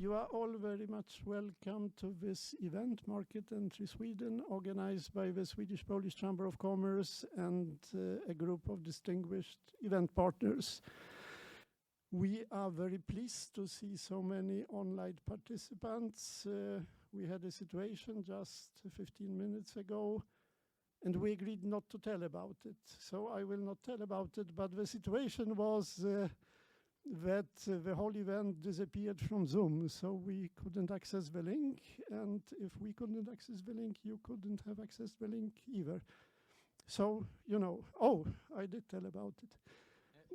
You are all very much welcome to this event, Market Entry Sweden, organized by the Swedish-Polish Chamber of Commerce and a group of distinguished event partners. We are very pleased to see so many online participants. We had a situation just 15 minutes ago, and we agreed not to tell about it. So I will not tell about it, but the situation was that the whole event disappeared from Zoom, so we couldn't access the link, and if we couldn't access the link, you couldn't have access the link either. So, you know, I did tell about it.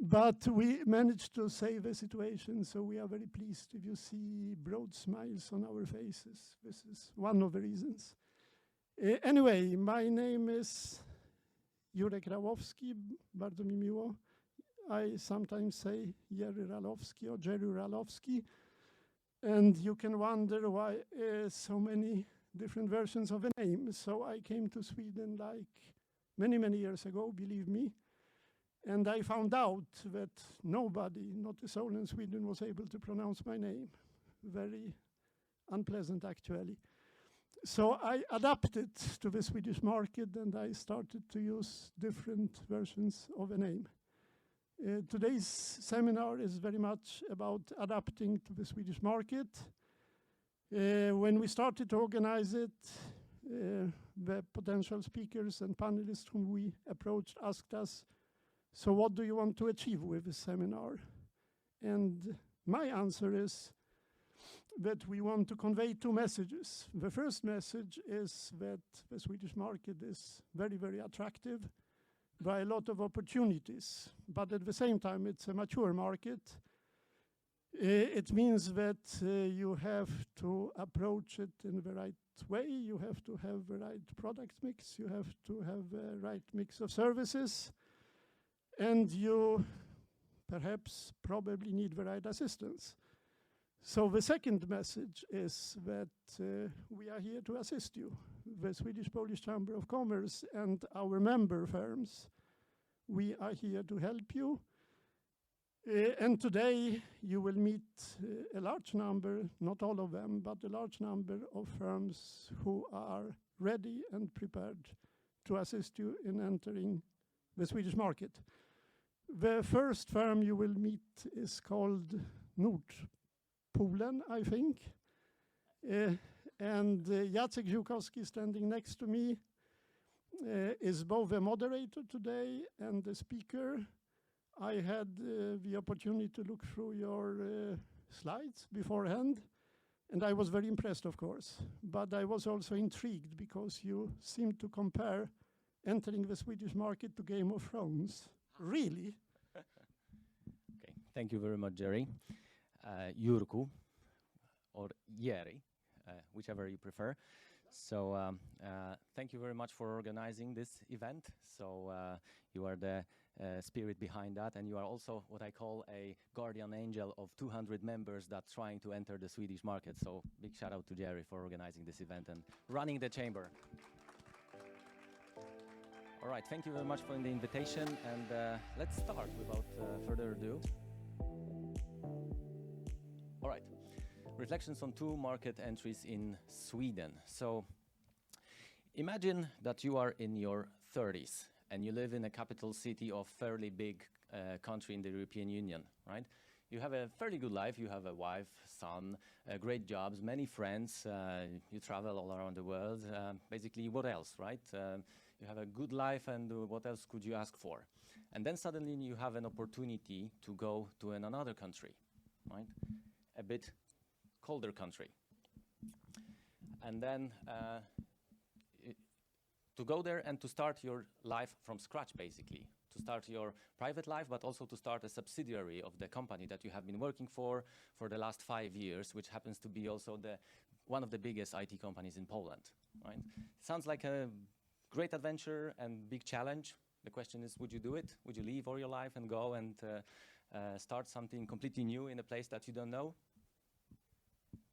But we managed to save the situation, so we are very pleased if you see broad smiles on our faces. This is one of the reasons. Anyway, my name is Jurek Ralowski, bardzo mi miło. I sometimes say Jerry Ralowski or Jerry Ralowski, and you can wonder why so many different versions of a name. So I came to Sweden like many, many years ago, believe me, and I found out that nobody, not a soul in Sweden, was able to pronounce my name. Very unpleasant, actually. So I adapted to the Swedish market, and I started to use different versions of a name. Today's seminar is very much about adapting to the Swedish market. When we started to organize it, the potential speakers and panelists whom we approached asked us, so what do you want to achieve with this seminar? And my answer is that we want to convey two messages. The first message is that the Swedish market is very, very attractive, by a lot of opportunities, but at the same time it's a mature market. It means that you have to approach it in the right way, you have to have the right product mix, you have to have the right mix of services, and you perhaps probably need the right assistance. So the second message is that we are here to assist you. The Swedish-Polish Chamber of Commerce and our member firms, we are here to help you. And today you will meet a large number, not all of them, but a large number of firms who are ready and prepared to assist you in entering the Swedish market. The first firm you will meet is called NordPolen, I think. And Jacek Ziolkowski, standing next to me, is both a moderator today and a speaker. I had the opportunity to look through your slides beforehand, and I was very impressed, of course. But I was also intrigued because you seem to compare entering the Swedish market to Game of Thrones. Really? Okay, thank you very much, Jerry. Jurku, or Jerry, whichever you prefer. So thank you very much for organizing this event. So you are the spirit behind that, and you are also what I call a guardian angel of 200 members that's trying to enter the Swedish market. So big shout out to Jerry for organizing this event and running the chamber. All right, thank you very much for the invitation, and let's start without further ado. All right. Reflections on two market entries in Sweden. So imagine that you are in your 30s and you live in a capital city of fairly big country in the European Union, right? You have a fairly good life. You have a wife, son, great jobs, many friends. You travel all around the world. Basically, what else, right? You have a good life, and what else could you ask for? And then suddenly you have an opportunity to go to another country, right? A bit colder country. And then to go there and to start your life from scratch, basically. To start your private life, but also to start a subsidiary of the company that you have been working for the last 5 years, which happens to be also one of the biggest IT companies in Poland, right? Sounds like a great adventure and big challenge. The question is, would you do it? Would you leave all your life and go and start something completely new in a place that you don't know?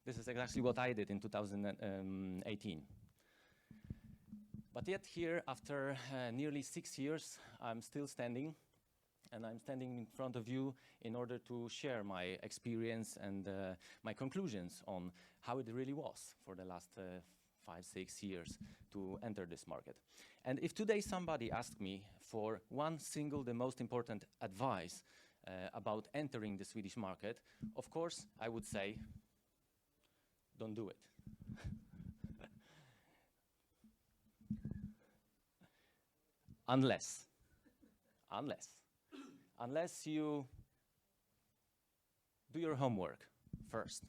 This is exactly what I did in 2018. But yet here, after nearly 6 years, I'm still standing and I'm standing in front of you in order to share my experience and my conclusions on how it really was for the last 5-6 years to enter this market. And if today somebody asked me for one single, the most important advice about entering the Swedish market, of course, I would say, don't do it. Unless you do your homework first.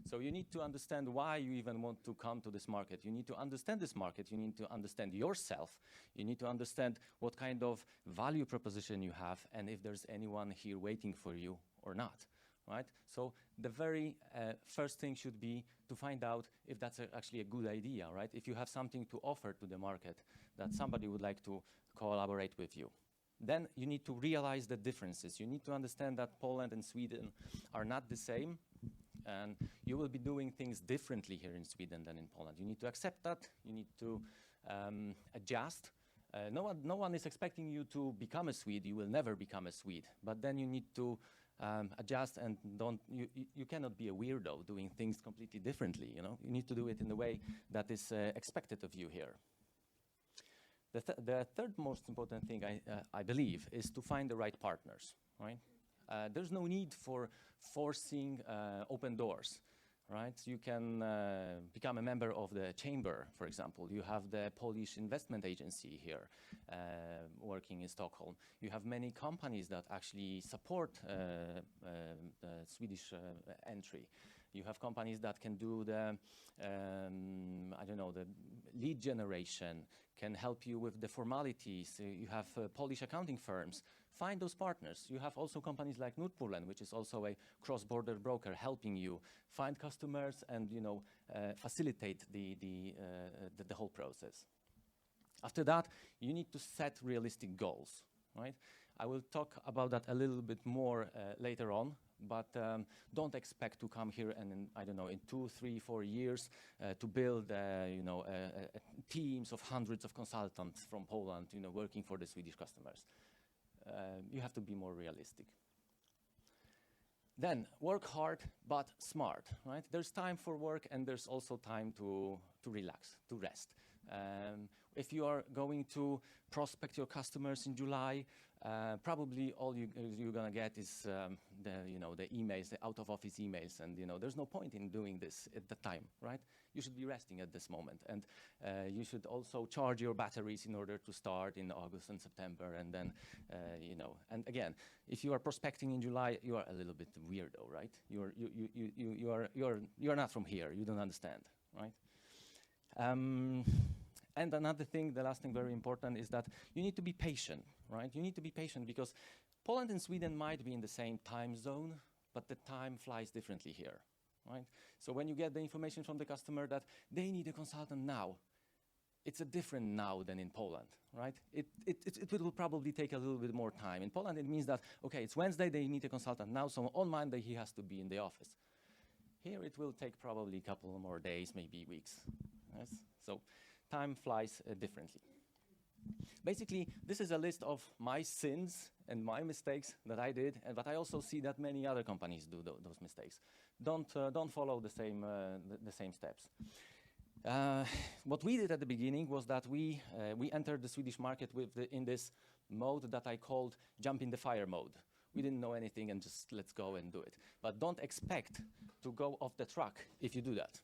So you need to understand why you even want to come to this market. You need to understand this market. You need to understand yourself. You need to understand what kind of value proposition you have and if there's anyone here waiting for you or not, right? So the very first thing should be to find out if that's actually a good idea, right? If you have something to offer to the market that somebody would like to collaborate with you. Then you need to realize the differences. You need to understand that Poland and Sweden are not the same, and you will be doing things differently here in Sweden than in Poland. You need to accept that. You need to adjust. No one is expecting you to become a Swede. You will never become a Swede. But then you need to adjust, and you cannot be a weirdo doing things completely differently. You know, you need to do it in the way that is expected of you here. The third most important thing I believe is to find the right partners, right? There's no need for forcing open doors, right? You can become a member of the chamber, for example. You have the Polish investment agency here working in Stockholm. You have many companies that actually support the Swedish entry. You have companies that can do the, I don't know, the lead generation, can help you with the formalities. You have Polish accounting firms. Find those partners. You have also companies like NordPolen, which is also a cross-border broker helping you find customers and, you know, facilitate the whole process. After that, you need to set realistic goals, right? I will talk about that a little bit more later on, but don't expect to come here and in, I don't know, in 2, 3, 4 years to build, you know, teams of hundreds of consultants from Poland, you know, working for the Swedish customers. You have to be more realistic. Then work hard, but smart, right? There's time for work and there's also time to relax, to rest. If you are going to prospect your customers in July, probably all you're gonna get is the emails, the out-of-office emails, and there's no point in doing this at the time, right? You should be resting at this moment, and you should also charge your batteries in order to start in August and September, and then And again, if you are prospecting in July, you are a little bit weirdo, right? You're not from here. You don't understand, right? And another thing, the last thing very important, is that you need to be patient, right? You need to be patient because Poland and Sweden might be in the same time zone, but the time flies differently here, right? So when you get the information from the customer that they need a consultant now, it's a different now than in Poland, right? It will probably take a little bit more time. In Poland, it means that, okay, it's Wednesday, they need a consultant now, so on Monday he has to be in the office. Here it will take probably a couple more days, maybe weeks, yes? So time flies differently. Basically, this is a list of my sins and my mistakes that I did, but I also see that many other companies do those mistakes. Don't follow the same steps. What we did at the beginning was that we entered the Swedish market in this mode that I called jump in the fire mode. We didn't know anything and just let's go and do it. But don't expect to go off the track if you do that.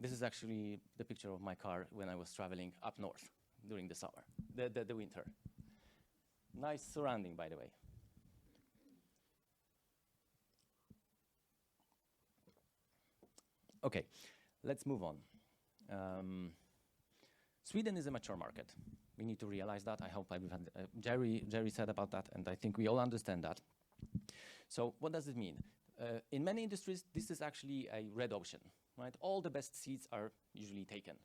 This is actually the picture of my car when I was traveling up north during the summer, the winter. Nice surrounding, by the way. Okay, let's move on. Sweden is a mature market. We need to realize that. I hope I've had, Jerry said about that, and I think we all understand that. So what does it mean? In many industries, this is actually a red ocean, right? All the best seats are usually taken,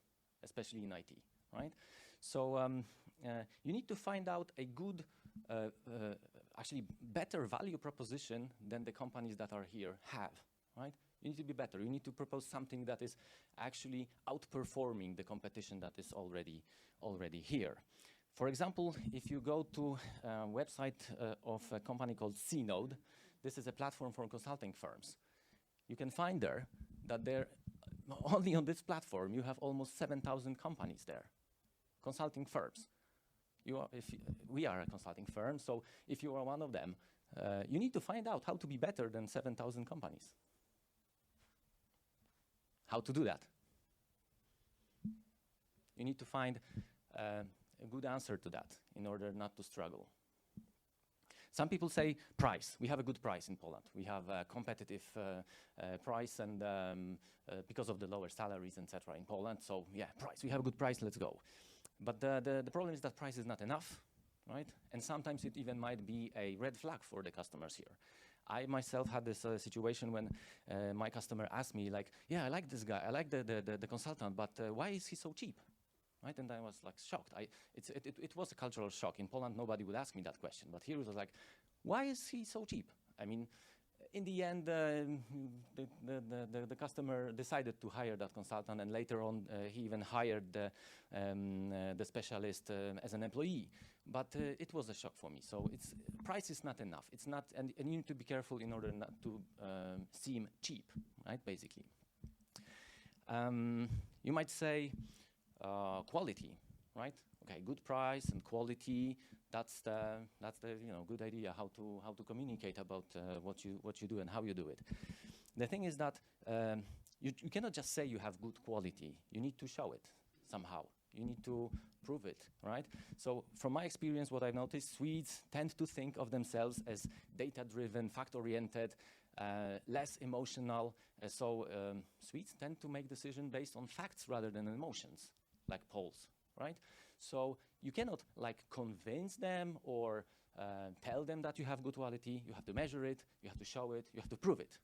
especially in IT, right? So you need to find out a good, actually better value proposition than the companies that are here have, right? You need to be better. You need to propose something that is actually outperforming the competition that is already here. For example, if you go to a website of a company called C-Node, this is a platform for consulting firms. You can find there that only on this platform you have almost 7,000 companies there, consulting firms. We are a consulting firm, so if you are one of them, you need to find out how to be better than 7,000 companies. How to do that? You need to find a good answer to that in order not to struggle. Some people say price. We have a good price in Poland. We have a competitive price, and because of the lower salaries, etc. in Poland. So yeah, price. We have a good price. Let's go. But the problem is that price is not enough, right? And sometimes it even might be a red flag for the customers here. I myself had this situation when my customer asked me, like, yeah, I like this guy. I like the consultant, but why is he so cheap? Right? And I was like shocked. It was a cultural shock. In Poland, nobody would ask me that question. But here it was like, why is he so cheap? I mean, in the end, the customer decided to hire that consultant, and later on, he even hired the specialist as an employee. But it was a shock for me. So price is not enough. It's not, and you need to be careful in order not to seem cheap, right? Basically, you might say. Quality, right? Okay, good price and quality. That's the good idea how to communicate about what you do and how you do it. The thing is that you cannot just say you have good quality. You need to show it somehow. You need to prove it, right? So from my experience, what I've noticed, Swedes tend to think of themselves as data-driven, fact-oriented, less emotional. So Swedes tend to make decisions based on facts rather than emotions, like polls, right? So you cannot like convince them or tell them that you have good quality. You have to measure it, you have to show it, you have to prove it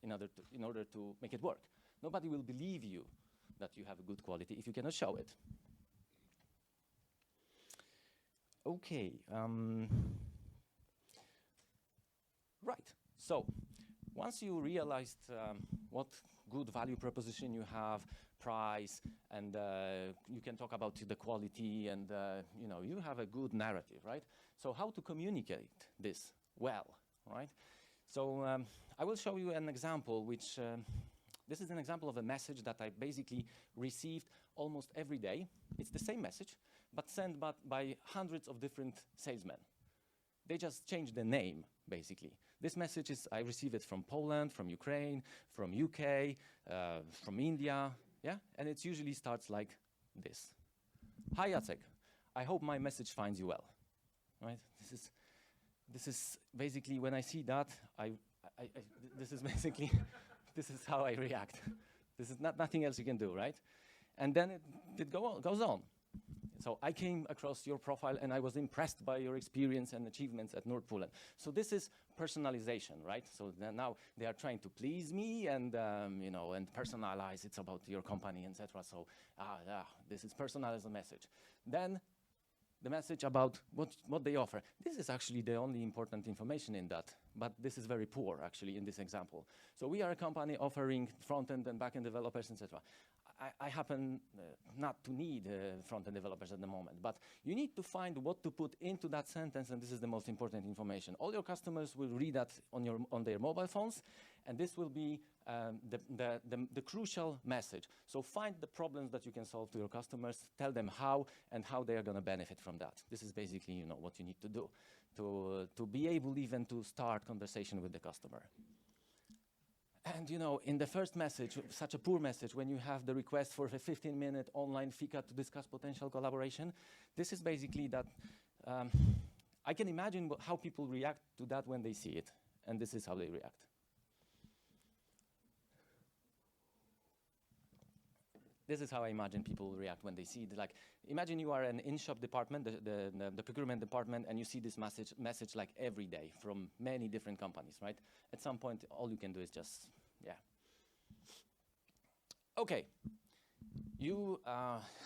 in order to make it work. Nobody will believe you that you have a good quality if you cannot show it. Okay. Right. So once you realized what good value proposition you have, price, and you can talk about the quality, and you have a good narrative, right? So how to communicate this well, right? So I will show you an example, which this is an example of a message that I basically received almost every day. It's the same message, but sent by hundreds of different salesmen. They just changed the name, basically. This message I receive it from Poland, from Ukraine, from UK, from India, yeah? And it usually starts like this. Hi, Jacek. I hope my message finds you well, right? This is basically, when I see that, this is basically, this is how I react. This is nothing else you can do, right? And then it goes on. So I came across your profile and I was impressed by your experience and achievements at NordPolen. So this is personalization, right? So now they are trying to please me and and personalize. It's about your company, etc. So this is personalized message. Then the message about what they offer. This is actually the only important information in that, but this is very poor actually in this example. So we are a company offering front-end and back-end developers, etc. I happen not to need front-end developers at the moment, but you need to find what to put into that sentence, and this is the most important information. All your customers will read that on their mobile phones, and this will be the crucial message. So find the problems that you can solve to your customers, tell them how, and how they are going to benefit from that. This is basically what you need to do to be able even to start conversation with the customer. And in the first message, such a poor message, when you have the request for a 15-minute online fika to discuss potential collaboration, this is basically that I can imagine how people react to that when they see it, and this is how they react. This is how I imagine people react when they see it. Like, imagine you are an in-shop department, the procurement department, and you see this message like every day from many different companies, right? At some point, all you can do is just, yeah. Okay. You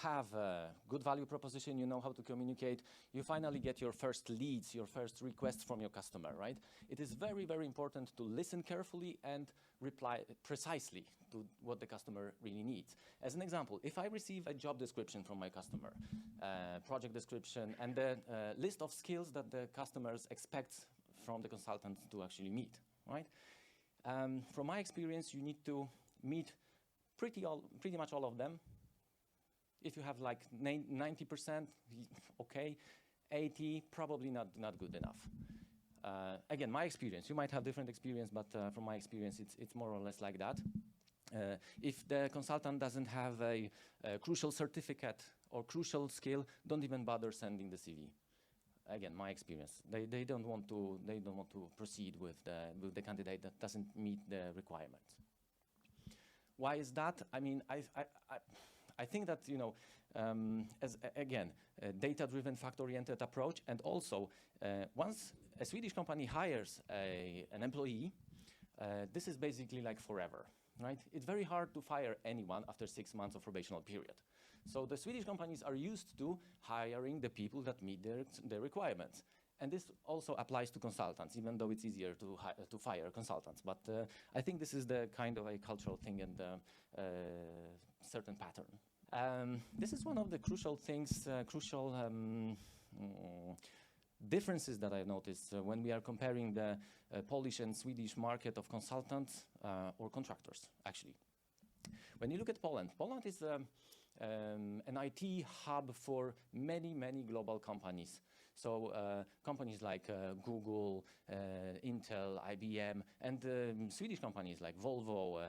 have a good value proposition, you know how to communicate, you finally get your first leads, your first requests from your customer, right? It is very, very important to listen carefully and reply precisely to what the customer really needs. As an example, if I receive a job description from my customer, project description, and the list of skills that the customers expect from the consultant to actually meet, right? From my experience, you need to meet pretty much all of them. If you have like 90%, okay, 80, probably not good enough. Again, my experience, you might have different experience, but from my experience, it's more or less like that. If the consultant doesn't have a crucial certificate or crucial skill, don't even bother sending the CV. Again, my experience, they don't want to proceed with the candidate that doesn't meet the requirements. Why is that? I mean, I think that, you know, again, a data-driven, fact-oriented approach, and also once a Swedish company hires an employee, this is basically like forever, right? It's very hard to fire anyone after 6 months of probational period. So the Swedish companies are used to hiring the people that meet their requirements. And this also applies to consultants, even though it's easier to fire consultants. But I think this is the kind of a cultural thing and certain pattern. This is one of the crucial things, differences that I've noticed when we are comparing the Polish and Swedish market of consultants or contractors, actually. When you look at Poland, Poland is an IT hub for many, many global companies. So companies like Google, Intel, IBM, and Swedish companies like Volvo,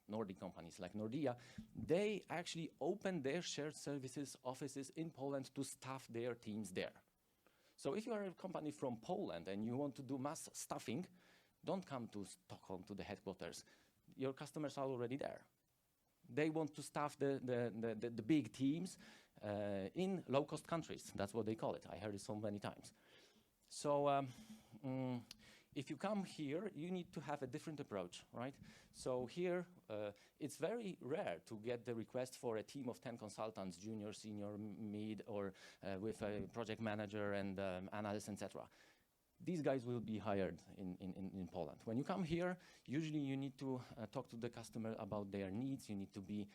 Nordic companies like Nordea, they actually open their shared services offices in Poland to staff their teams there. So if you are a company from Poland and you want to do mass staffing, don't come to Stockholm to the headquarters. Your customers are already there. They want to staff the big teams in low-cost countries. That's what they call it. I heard it so many times. So if you come here, you need to have a different approach, right? So here, it's very rare to get the request for a team of 10 consultants, junior, senior, mid, or with a project manager and analyst, etc. These guys will be hired in Poland. When you come here, usually you need to talk to the customer about their needs. You need to be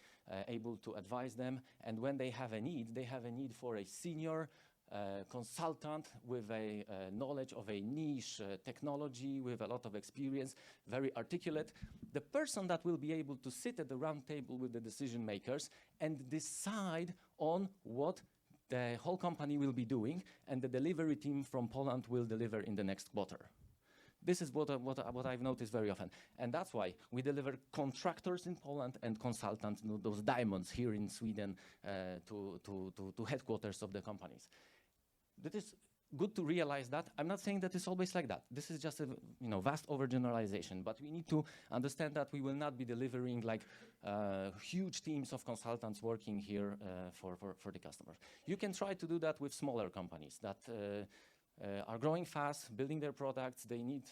able to advise them. And when they have a need for a senior consultant with a knowledge of a niche technology, with a lot of experience, very articulate. The person that will be able to sit at the round table with the decision makers and decide on what the whole company will be doing, and the delivery team from Poland will deliver in the next quarter. This is what I've noticed very often. And that's why we deliver contractors in Poland and consultants, those diamonds here in Sweden, to headquarters of the companies. That is good to realize that. I'm not saying that it's always like that. This is just a vast overgeneralization, but we need to understand that we will not be delivering like huge teams of consultants working here for the customers. You can try to do that with smaller companies that are growing fast, building their products. They need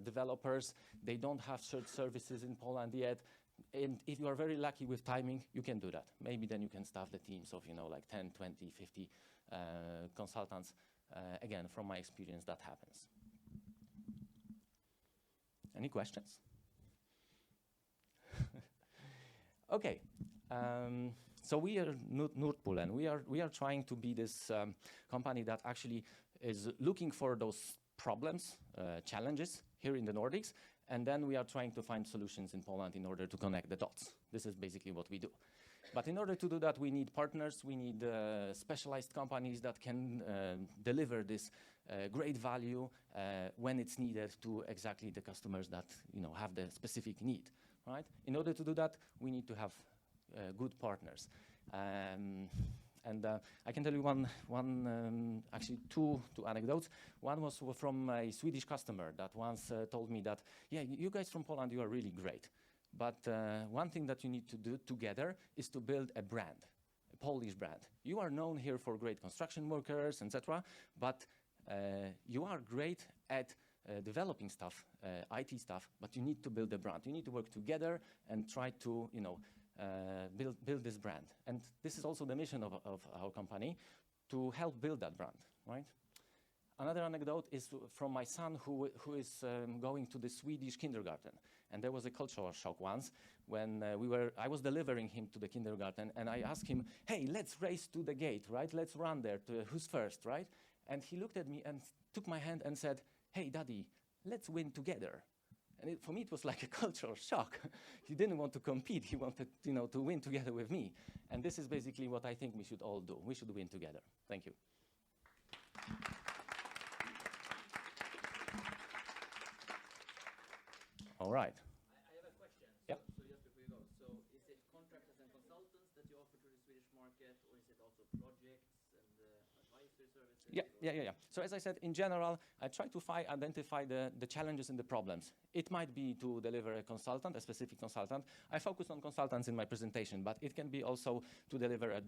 developers. They don't have shared services in Poland yet. And if you are very lucky with timing, you can do that. Maybe then you can staff the teams of like 10, 20, 50 consultants. Again, from my experience, that happens. Any questions? Okay, so we are NordPolen. We are trying to be this company that actually is looking for those problems, challenges here in the Nordics, and then we are trying to find solutions in Poland in order to connect the dots. This is basically what we do. But in order to do that, we need partners, we need specialized companies that can deliver this great value when it's needed to exactly the customers that have the specific need, right? In order to do that, we need to have good partners. And I can tell you actually two anecdotes. One was from a Swedish customer that once told me that, yeah, you guys from Poland, you are really great. But one thing that you need to do together is to build a brand, a Polish brand. You are known here for great construction workers, etc. But you are great at developing stuff, IT stuff, but you need to build a brand. You need to work together and try to, build this brand. And this is also the mission of our company, to help build that brand, right? Another anecdote is from my son who is going to the Swedish kindergarten. And there was a cultural shock once when I was delivering him to the kindergarten, and I asked him, hey, let's race to the gate, right? Let's run there, who's first, right? And he looked at me and took my hand and said, hey, Daddy, let's win together. And for me, it was like a cultural shock. He didn't want to compete. He wanted, to win together with me. And this is basically what I think we should all do. We should win together. Thank you. All right. I have a question. Yep. So just before you go, so is it contractors and consultants that you offer to the Swedish market, or is it also projects and advisory services? Yeah. So as I said, in general, I try to identify the challenges and the problems. It might be to deliver a consultant, a specific consultant. I focus on consultants in my presentation, but it can be also to deliver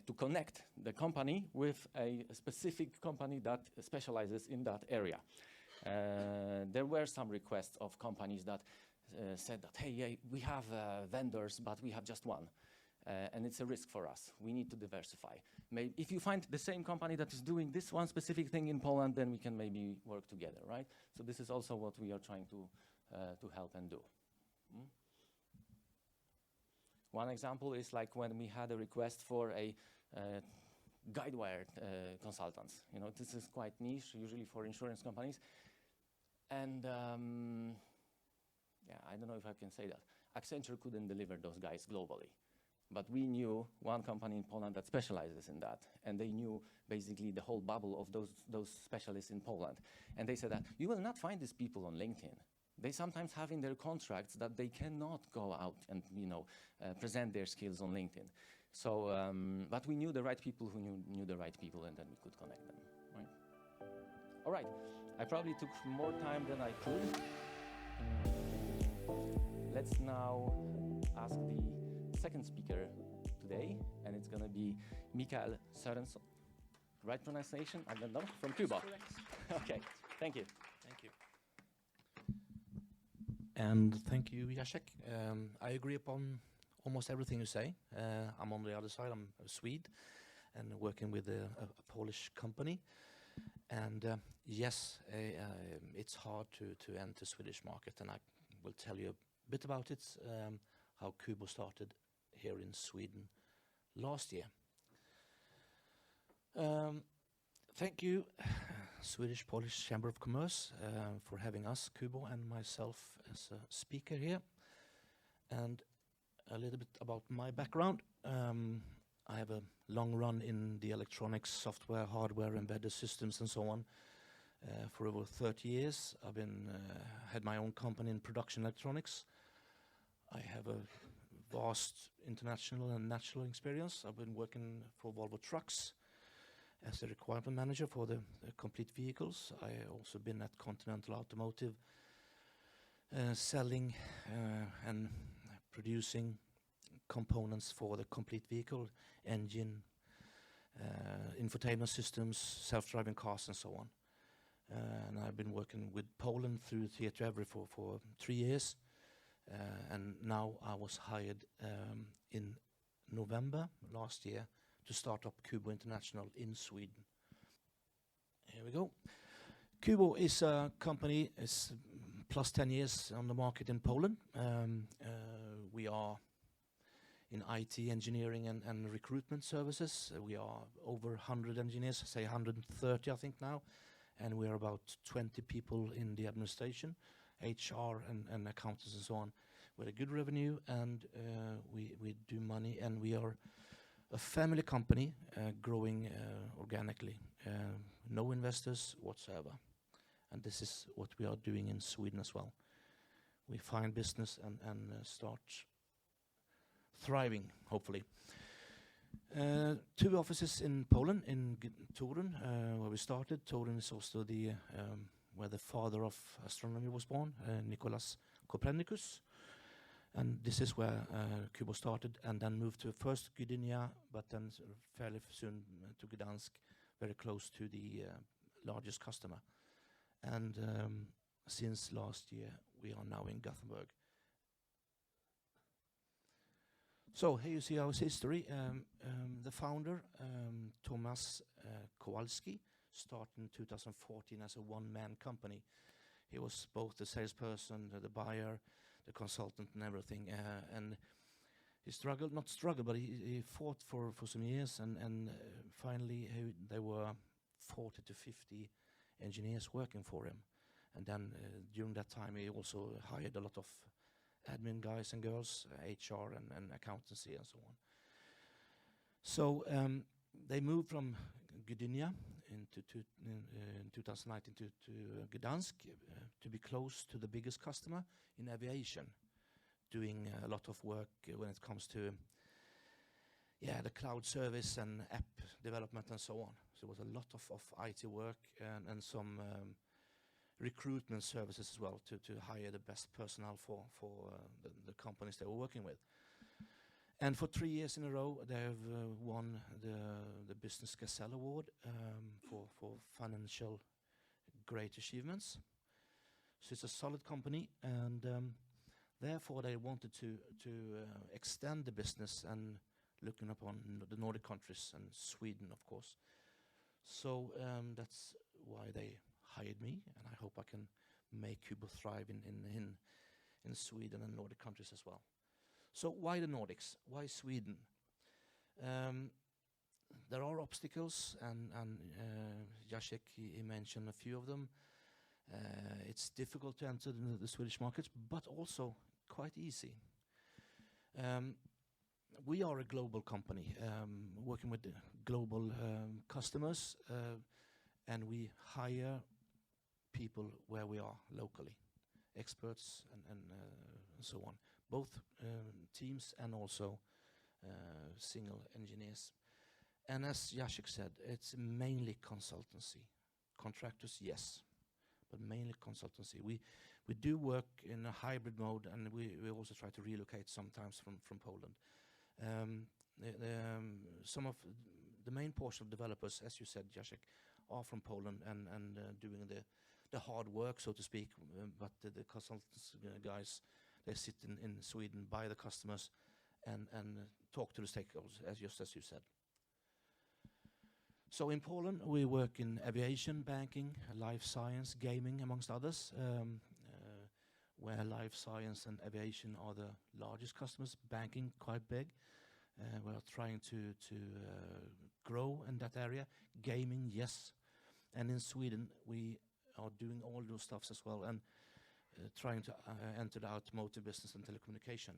to connect the company with a specific company that specializes in that area. There were some requests of companies that said that, hey, we have vendors, but we have just one. And it's a risk for us. We need to diversify. If you find the same company that is doing this one specific thing in Poland, then we can maybe work together, right? So this is also what we are trying to help and do. One example is like when we had a request for a guidewire consultants. This is quite niche, usually for insurance companies. And I don't know if I can say that. Accenture couldn't deliver those guys globally. But we knew one company in Poland that specializes in that. And they knew basically the whole bubble of those specialists in Poland. And they said that you will not find these people on LinkedIn. They sometimes have in their contracts that they cannot go out and present their skills on LinkedIn. So, but we knew the right people who knew the right people, and then we could connect them. Right? All right. I probably took more time than I could. Let's now ask the second speaker today, and it's going to be Mikael Sörensson. Right pronunciation? I don't know. From KUBO. Okay. Thank you. Thank you. And thank you, Jacek. I agree upon almost everything you say. I'm on the other side. I'm a Swede and working with a Polish company. And yes, it's hard to enter Swedish market, and I will tell you a bit about it, how KUBO started here in Sweden last year. Thank you, Swedish-Polish Chamber of Commerce, for having us, KUBO, and myself as a speaker here. And a little bit about my background. I have a long run in the electronics, software, hardware, embedded systems, and so on. For over 30 years, I've had my own company in production electronics. I have a vast international and national experience. I've been working for Volvo Trucks as a requirement manager for the complete vehicles. I also been at Continental Automotive, selling and producing components for the complete vehicle, engine, infotainment systems, self-driving cars, and so on. And I've been working with Poland through Theodore for 3 years. And now I was hired in November last year to start up KUBO International in Sweden. Here we go. KUBO is a company, it's plus 10 years on the market in Poland. We are in IT engineering and recruitment services. We are over 100 engineers, say 130 I think now, and we are about 20 people in the administration, HR and accountants and so on, with a good revenue, and we do money, and we are a family company growing organically. No investors whatsoever. And this is what we are doing in Sweden as well. We find business and start thriving, hopefully. 2 offices in Poland, in Torun, where we started. Torun is also where the father of astronomy was born, Nicholas Copernicus. And this is where KUBO started, and then moved to first Gdynia, but then fairly soon to Gdansk, very close to the largest customer. And since last year, we are now in Gothenburg. So here you see our history. The founder, Tomasz Kowalski, started in 2014 as a one-man company. He was both the salesperson, the buyer, the consultant, and everything. And he struggled, not struggled, but he fought for some years, and finally there were 40 to 50 engineers working for him. And then during that time, he also hired a lot of admin guys and girls, HR and accountancy and so on. So they moved from Gdynia in 2019 to Gdansk to be close to the biggest customer in aviation, doing a lot of work when it comes to the cloud service and app development and so on. So it was a lot of IT work and some recruitment services as well to hire the best personnel for the companies they were working with. And for 3 years in a row, they have won the Business Gazelle Award for financial great achievements. So it's a solid company, and therefore they wanted to extend the business and looking upon the Nordic countries and Sweden, of course. So that's why they hired me, and I hope I can make KUBO thrive in Sweden and Nordic countries as well. So why the Nordics? Why Sweden? There are obstacles, and Jacek he mentioned a few of them. It's difficult to enter the Swedish markets, but also quite easy. We are a global company working with global customers, and we hire people where we are locally, experts and so on, both teams and also single engineers. And as Jacek said, it's mainly consultancy. Contractors, yes, but mainly consultancy. We do work in a hybrid mode, and we also try to relocate sometimes from Poland. Some of the main portion of developers, as you said, Jacek, are from Poland and doing the hard work, so to speak, but the consultants guys, they sit in Sweden, buy the customers, and talk to the stakeholders, as you said. So in Poland, we work in aviation, banking, life science, gaming, amongst others, where life science and aviation are the largest customers. Banking, quite big. We're trying to grow in that area. Gaming, yes. And in Sweden, we are doing all those stuffs as well, and trying to enter the automotive business and telecommunication.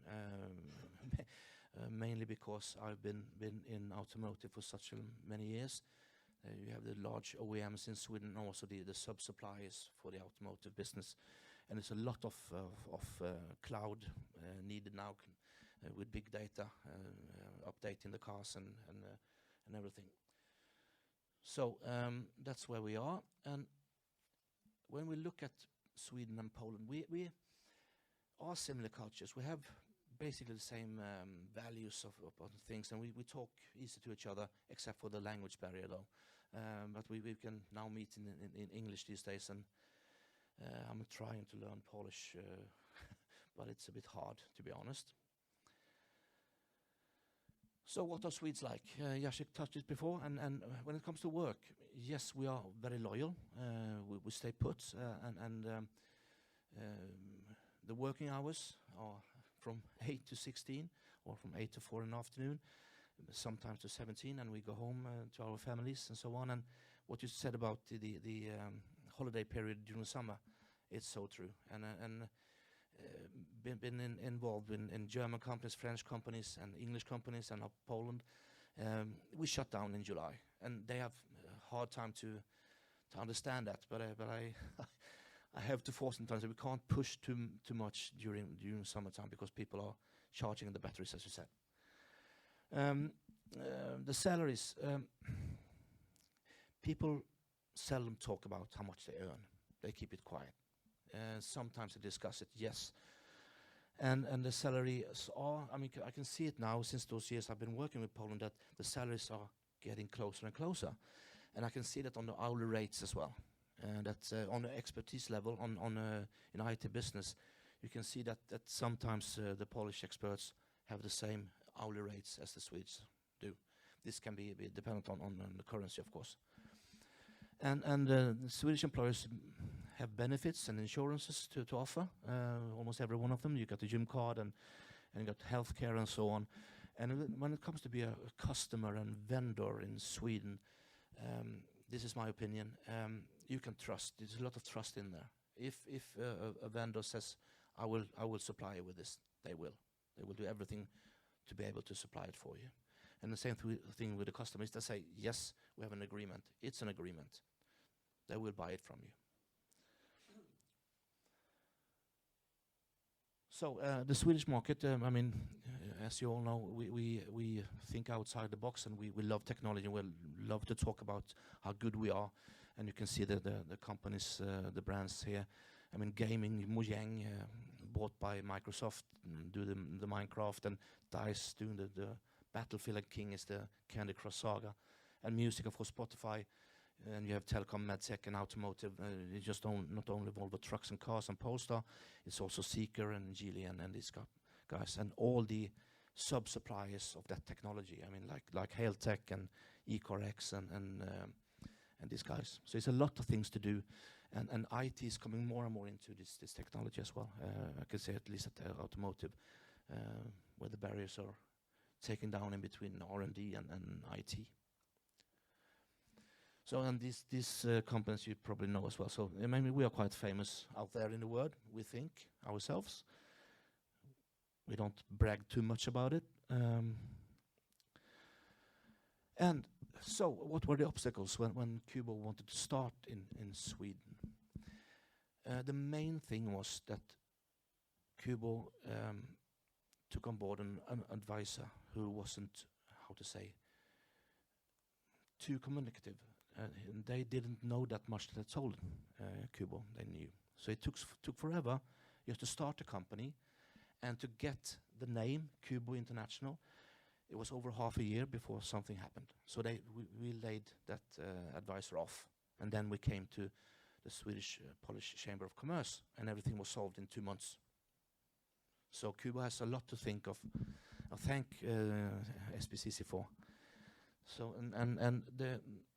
Mainly because I've been in automotive for such many years. You have the large OEMs in Sweden, and also the sub-suppliers for the automotive business. And there's a lot of cloud needed now with big data, updating the cars and everything. So that's where we are. And when we look at Sweden and Poland, we are similar cultures. We have basically the same values of things, and we talk easy to each other, except for the language barrier, though. But we can now meet in English these days, and I'm trying to learn Polish, but it's a bit hard, to be honest. So what are Swedes like? Jacek touched it before, and when it comes to work, yes, we are very loyal. We stay put, and the working hours are from 8 to 16, or from 8 to 4 in the afternoon, sometimes to 17, and we go home to our families and so on. And what you said about the holiday period during the summer, it's so true. And been involved in German companies, French companies, and English companies, and Poland. We shut down in July, and they have a hard time to understand that. But I have to force them to understand we can't push too much during summertime, because people are charging the batteries, as you said. The salaries, people seldom talk about how much they earn. They keep it quiet. Sometimes they discuss it, yes. And the salaries are, I mean, I can see it now since those years I've been working with Poland, that the salaries are getting closer and closer. And I can see that on the hourly rates as well. That's on the expertise level, in IT business, you can see that sometimes the Polish experts have the same hourly rates as the Swedes do. This can be dependent on the currency, of course. And the Swedish employers have benefits and insurances to offer. Almost every one of them. You got the gym card and you got healthcare and so on. And when it comes to be a customer and vendor in Sweden, this is my opinion. You can trust. There's a lot of trust in there. If a vendor says, "I will supply you with this," they will. They will do everything to be able to supply it for you. And the same thing with the customers. They say, "Yes, we have an agreement." It's an agreement. They will buy it from you. So the Swedish market, I mean, as you all know, we think outside the box, and we love technology. We love to talk about how good we are, and you can see the companies, the brands here. I mean, gaming, Mojang, bought by Microsoft, do the Minecraft, and DICE doing the Battlefield, and King is the Candy Crush Saga, and music, of course, Spotify. And you have telecom, medtech, and automotive. You just not only Volvo trucks and cars and Polestar, it's also Seeker and Geely and these guys, and all the sub-suppliers of that technology. I mean, like Hailtech and ECarX and these guys. So it's a lot of things to do, and IT is coming more and more into this technology as well. I can say at least at the automotive, where the barriers are taken down in between R&D and IT. So, and these companies you probably know as well. So, I mean, we are quite famous out there in the world, we think, ourselves. We don't brag too much about it. And so, what were the obstacles when KUBO wanted to start in Sweden? The main thing was that KUBO took on board an advisor who wasn't, how to say, too communicative. And they didn't know that much that I told KUBO they knew. So it took forever just to start a company and to get the name KUBO International. It was over half a year before something happened. So we laid that advisor off, and then we came to the Swedish-Polish Chamber of Commerce, and everything was solved in 2 months. So KUBO has a lot to think of. I thank SPCC for. So and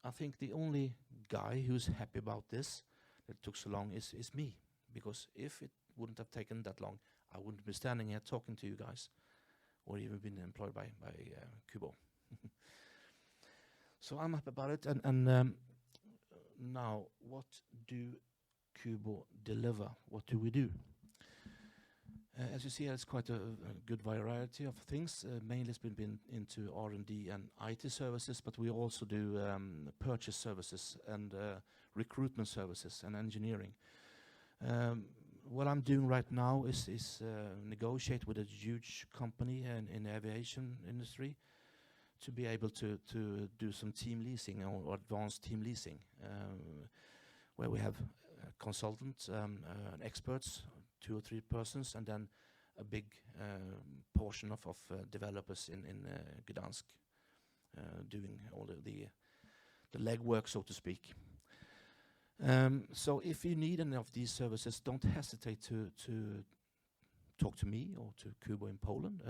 I think the only guy who's happy about this, that it took so long, is me, because if it wouldn't have taken that long, I wouldn't be standing here talking to you guys, or even been employed by KUBO. So I'm happy about it. And now, what do KUBO deliver? What do we do? As you see, it's quite a good variety of things. Mainly it's been into R&D and IT services, but we also do purchase services and recruitment services and engineering. What I'm doing right now is negotiate with a huge company in the aviation industry to be able to do some team leasing or advanced team leasing, where we have consultants, experts, 2 or 3 persons, and then a big portion of developers in Gdansk doing all the legwork, so to speak. So if you need any of these services, don't hesitate to talk to me or to KUBO in Poland.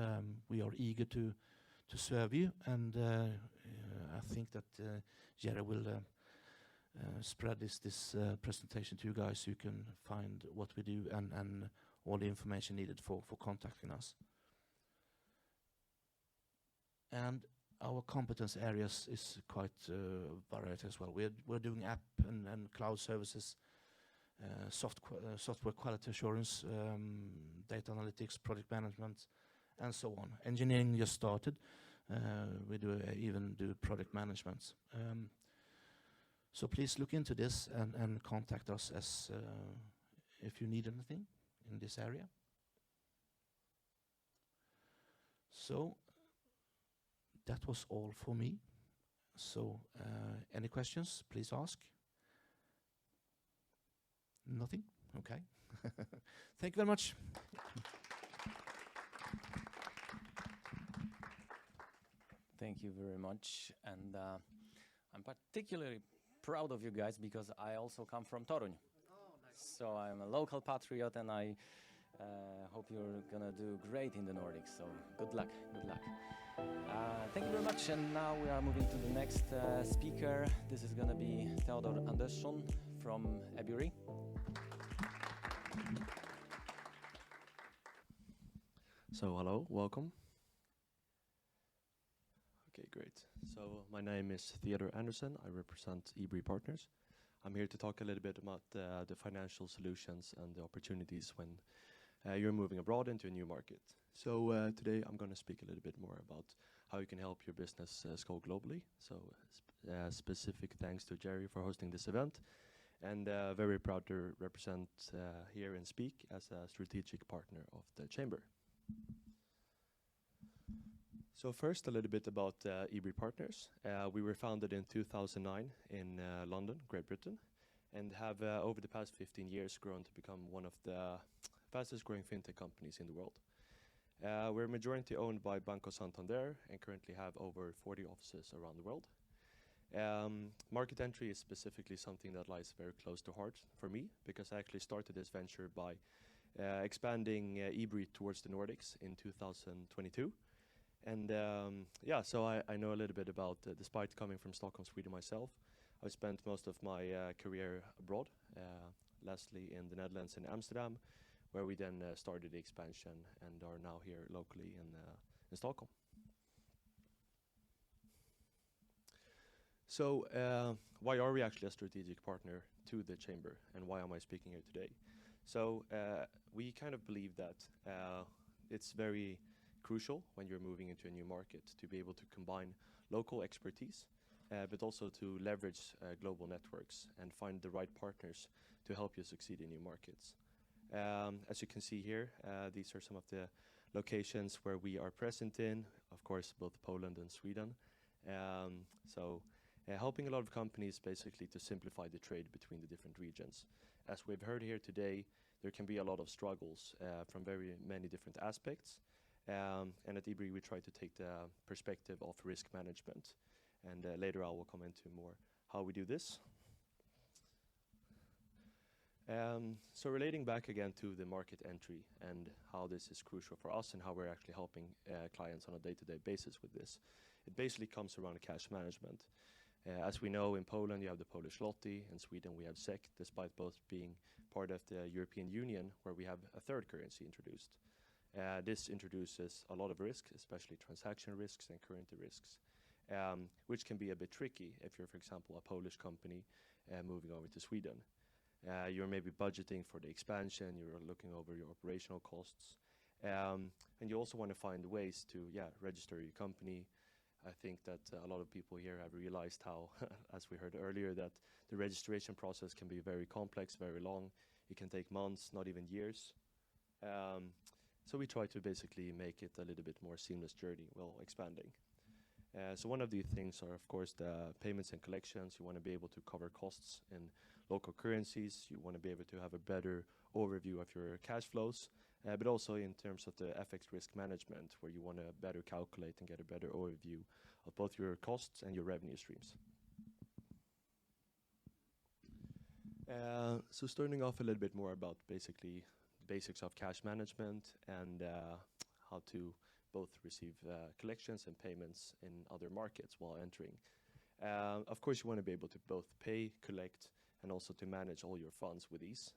We are eager to serve you, and I think that Jere will spread this presentation to you guys, so you can find what we do and all the information needed for contacting us. And our competence areas is quite varied as well. We're doing app and cloud services, software quality assurance, data analytics, project management, and so on. Engineering just started. We even do project management. So please look into this and contact us as if you need anything in this area. So that was all for me. So any questions, please ask. Nothing? Okay. Thank you very much. Thank you very much. And I'm particularly proud of you guys because I also come from Toruń. Oh, nice. So I'm a local patriot, and I Hope you're gonna do great in the Nordics. So good luck. Good luck. Thank you very much. And now we are moving to the next speaker. This is gonna be Theodore Andersson from Ebury. So hello, welcome. Okay, great. So my name is Theodore Andersson. I represent Ebury Partners. I'm here to talk a little bit about the financial solutions and the opportunities when you're moving abroad into a new market. So today I'm going to speak a little bit more about how you can help your business scale globally. So specific thanks to Jerry for hosting this event, and very proud to represent here and speak as a strategic partner of the Chamber. So first, a little bit about Ebury Partners. We were founded in 2009 in London, Great Britain, and have over the past 15 years grown to become one of the fastest growing fintech companies in the world. We're majority owned by Banco Santander and currently have over 40 offices around the world. Market entry is specifically something that lies very close to heart for me, because I actually started this venture by expanding Ebury towards the Nordics in 2022. And yeah, so I know a little bit about, despite coming from Stockholm, Sweden myself, I spent most of my career abroad, lastly in the Netherlands in Amsterdam, where we then started the expansion and are now here locally in Stockholm. So why are we actually a strategic partner to the Chamber, and why am I speaking here today? So we kind of believe that it's very crucial when you're moving into a new market to be able to combine local expertise, but also to leverage global networks and find the right partners to help you succeed in new markets. As you can see here, these are some of the locations where we are present in, of course, both Poland and Sweden. Helping a lot of companies basically to simplify the trade between the different regions. As we've heard here today, there can be a lot of struggles from very many different aspects. And at Ebury, we try to take the perspective of risk management. And later I will come into more how we do this. So relating back again to the market entry and how this is crucial for us and how we're actually helping clients on a day-to-day basis with this. It basically comes around cash management. As we know, in Poland you have the Polish zloty, in Sweden we have SEK, despite both being part of the European Union, where we have a third currency introduced. This introduces a lot of risk, especially transaction risks and currency risks, which can be a bit tricky if you're, for example, a Polish company moving over to Sweden. You're maybe budgeting for the expansion, you're looking over your operational costs, and you also want to find ways to register your company. I think that a lot of people here have realized how, as we heard earlier, that the registration process can be very complex, very long. It can take months, not even years. So we try to basically make it a little bit more seamless journey while expanding. So one of the things are, of course, the payments and collections. You want to be able to cover costs in local currencies. You want to be able to have a better overview of your cash flows, but also in terms of the FX risk management, where you want to better calculate and get a better overview of both your costs and your revenue streams. So starting off a little bit more about basically the basics of cash management and how to both receive collections and payments in other markets while entering. Of course, you want to be able to both pay, collect, and also to manage all your funds with ease,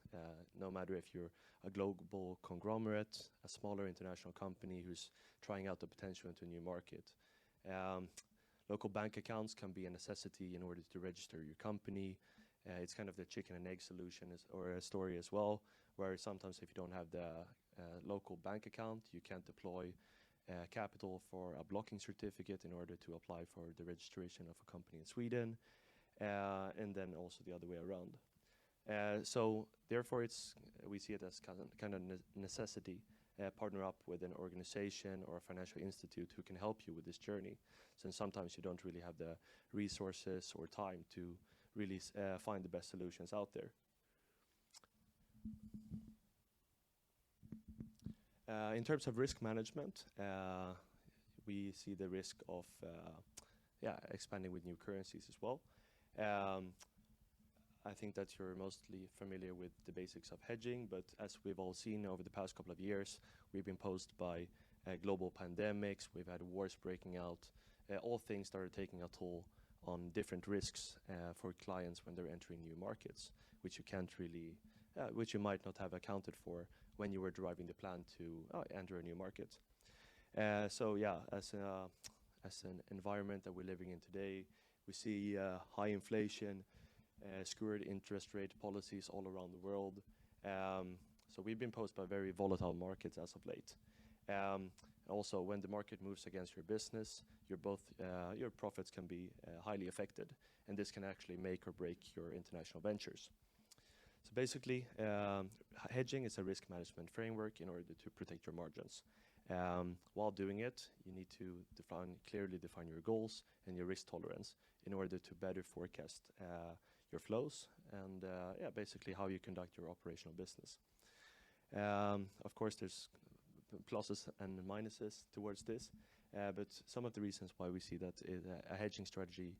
no matter if you're a global conglomerate, a smaller international company who's trying out the potential into a new market. Local bank accounts can be a necessity in order to register your company. It's kind of the chicken and egg solution or a story as well, where sometimes if you don't have the local bank account, you can't deploy capital for a blocking certificate in order to apply for the registration of a company in Sweden, and then also the other way around. So therefore we see it as kind of necessity. Partner up with an organization or a financial institute who can help you with this journey, since sometimes you don't really have the resources or time to really find the best solutions out there. In terms of risk management, we see the risk of expanding with new currencies as well. I think that you're mostly familiar with the basics of hedging, but as we've all seen over the past couple of years, we've been posed by global pandemics, we've had wars breaking out, all things that are taking a toll on different risks for clients when they're entering new markets, which you can't really, which you might not have accounted for when you were driving the plan to enter a new market. So yeah, as an environment that we're living in today, we see high inflation, skewed interest rate policies all around the world. So we've been posed by very volatile markets as of late. Also, when the market moves against your business, your profits can be highly affected, and this can actually make or break your international ventures. So basically, hedging is a risk management framework in order to protect your margins. While doing it, you need to clearly define your goals and your risk tolerance in order to better forecast your flows and basically how you conduct your operational business. Of course, there's pluses and minuses towards this, but some of the reasons why we see that a hedging strategy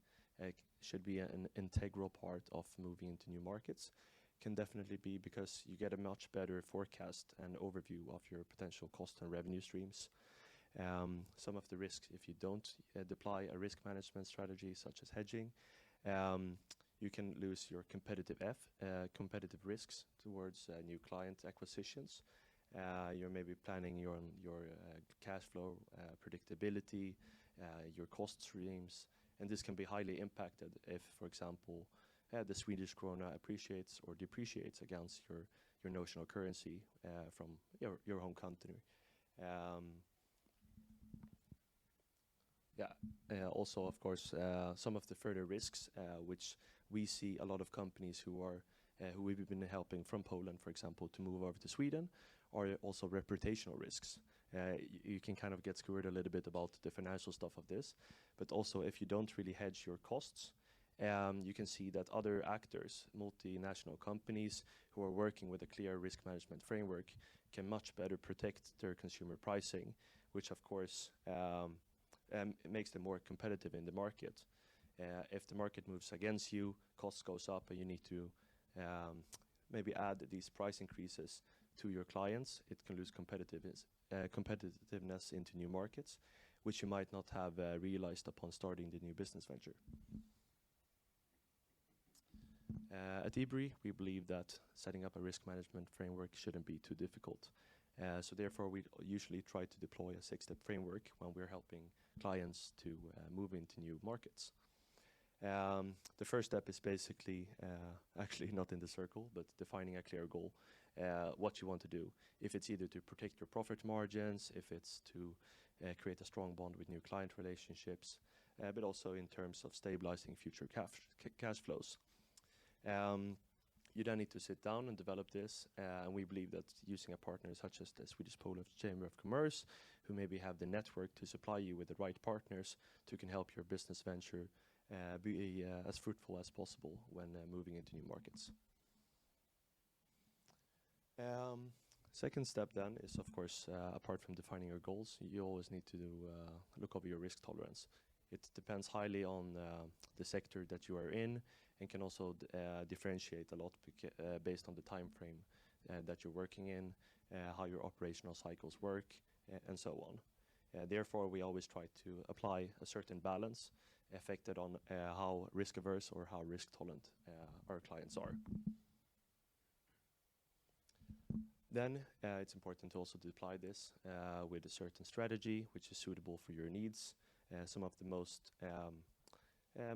should be an integral part of moving into new markets can definitely be because you get a much better forecast and overview of your potential cost and revenue streams. Some of the risks, if you don't deploy a risk management strategy such as hedging, you can lose your competitive risks towards new client acquisitions. You're maybe planning your cash flow predictability, your cost streams, and this can be highly impacted if, for example, the Swedish krona appreciates or depreciates against your notional currency from your home country. Also, of course, some of the further risks, which we see a lot of companies who we've been helping from Poland, for example, to move over to Sweden, are also reputational risks. You can kind of get screwed a little bit about the financial stuff of this, but also if you don't really hedge your costs, you can see that other actors, multinational companies who are working with a clear risk management framework can much better protect their consumer pricing, which of course makes them more competitive in the market. If the market moves against you, costs goes up and you need to maybe add these price increases to your clients, it can lose competitiveness into new markets, which you might not have realized upon starting the new business venture. At Ebury, we believe that setting up a risk management framework shouldn't be too difficult. So therefore, we usually try to deploy a 6-step framework when we're helping clients to move into new markets. The first step is basically, actually not in the circle, but defining a clear goal, what you want to do. If it's either to protect your profit margins, if it's to create a strong bond with new client relationships, but also in terms of stabilizing future cash flows. You then need to sit down and develop this, and we believe that using a partner such as the Swedish-Polish Chamber of Commerce, who maybe have the network to supply you with the right partners who can help your business venture be as fruitful as possible when moving into new markets. Second step then is, of course, apart from defining your goals, you always need to look over your risk tolerance. It depends highly on the sector that you are in, and can also differentiate a lot based on the time frame that you're working in, how your operational cycles work, and so on. Therefore, we always try to apply a certain balance affected on how risk averse or how risk tolerant our clients are. Then it's important to also apply this with a certain strategy which is suitable for your needs. Some of the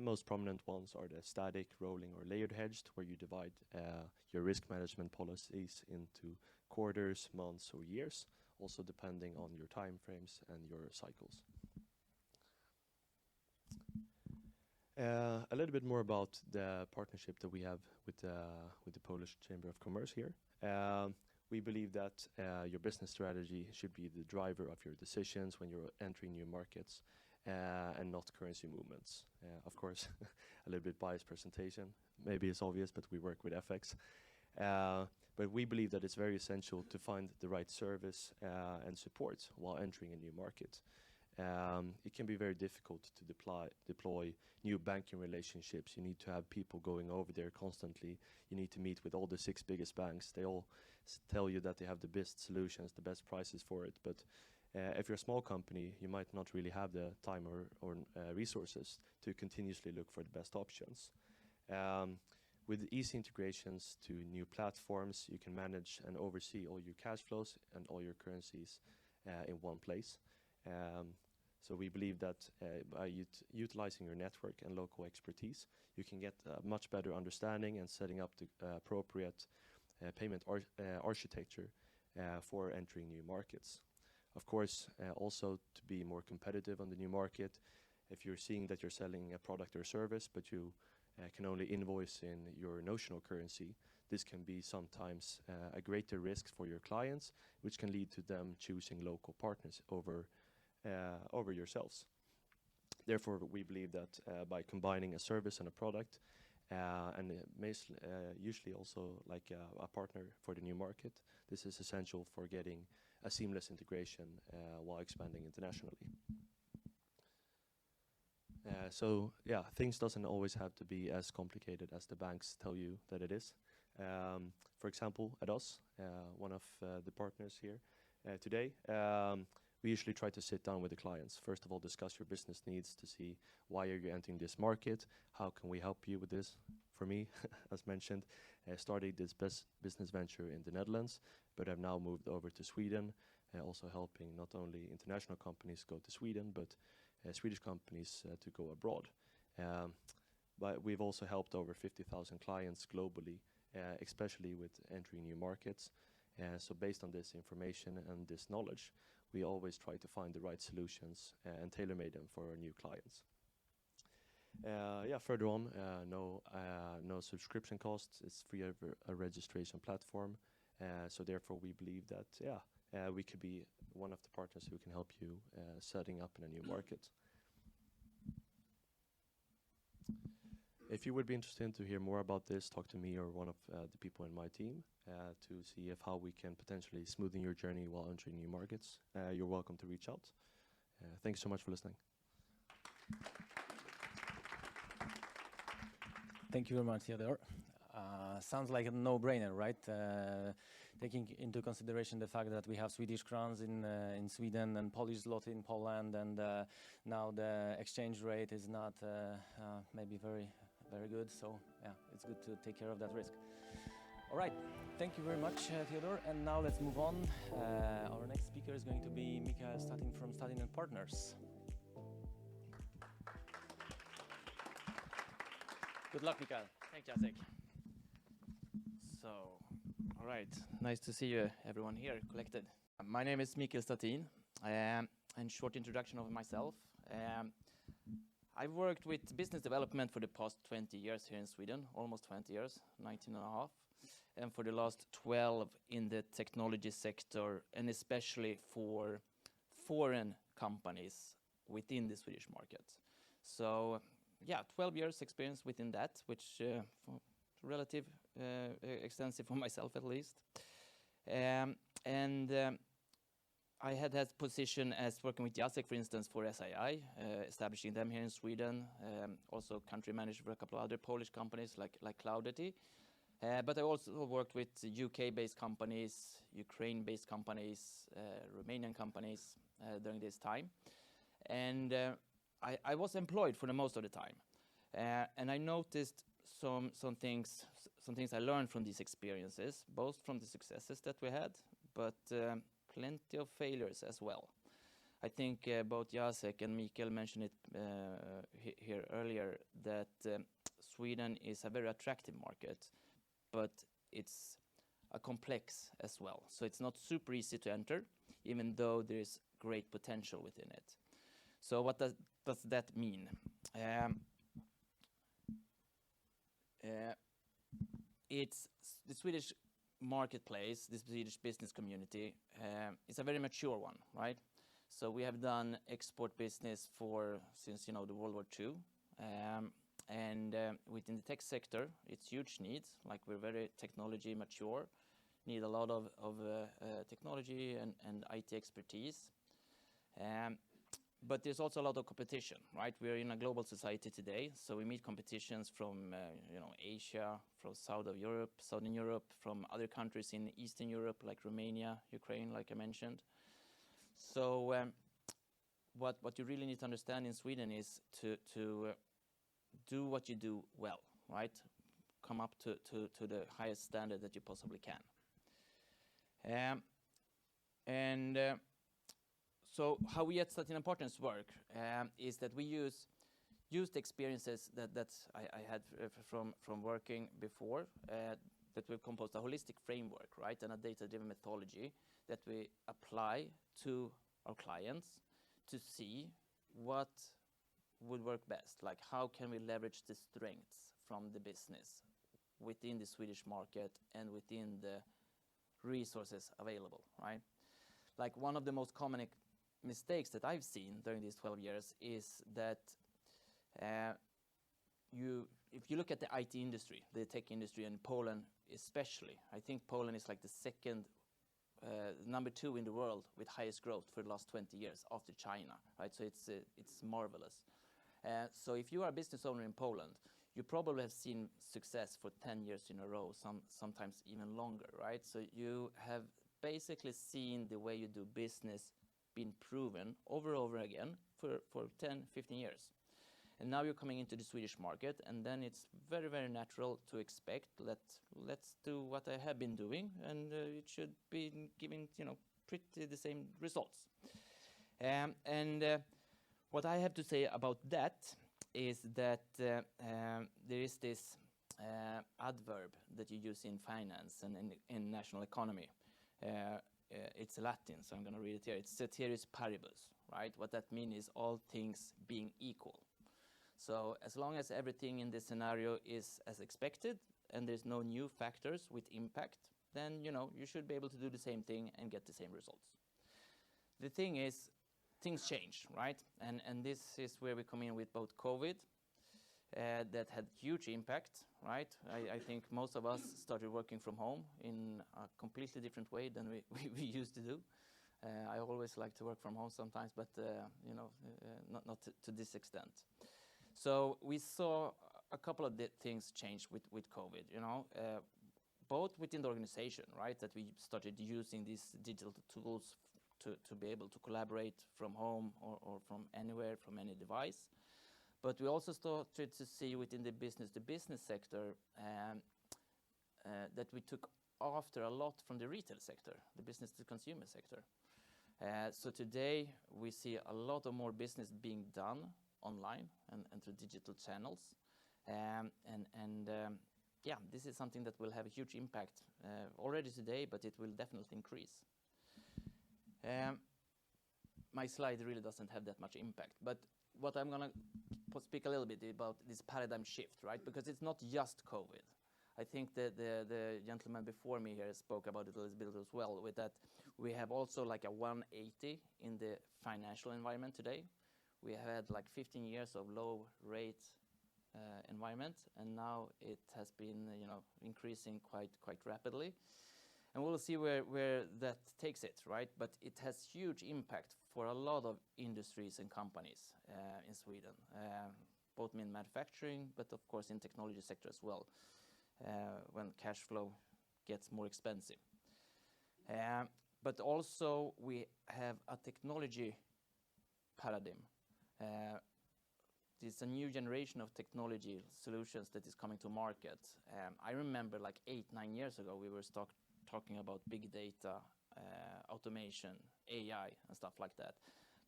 most prominent ones are the static, rolling, or layered hedged, where you divide your risk management policies into quarters, months, or years, also depending on your time frames and your cycles. A little bit more about the partnership that we have with the Polish Chamber of Commerce here. We believe that your business strategy should be the driver of your decisions when you're entering new markets, and not currency movements. Of course, a little bit biased presentation. Maybe it's obvious, but we work with FX. But we believe that it's very essential to find the right service and support while entering a new market. it can be very difficult to deploy new banking relationships. You need to have people going over there constantly. You need to meet with all the 6 biggest banks. They all tell you that they have the best solutions, the best prices for it. But if you're a small company, you might not really have the time or resources to continuously look for the best options. With easy integrations to new platforms, you can manage and oversee all your cash flows and all your currencies in one place. So we believe that by utilizing your network and local expertise, you can get a much better understanding and setting up the appropriate payment architecture for entering new markets. Of course, also to be more competitive on the new market, if you're seeing that you're selling a product or service, but you can only invoice in your notional currency, this can be sometimes a greater risk for your clients, which can lead to them choosing local partners over yourselves. Therefore, we believe that by combining a service and a product, and usually also like a partner for the new market, this is essential for getting a seamless integration while expanding internationally. So yeah, things doesn't always have to be as complicated as the banks tell you that it is. For example, at us, one of the partners here today, we usually try to sit down with the clients. First of all, discuss your business needs to see why are you entering this market, how can we help you with this. For me, as mentioned, started this business venture in the Netherlands, but I've now moved over to Sweden, also helping not only international companies go to Sweden, but Swedish companies to go abroad. But we've also helped over 50,000 clients globally, especially with entering new markets. So based on this information and this knowledge, we always try to find the right solutions and tailor-made them for our new clients. Further on, no subscription costs. It's free of a registration platform. So therefore, we believe that we could be one of the partners who can help you setting up in a new market. If you would be interested to hear more about this, talk to me or one of the people in my team to see how we can potentially smoothen your journey while entering new markets. You're welcome to reach out. Thank you so much for listening. Thank you very much, Theodore. Sounds like a no-brainer, right? Taking into consideration the fact that we have Swedish crowns in Sweden and Polish zloty in Poland, and now the exchange rate is not maybe very good. So yeah, it's good to take care of that risk. All right, thank you very much, Theodore. And now let's move on. Our next speaker is going to be Mikael Stattin from Stattin Partners. Good luck, Mikael. Thanks, Jacek. So, all right, nice to see you, everyone here collected. My name is Mikael Stattin, and short introduction of myself. I've worked with business development for the past 20 years here in Sweden, almost 20 years, 19 and a half, and for the last 12 in the technology sector, and especially for foreign companies within the Swedish market. So, yeah, 12 years experience within that, which relative extensive for myself at least. I had that position as working with Jacek, for instance, for SII, establishing them here in Sweden, also country manager for a couple of other Polish companies like Cloudity. But I also worked with UK-based companies, Ukraine-based companies, Romanian companies during this time. And I was employed for the most of the time. And I noticed some things I learned from these experiences, both from the successes that we had, but plenty of failures as well. I think both Jacek and Mikael mentioned it here earlier, that Sweden is a very attractive market, but it's a complex as well. So it's not super easy to enter, even though there is great potential within it. So what does that mean? It's the Swedish marketplace, the Swedish business community, is a very mature one, right? So we have done export business since the World War II. And within the tech sector, it's huge needs, like we're very technology mature, need a lot of technology and IT expertise. But there's also a lot of competition, right? We're in a global society today, so we meet competitions from Asia, from Southern Europe, from other countries in Eastern Europe, like Romania, Ukraine, like I mentioned. So what you really need to understand in Sweden is to do what you do well, right? Come up to the highest standard that you possibly can. So how we at Stattin Partners work is that we use the experiences that I had from working before, that we've composed a holistic framework, right, and a data-driven methodology that we apply to our clients to see what would work best, like how can we leverage the strengths from the business within the Swedish market and within the resources available, right? Like one of the most common mistakes that I've seen during these 12 years is that if you look at the IT industry, the tech industry in Poland especially, I think Poland is like the second, number 2 in the world with highest growth for the last 20 years after China, right? So it's marvelous. So if you are a business owner in Poland, you probably have seen success for 10 years in a row, sometimes even longer, right? So you have basically seen the way you do business been proven over and over again for 10, 15 years. And now you're coming into the Swedish market, and then it's very, very natural to expect let's do what I have been doing, and it should be giving pretty the same results. What I have to say about that is that there is this adverb that you use in finance and in national economy. It's Latin, so I'm going to read it here. It's ceteris paribus, right? What that means is all things being equal. So as long as everything in this scenario is as expected and there's no new factors with impact, then you should be able to do the same thing and get the same results. The thing is, things change, right? And this is where we come in with both COVID, that had huge impact, right? I think most of us started working from home in a completely different way than we used to do. I always like to work from home sometimes, but not to this extent. So we saw a couple of things change with COVID, both within the organization, right? That we started using these digital tools to be able to collaborate from home or from anywhere, from any device. But we also started to see within the business sector that we took after a lot from the retail sector, the business to consumer sector. So today we see a lot of more business being done online and through digital channels. This is something that will have a huge impact already today, but it will definitely increase. My slide really doesn't have that much impact, but what I'm going to speak a little bit about this paradigm shift, right? Because it's not just COVID. I think that the gentleman before me here spoke about it a little bit as well, with that we have also like a 180 in the financial environment today. We had like 15 years of low rate environment, and now it has been increasing quite rapidly. And we'll see where that takes it, right? But it has huge impact for a lot of industries and companies in Sweden, both in manufacturing, but of course in technology sector as well, when cash flow gets more expensive. But also we have a technology paradigm. There's a new generation of technology solutions that is coming to market. I remember like 8-9 years ago, we were talking about big data, automation, AI, and stuff like that.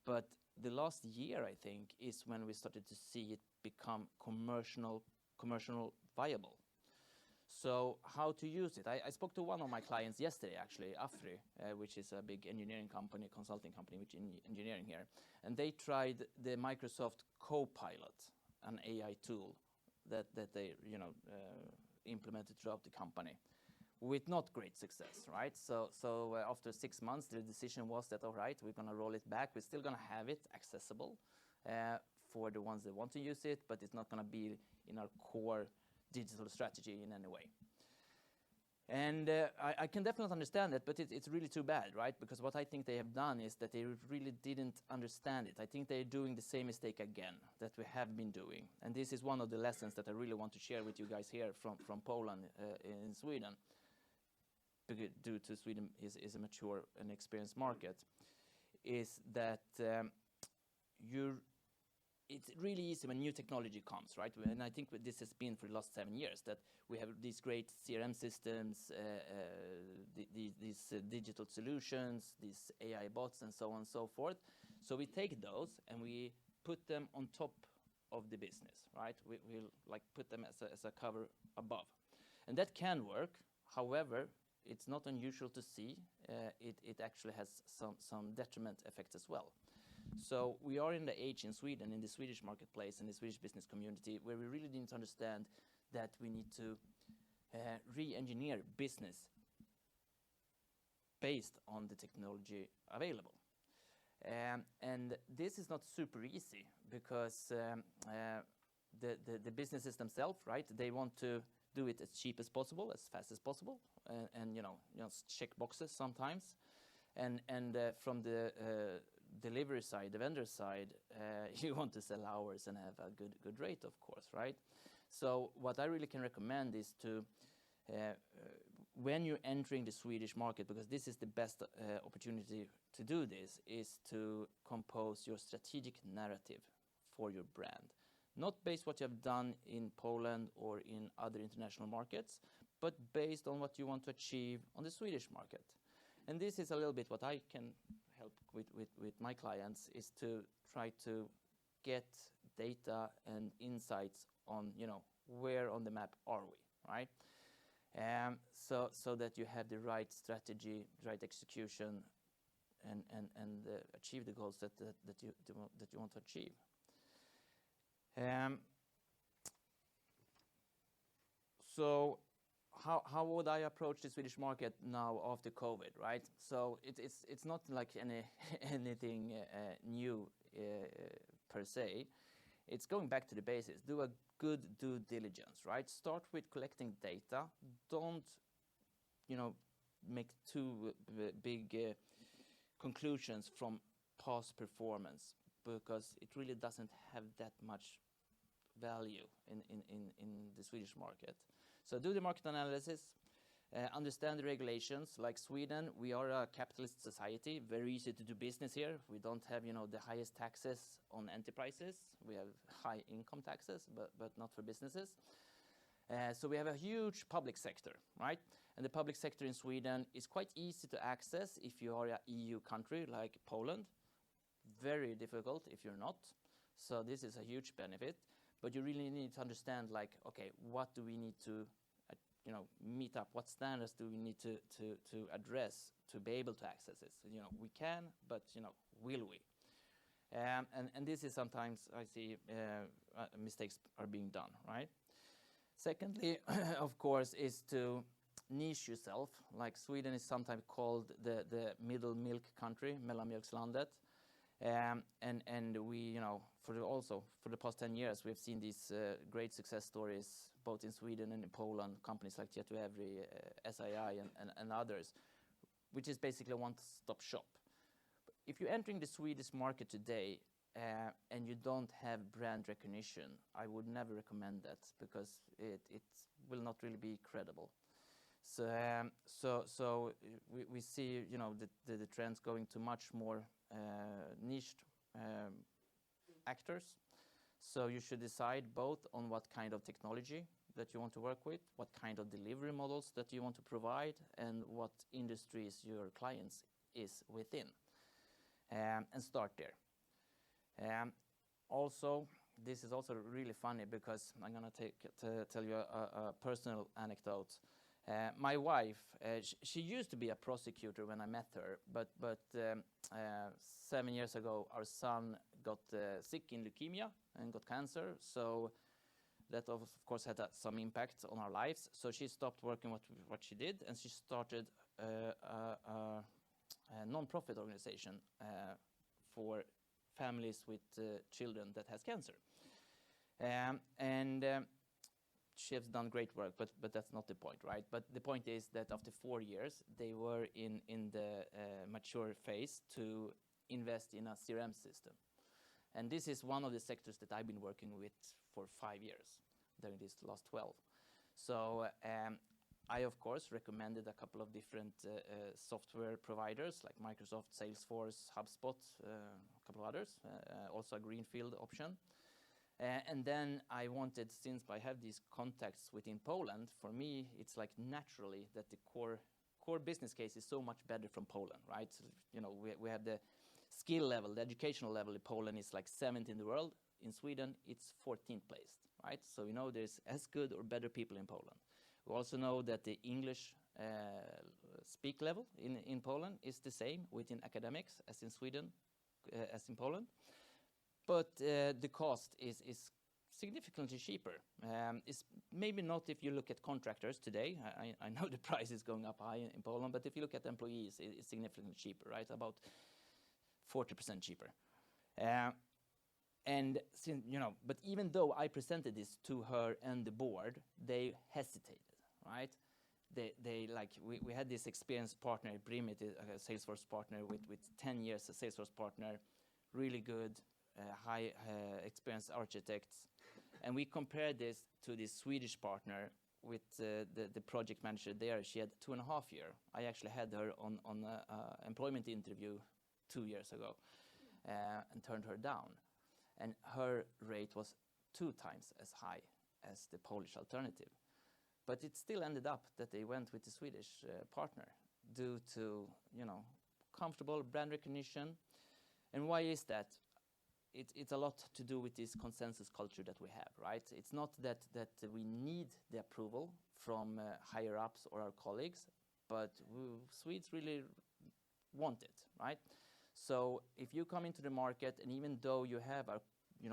But the last year, I think, is when we started to see it become commercial viable. So how to use it? I spoke to one of my clients yesterday, actually, Ebury, which is a big engineering company, consulting company, which in engineering here. And they tried the Microsoft Copilot, an AI tool that they implemented throughout the company, with not great success, right? So after 6 months, the decision was that, all right, we're going to roll it back. We're still going to have it accessible for the ones that want to use it, but it's not going to be in our core digital strategy in any way. And I can definitely understand that, but it's really too bad, right? Because what I think they have done is that they really didn't understand it. I think they're doing the same mistake again that we have been doing. And this is one of the lessons that I really want to share with you guys here from Poland in Sweden, due to Sweden is a mature and experienced market, is that it's really easy when new technology comes, right? And I think this has been for the last 7 years, that we have these great CRM systems, these digital solutions, these AI bots, and so on and so forth. So we take those and we put them on top of the business, right? We'll like put them as a cover above. And that can work. However, it's not unusual to see. It actually has some detriment effects as well. So we are in the age in Sweden, in the Swedish marketplace and the Swedish business community, where we really need to understand that we need to re-engineer business based on the technology available. And this is not super easy, because the businesses themselves, right, they want to do it as cheap as possible, as fast as possible, and you know, check boxes sometimes. And from the delivery side, the vendor side, you want to sell hours and have a good rate, of course, right? So what I really can recommend is to, when you're entering the Swedish market, because this is the best opportunity to do this, is to compose your strategic narrative for your brand. Not based what you have done in Poland or in other international markets, but based on what you want to achieve on the Swedish market. And this is a little bit what I can help with my clients, is to try to get data and insights on, you know, where on the map are we, right? So that you have the right strategy, right execution, and achieve the goals that you want to achieve. So how would I approach the Swedish market now after COVID, right? So it's not like anything new per se. It's going back to the basics. Do a good due diligence, right? Start with collecting data. Don't, you know, make too big conclusions from past performance, because it really doesn't have that much value in the Swedish market. So do the market analysis, understand the regulations. Like Sweden, we are a capitalist society, very easy to do business here. We don't have, you know, the highest taxes on enterprises. We have high income taxes, but not for businesses. So we have a huge public sector, right? And the public sector in Sweden is quite easy to access if you are an EU country like Poland. Very difficult if you're not. So this is a huge benefit. But you really need to understand, like, okay, what do we need to, you know, meet up? What standards do we need to address to be able to access this? You know, we can, but, you know, will we? And this is sometimes I see mistakes are being done, right? Secondly, of course, is to niche yourself. Like Sweden is sometimes called the middle milk country, mellanmjölkslandet. And we, you know, for the past 10 years, we've seen these great success stories, both in Sweden and in Poland, companies like Ebury, SII, and others, which is basically a one-stop shop. If you're entering the Swedish market today and you don't have brand recognition, I would never recommend that, because it will not really be credible. So we see, you know, the trends going to much more niched actors. So you should decide both on what kind of technology that you want to work with, what kind of delivery models that you want to provide, and what industries your clients is within, and start there. Also, this is also really funny, because I'm gonna tell you a personal anecdote. My wife, she used to be a prosecutor when I met her, but 7 years ago, our son got sick in leukemia and got cancer. So that of course had some impact on our lives. So she stopped working what she did, and she started a non-profit organization for families with children that has cancer. And she has done great work, but that's not the point, right? But the point is that after 4 years, they were in the mature phase to invest in a CRM system. And this is one of the sectors that I've been working with for 5 years during this last 12. So I, of course, recommended a couple of different software providers like Microsoft, Salesforce, HubSpot, a couple of others, also a greenfield option. And then I wanted, since I have these contacts within Poland, for me, it's like naturally that the core business case is so much better from Poland, right? So, you know, we have the skill level, the educational level in Poland is like 7th in the world. In Sweden, it's 14th placed, right? So you know there's as good or better people in Poland. We also know that the English speak level in Poland is the same within academics as in Sweden, as in Poland. But the cost is significantly cheaper. It's maybe not if you look at contractors today. I know the price is going up high in Poland, but if you look at employees, it's significantly cheaper, right? About 40% cheaper. And since, you know, but even though I presented this to her and the board, they hesitated, right? They like, we had this experienced partner, Brimit, a Salesforce partner with 10 years as Salesforce partner, really good, high experienced architects. And we compared this to this Swedish partner with the project manager there. She had 2.5 years. I actually had her on an employment interview 2 years ago and turned her down. And her rate was 2 times as high as the Polish alternative. But it still ended up that they went with the Swedish partner due to, you know, comfortable brand recognition. And why is that? It's a lot to do with this consensus culture that we have, right? It's not that we need the approval from higher ups or our colleagues, but Swedes really want it, right? So if you come into the market, and even though you have a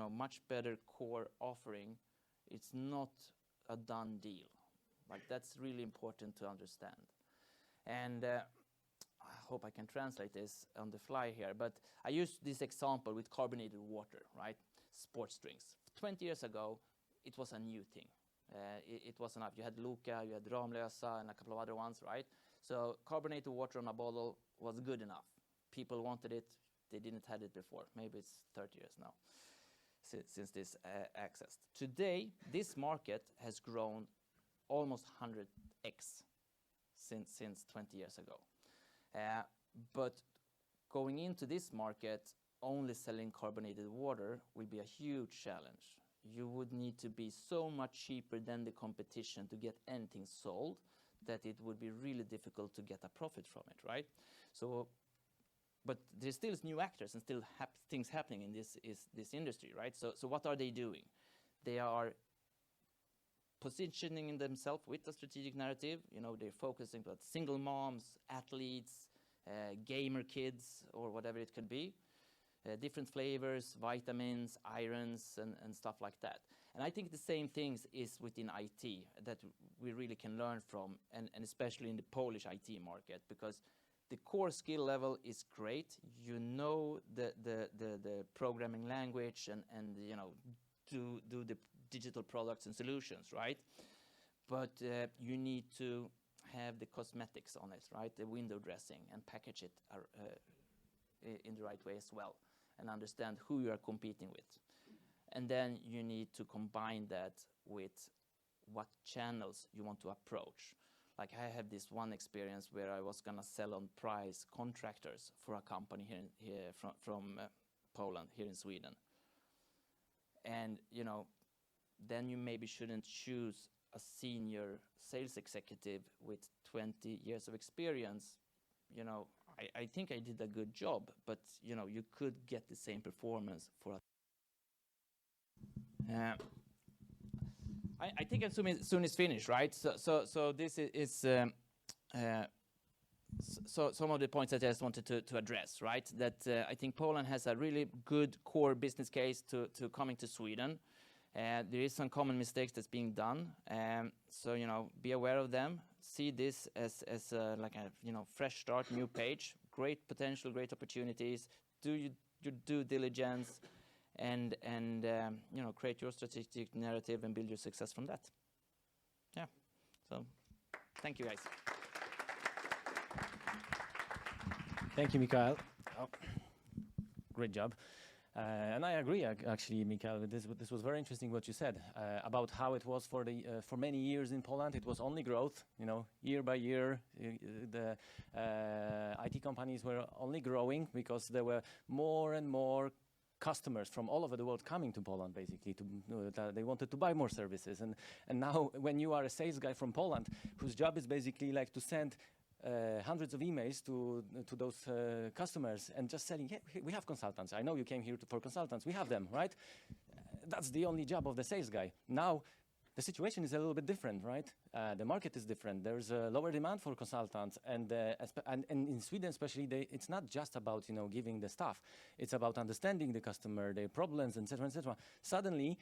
much better core offering, it's not a done deal. Like, that's really important to understand. And I hope I can translate this on the fly here, but I used this example with carbonated water, right? Sports drinks. 20 years ago, it was a new thing. It was enough. You had Luka, you had Ramlösa, and a couple of other ones, right? So carbonated water on a bottle was good enough. People wanted it. They didn't have it before. Maybe it's 30 years now since this access. Today, this market has grown almost 100x since 20 years ago. But going into this market, only selling carbonated water will be a huge challenge. You would need to be so much cheaper than the competition to get anything sold that it would be really difficult to get a profit from it, right? So, but there's still new actors and still things happening in this industry, right? So what are they doing? They are positioning themselves with a strategic narrative. You know, they're focusing on single moms, athletes, gamer kids, or whatever it could be. Different flavors, vitamins, irons, and stuff like that. And I think the same things is within IT that we really can learn from, and especially in the Polish IT market, because the core skill level is great. You know the programming language and you know do the digital products and solutions, right? But you need to have the cosmetics on it, right? The window dressing, and package it in the right way as well, and understand who you are competing with. And then you need to combine that with what channels you want to approach. Like, I have this one experience where I was gonna sell on price contractors for a company here from Poland, here in Sweden. And you know, then you maybe shouldn't choose a senior sales executive with 20 years of experience. You know, I think I did a good job, but you know, you could get the same performance for a I think as soon as finished, right? So this is so some of the points that I just wanted to address, right? That I think Poland has a really good core business case to coming to Sweden. There is some common mistakes that's being done, so you know, be aware of them. See this as like a fresh start, new page, great potential, great opportunities. Do your due diligence, and you know, create your strategic narrative and build your success from that. Yeah. So, thank you guys. Thank you, Mikael. Oh, great job. And I agree, actually, Mikael. This was very interesting what you said about how it was for many years in Poland. It was only growth, year by year. The IT companies were only growing because there were more and more customers from all over the world coming to Poland, basically. They wanted to buy more services. And now, when you are a sales guy from Poland, whose job is basically like to send hundreds of emails to those customers and just saying, yeah, we have consultants. I know you came here for consultants. We have them, right? That's the only job of the sales guy. Now, the situation is a little bit different, right? The market is different. There's a lower demand for consultants, and in Sweden especially, it's not just about giving the stuff. It's about understanding the customer, their problems, etc., etc. Suddenly,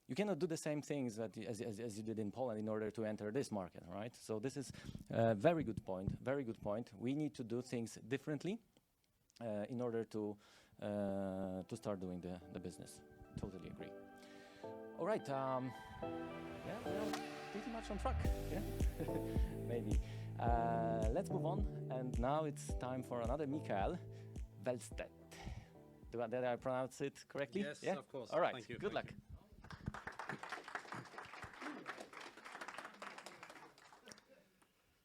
you cannot do the same things as you did in Poland in order to enter this market, right? So this is a very good point. Very good point. We need to do things differently in order to start doing the business. Totally agree. All right. Yeah, we're pretty much on track. Yeah, maybe. Let's move on. And now it's time for another Mikael Wällstedt. Did I pronounce it correctly? Yes, yeah? Of course. All right. Thank you. Good luck.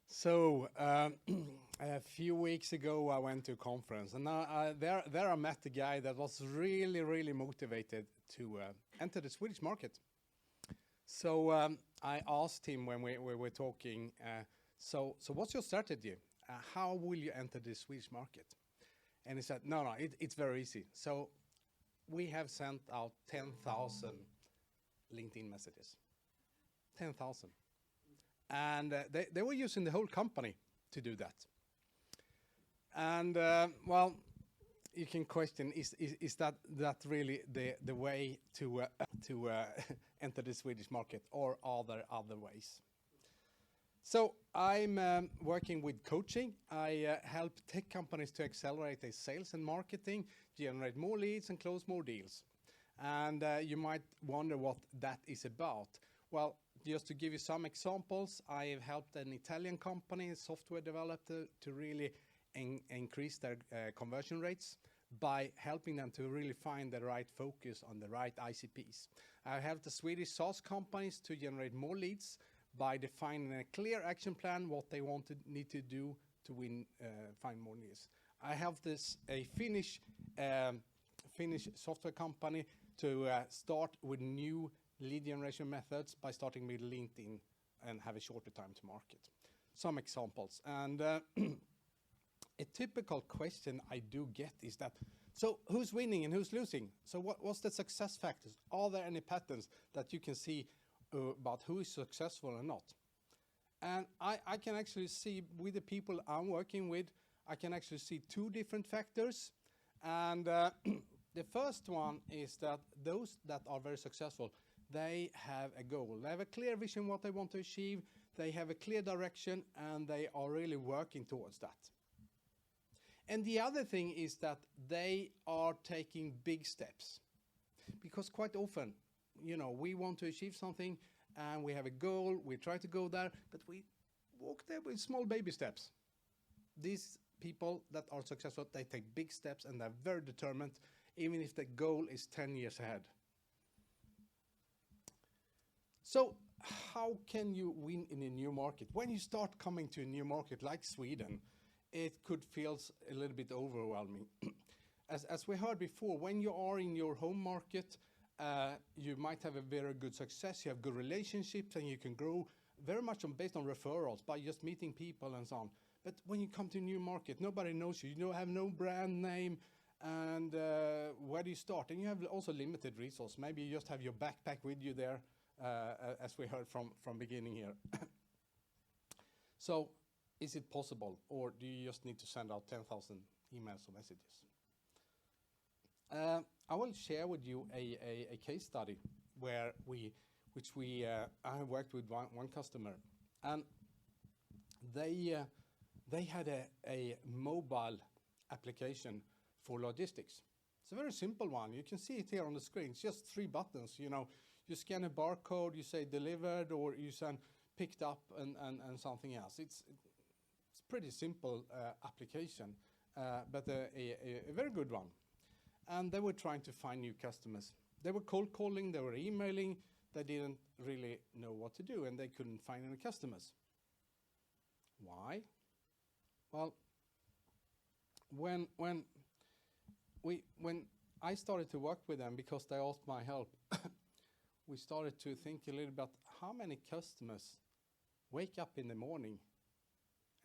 So, a few weeks ago, I went to a conference, and there I met a guy that was really motivated to enter the Swedish market. So I asked him when we were talking, so what's your strategy? How will you enter the Swedish market? And he said, no, it's very easy. So we have sent out 10,000 LinkedIn messages. 10,000. And they were using the whole company to do that. And well, you can question, is that really the way to enter the Swedish market, or are there other ways? So I'm working with coaching. I help tech companies to accelerate their sales and marketing, generate more leads and close more deals. And you might wonder what that is about. Well, just to give you some examples, I have helped an Italian company, a software developer, to really increase their conversion rates by helping them to really find the right focus on the right ICPs. I helped the Swedish SaaS companies to generate more leads by defining a clear action plan, what they need to do to find more leads. I helped a Finnish software company to start with new lead generation methods by starting with LinkedIn and have a shorter time to market. Some examples. And a typical question I do get is that, so who's winning and who's losing? So what's the success factors? Are there any patterns that you can see about who is successful or not? And I can actually see with the people I'm working with, I can actually see two different factors. And the first one is that those that are very successful, they have a goal. They have a clear vision what they want to achieve. They have a clear direction, and they are really working towards that. And the other thing is that they are taking big steps. Because quite often, we want to achieve something, and we have a goal, we try to go there, but we walk there with small baby steps. These people that are successful, they take big steps, and they're very determined, even if the goal is 10 years ahead. So how can you win in a new market? When you start coming to a new market like Sweden, it could feel a little bit overwhelming. As we heard before, when you are in your home market, you might have a very good success, you have good relationships, and you can grow very much based on referrals by just meeting people and so on. But when you come to a new market, nobody knows you. You have no brand name, and where do you start? And you have also limited resources. Maybe you just have your backpack with you there, as we heard from beginning here. So is it possible, or do you just need to send out 10,000 emails or messages? I will share with you a case study I worked with one customer, and they had a mobile application for logistics. It's a very simple one. You can see it here on the screen. It's just 3 buttons. You You scan a barcode, you say delivered, or you send picked up and something else. It's pretty simple application, but a very good one. And they were trying to find new customers. They were cold calling, they were emailing, they didn't really know what to do, and they couldn't find any customers. Why? Well, when I started to work with them, because they asked my help, we started to think a little about how many customers wake up in the morning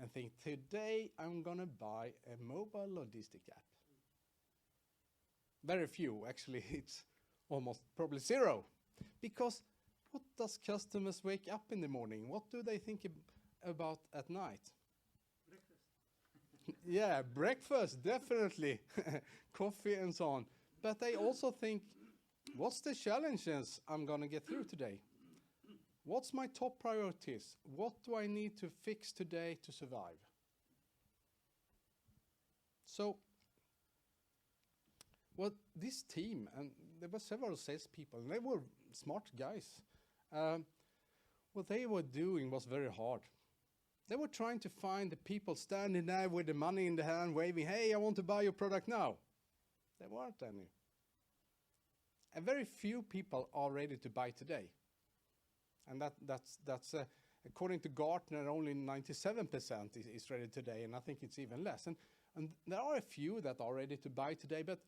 and think, today I'm gonna buy a mobile logistic app. Very few, actually. It's almost probably zero. Because what does customers wake up in the morning? What do they think about at night? Breakfast. Yeah, breakfast, definitely. Coffee and so on. But they also think, what's the challenges I'm going to get through today? What's my top priorities? What do I need to fix today to survive? So, well, this team, and there were several salespeople, and they were smart guys. What they were doing was very hard. They were trying to find the people standing there with the money in the hand, waving, hey, I want to buy your product now. There weren't any. And very few people are ready to buy today. And that's according to Gartner, only 97% is ready today, and I think it's even less. And there are a few that are ready to buy today, but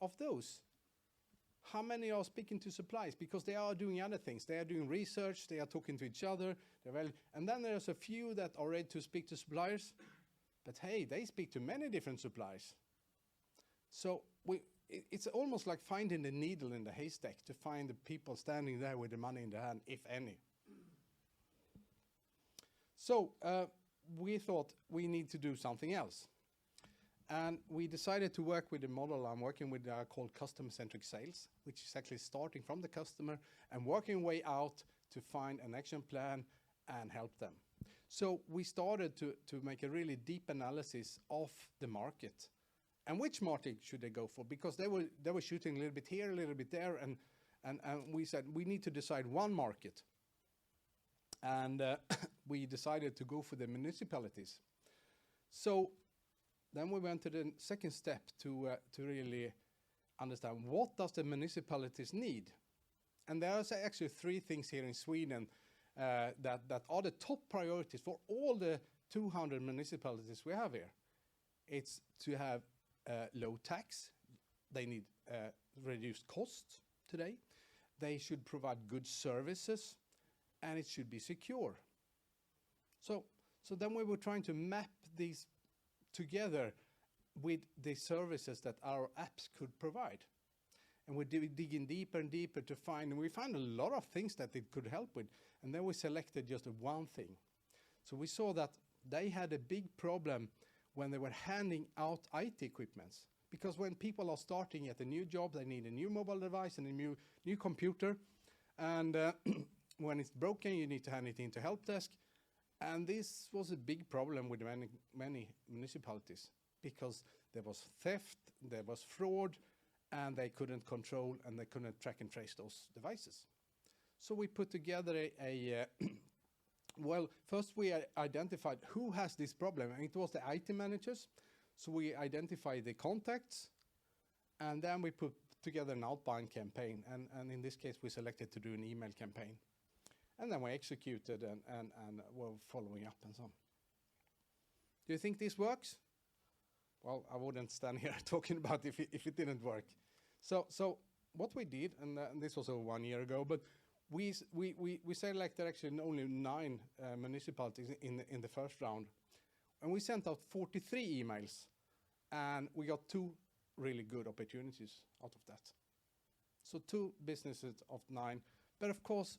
of those, how many are speaking to suppliers? Because they are doing other things. They are doing research, they are talking to each other, and then there's a few that are ready to speak to suppliers, but hey, they speak to many different suppliers. So it's almost like finding the needle in the haystack to find the people standing there with the money in their hand, if any. So we thought we need to do something else. And we decided to work with a model I'm working with called Customer-Centric Sales, which is actually starting from the customer and working way out to find an action plan and help them. So we started to make a really deep analysis of the market. And which market should they go for? Because they were shooting a little bit here, a little bit there, and we said we need to decide one market. And we decided to go for the municipalities. So then we went to the second step to really understand what does the municipalities need. And there are actually three things here in Sweden that are the top priorities for all the 200 municipalities we have here. It's to have low tax. They need reduced costs today. They should provide good services, and it should be secure. So then we were trying to map these together with the services that our apps could provide. And we're digging deeper and deeper to find, and we found a lot of things that it could help with. And then we selected just one thing. So we saw that they had a big problem when they were handing out IT equipments. Because when people are starting at a new job, they need a new mobile device and a new computer. And when it's broken, you need to hand it into help desk. And this was a big problem with many municipalities, because there was theft, there was fraud, and they couldn't control and they couldn't track and trace those devices. So we put together well, first we identified who has this problem, and it was the IT managers. So we identified the contacts, and then we put together an outbound campaign, and in this case we selected to do an email campaign. And then we executed and were following up and so on. Do you think this works? Well, I wouldn't stand here talking about if it didn't work. So what we did, and this was 1 year ago, but we selected actually only 9 municipalities in the first round. And we sent out 43 emails, and we got 2 really good opportunities out of that. So 2 businesses of 9. But of course,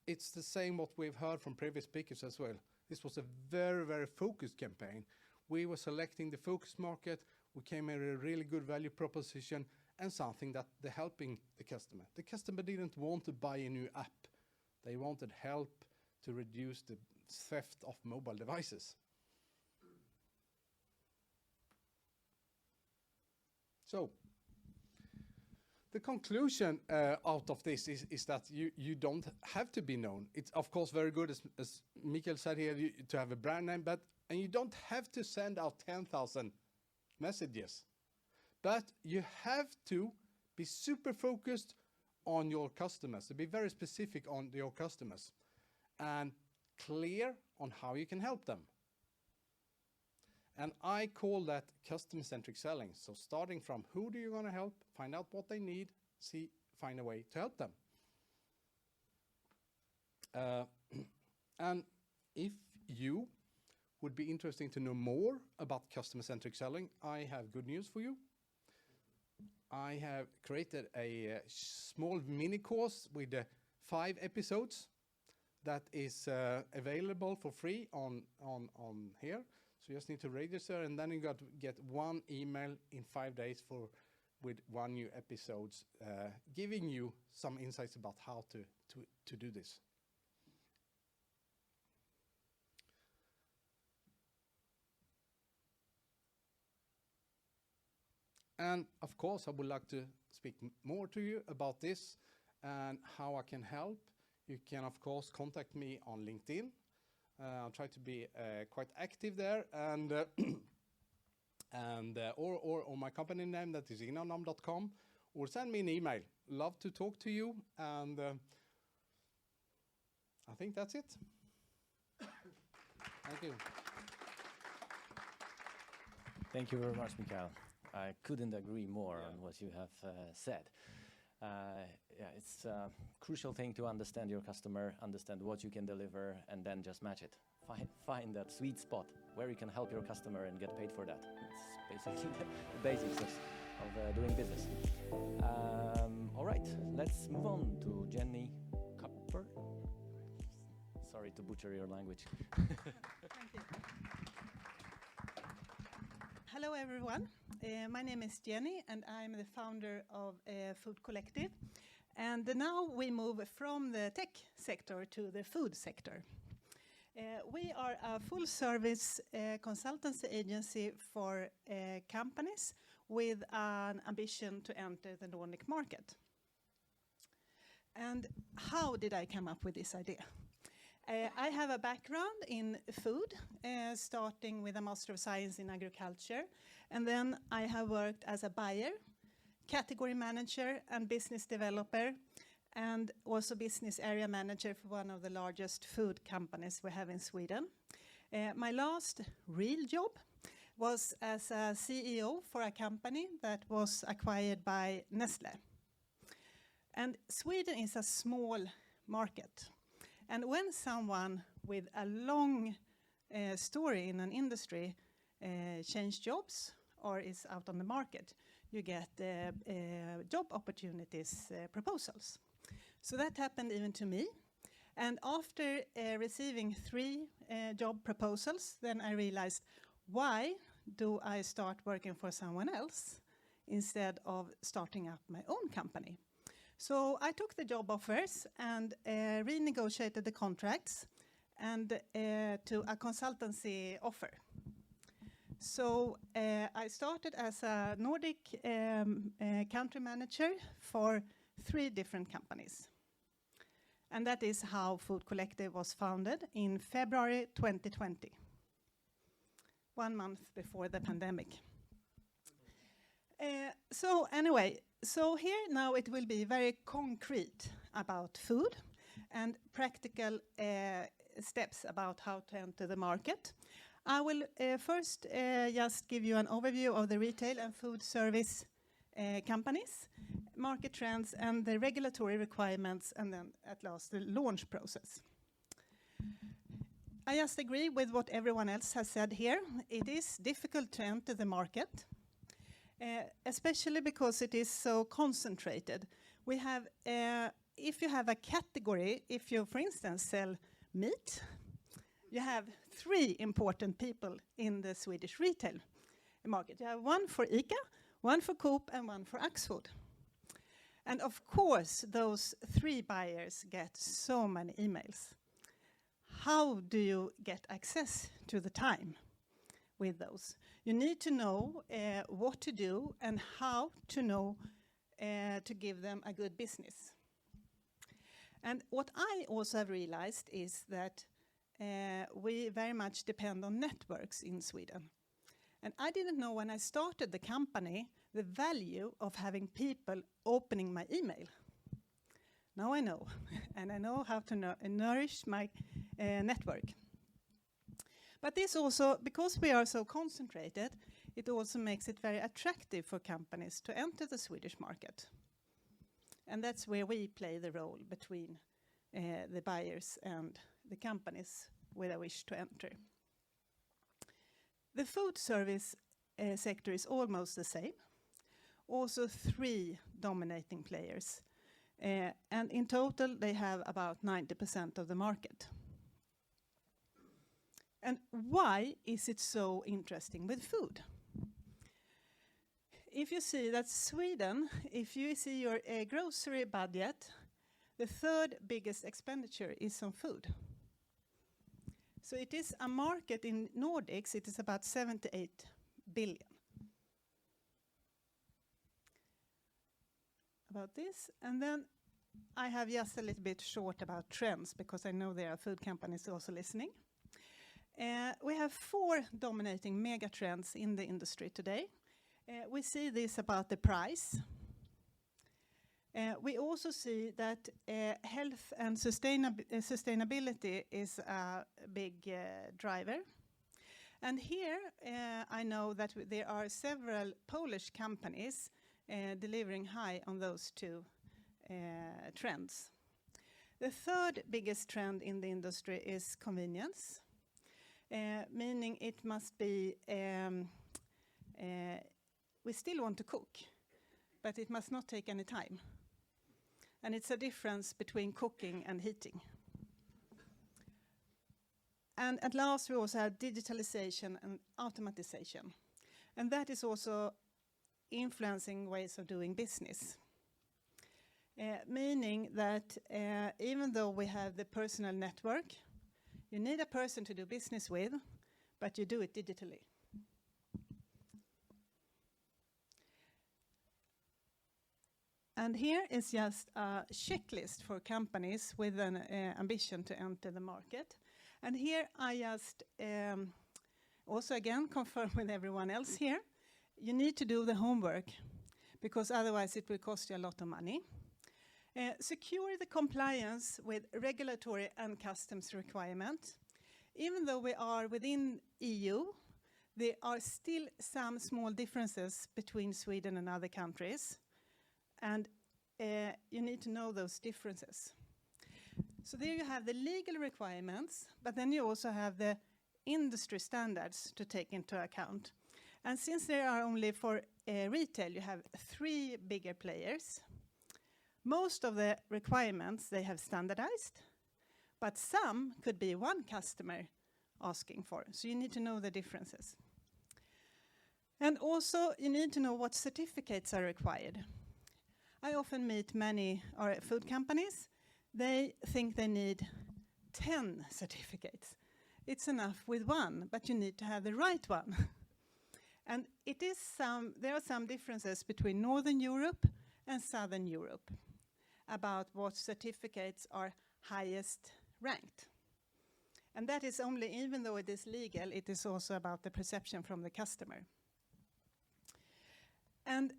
it's the same what we've heard from previous speakers as well. This was a very, very focused campaign. We were selecting the focus market. We came in a really good value proposition and something that they're helping the customer. The customer didn't want to buy a new app. They wanted help to reduce the theft of mobile devices. So the conclusion out of this is that you don't have to be known. It's of course very good, as Mikael said here, to have a brand name, and you don't have to send out 10,000 messages. But you have to be super focused on your customers, to be very specific on your customers, and clear on how you can help them. And I call that customer-centric selling. So starting from who do you want to help, find out what they need, find a way to help them. And if you would be interested to know more about customer-centric selling, I have good news for you. I have created a small mini course with 5 episodes that is available for free on here. So you just need to register, and then you got to get 1 email in 5 days with 1 new episodes, giving you some insights about how to do this. And of course, I would like to speak more to you about this and how I can help. You can of course contact me on LinkedIn. I'll try to be quite active there, and or on my company name, that is inonom.com, or send me an email. Love to talk to you, and I think that's it. Thank you. Thank you very much, Mikael. I couldn't agree more on what you have said. Yeah, it's a crucial thing to understand your customer, understand what you can deliver, and then just match it. Find that sweet spot where you can help your customer and get paid for that. It's basically the basics of doing business. All right, let's move on to Jenny Köpper. Sorry to butcher your language. Thank you. Hello everyone, my name is Jenny and I'm the founder of Food Collective, and now we move from the tech sector to the food sector. We are a full service consultancy agency for companies with an ambition to enter the Nordic market. And how did I come up with this idea? I have a background in food, starting with a Master of Science in Agriculture, and then I have worked as a buyer, category manager and business developer, and also business area manager for one of the largest food companies we have in Sweden. My last real job was as a CEO for a company that was acquired by Nestlé. And Sweden is a small market. And when someone with a long story in an industry change jobs or is out on the market, you get job opportunities proposals. So that happened even to me. And after receiving 3 job proposals, then I realized, why do I start working for someone else instead of starting up my own company? So I took the job offers and renegotiated the contracts and to a consultancy offer. So I started as a Nordic country manager for 3 different companies. And that is how Food Collective was founded in February 2020, 1 month before the pandemic. So anyway, so here now it will be very concrete about food and practical steps about how to enter the market. I will first just give you an overview of the retail and food service companies, market trends and the regulatory requirements, and then at last the launch process. I just agree with what everyone else has said here. It is difficult to enter the market. Especially because it is so concentrated. We have, if you have a category, if you, for instance, sell meat, you have 3 important people in the Swedish retail market. You have 1 for ICA, 1 for Coop, and 1 for Axfood. And of course, those 3 buyers get so many emails. How do you get access to the time with those? You need to know what to do and how to know to give them a good business. And what I also have realized is that we very much depend on networks in Sweden. And I didn't know when I started the company the value of having people opening my email. Now I know, and I know how to nourish my network. But this also, because we are so concentrated, it also makes it very attractive for companies to enter the Swedish market. And that's where we play the role between the buyers and the companies where they wish to enter. The food service sector is almost the same. Also 3 dominating players. And in total, they have about 90% of the market. And why is it so interesting with food? If you see that Sweden, if you see your grocery budget, the 3rd biggest expenditure is on food. So it is a market in Nordics, it is about 78 billion. About this, and then I have just a little bit short about trends because I know there are food companies also listening. We have 4 dominating mega trends in the industry today. We see this about the price. We also see that health and sustainability is a big driver. And here I know that there are several Polish companies delivering high on those 2 trends. The 3rd biggest trend in the industry is convenience, meaning it must be, we still want to cook, but it must not take any time. And it's a difference between cooking and heating. And at last, we also have digitalization and automatization. And that is also influencing ways of doing business. Meaning that even though we have the personal network, you need a person to do business with, but you do it digitally. And here is just a checklist for companies with an ambition to enter the market. And here I just also again confirm with everyone else here, you need to do the homework because otherwise it will cost you a lot of money. Secure the compliance with regulatory and customs requirements. Even though we are within EU, there are still some small differences between Sweden and other countries. And you need to know those differences. So there you have the legal requirements, but then you also have the industry standards to take into account. And since there are only for retail, you have 3 bigger players. Most of the requirements they have standardized, but some could be one customer asking for. So you need to know the differences. And also you need to know what certificates are required. I often meet many food companies. They think they need 10 certificates. It's enough with 1, but you need to have the right one. And there are some differences between Northern Europe and Southern Europe about what certificates are highest ranked. And that is only, even though it is legal, it is also about the perception from the customer. And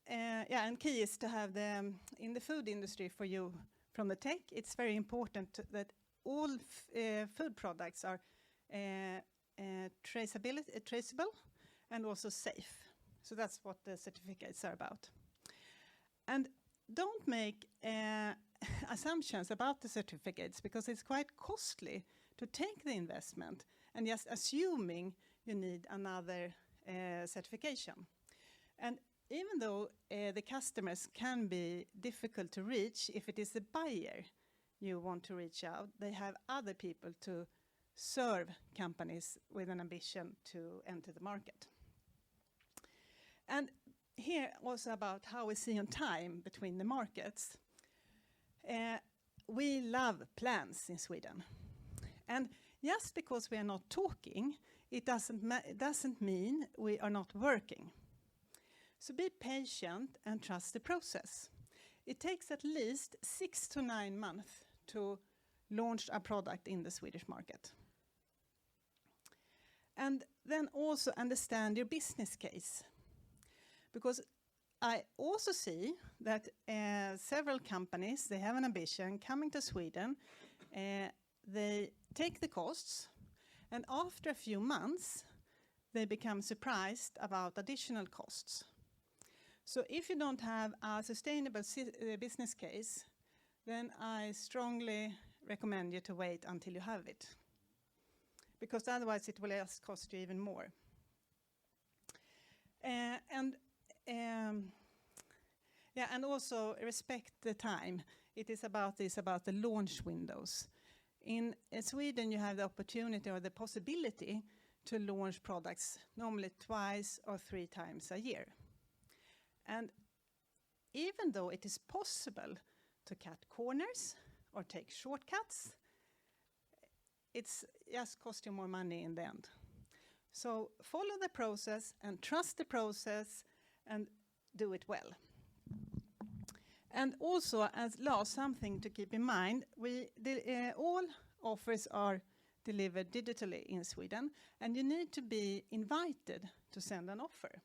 and key is to have in the food industry for you from the tech, it's very important that all food products are traceable and also safe. So that's what the certificates are about. And don't make assumptions about the certificates because it's quite costly to take the investment and just assuming you need another certification. And even though the customers can be difficult to reach, if it is the buyer you want to reach out, they have other people to serve companies with an ambition to enter the market. And here also about how we see on time between the markets. We love plans in Sweden. And just because we are not talking, it doesn't mean we are not working. So be patient and trust the process. It takes at least 6 to 9 months to launch a product in the Swedish market. And then also understand your business case. Because I also see that several companies, they have an ambition coming to Sweden, they take the costs, and after a few months, they become surprised about additional costs. So if you don't have a sustainable business case, then I strongly recommend you to wait until you have it, because otherwise it will just cost you even more. And also respect the time. It is about the launch windows. In Sweden, you have the opportunity or the possibility to launch products normally 2 or 3 times a year. And even though it is possible to cut corners or take shortcuts, it's just cost you more money in the end. So follow the process and trust the process and do it well. And also, as last, something to keep in mind, all offers are delivered digitally in Sweden, and you need to be invited to send an offer.